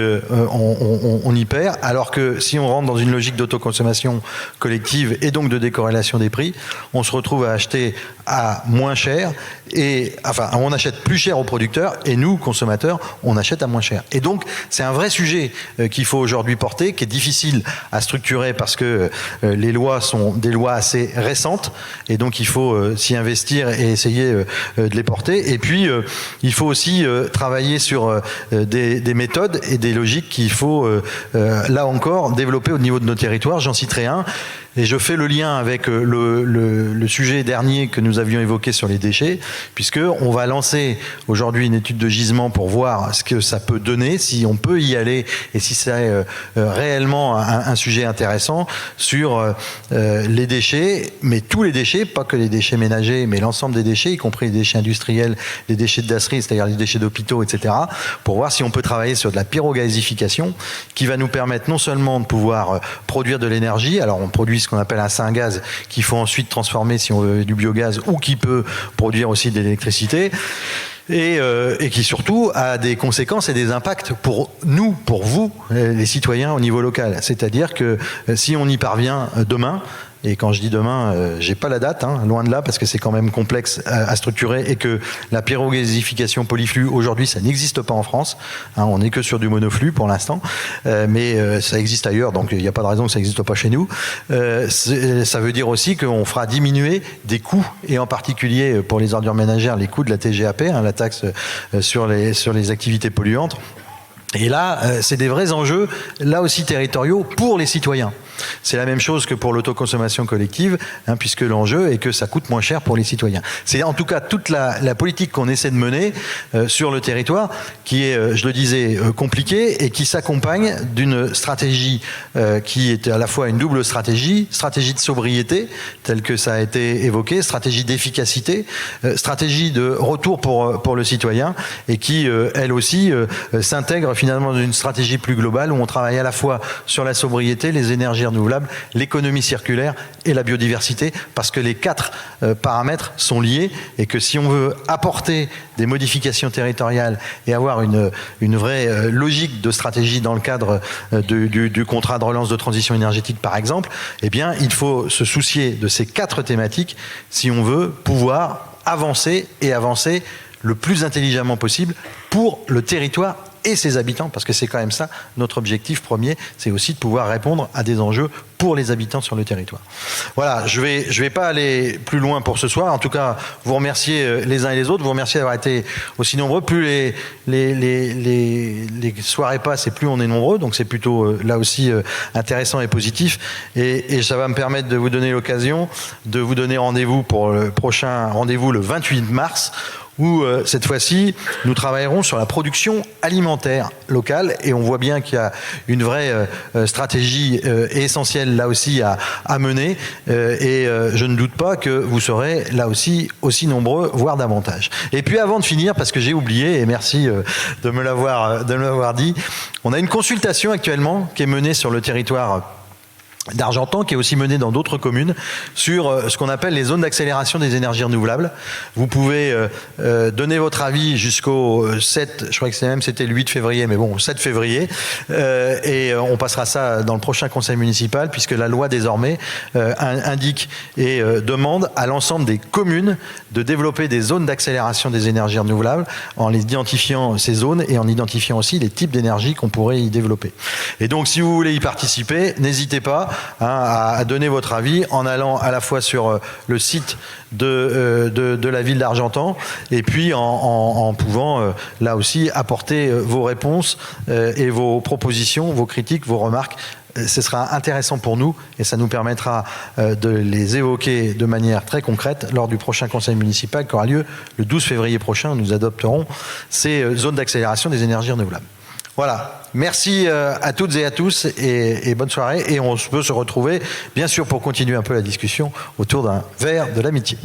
on y perd, alors que si on rentre dans une logique d'autoconsommation collective et donc de décorrélation des prix, on se retrouve à acheter à moins cher, on achète plus cher aux producteurs, et nous, consommateurs, on achète à moins cher. Et donc c'est un vrai sujet qu'il faut aujourd'hui porter, qui est difficile à structurer parce que les lois sont des lois assez récentes, et donc il faut s'y investir et essayer de les porter. Et puis il faut aussi travailler sur des méthodes et des logiques qu'il faut, là encore, développer au niveau de nos territoires. J'en citerai un, et je fais le lien avec le sujet dernier que nous avions évoqué sur les déchets, puisqu'on va lancer aujourd'hui une étude de gisement pour voir ce que ça peut donner, si on peut y aller, et si c'est réellement un sujet intéressant sur les déchets, mais tous les déchets, pas que les déchets ménagers, mais l'ensemble des déchets, y compris les déchets industriels, les déchets de dasserie, c'est-à-dire les déchets d'hôpitaux, etc., pour voir si on peut travailler sur de la pyrogasification, qui va nous permettre non seulement de pouvoir produire de l'énergie, alors on produit ce qu'on appelle un syngas, qu'il faut ensuite transformer si on veut du biogaz, ou qui peut produire aussi de l'électricité, et qui surtout a des conséquences et des impacts pour nous, pour vous, les citoyens au niveau local. C'est-à-dire que si on y parvient demain, Et quand je dis demain, j'ai pas la date, hein, loin de là, parce que c'est quand même complexe à structurer et que la pyrogasification polyflux, aujourd'hui, ça n'existe pas en France. Hein, on n'est que sur du monoflux pour l'instant, mais ça existe ailleurs, donc il n'y a pas de raison que ça n'existe pas chez nous. Ça veut dire aussi qu'on fera diminuer des coûts, et en particulier pour les ordures ménagères, les coûts de la TGAP, hein, la taxe sur les activités polluantes. Et là, c'est des vrais enjeux, là aussi territoriaux, pour les citoyens. C'est la même chose que pour l'autoconsommation collective, hein, puisque l'enjeu est que ça coûte moins cher pour les citoyens. C'est en tout cas toute la politique qu'on essaie de mener sur le territoire, qui est, je le disais, compliquée et qui s'accompagne d'une stratégie qui est à la fois une double stratégie de sobriété, telle que ça a été évoqué, stratégie d'efficacité, stratégie de retour pour le citoyen, et qui, elle aussi, s'intègre finalement dans une stratégie plus globale où on travaille à la fois sur la sobriété, les énergies renouvelables, l'économie circulaire et la biodiversité, parce que les 4 paramètres sont liés, et que si on veut apporter des modifications territoriales et avoir une vraie logique de stratégie dans le cadre du contrat de relance de transition énergétique par exemple, eh bien il faut se soucier de ces 4 thématiques si on veut pouvoir avancer le plus intelligemment possible pour le territoire et ses habitants, parce que c'est quand même ça notre objectif premier, c'est aussi de pouvoir répondre à des enjeux pour les habitants sur le territoire. Voilà, je vais pas aller plus loin pour ce soir. En tout cas, vous remercier les uns et les autres, vous remercier d'avoir été aussi nombreux. Plus les soirées passent et plus on est nombreux, donc c'est plutôt là aussi intéressant et positif. Et ça va me permettre de vous donner l'occasion de vous donner rendez-vous pour le prochain rendez-vous le 28 mars, où cette fois-ci, nous travaillerons sur la production alimentaire locale, et on voit bien qu'il y a une vraie stratégie essentielle là aussi à mener, et je ne doute pas que vous serez là aussi nombreux, voire davantage. Et puis avant de finir, parce que j'ai oublié, et merci de me l'avoir dit, on a une consultation actuellement qui est menée sur le territoire d'Argentan, qui est aussi menée dans d'autres communes, sur ce qu'on appelle les zones d'accélération des énergies renouvelables. Vous pouvez donner votre avis jusqu'au 7, je crois que c'était le 8 février, mais bon, 7 février, et on passera ça dans le prochain conseil municipal, puisque la loi désormais indique et demande à l'ensemble des communes de développer des zones d'accélération des énergies renouvelables, en les identifiant ces zones et en identifiant aussi les types d'énergie qu'on pourrait y développer. Et donc, si vous voulez y participer, n'hésitez pas à donner votre avis en allant à la fois sur le site de la ville d'Argentan, et puis en pouvant là aussi apporter vos réponses et vos propositions, vos critiques, vos remarques. Ce sera intéressant pour nous, et ça nous permettra de les évoquer de manière très concrète lors du prochain conseil municipal qui aura lieu le 12 février prochain. Nous adopterons ces zones d'accélération des énergies renouvelables. Voilà, merci à toutes et à tous, et bonne soirée, et on peut se retrouver bien sûr pour continuer un peu la discussion autour d'un verre de l'amitié.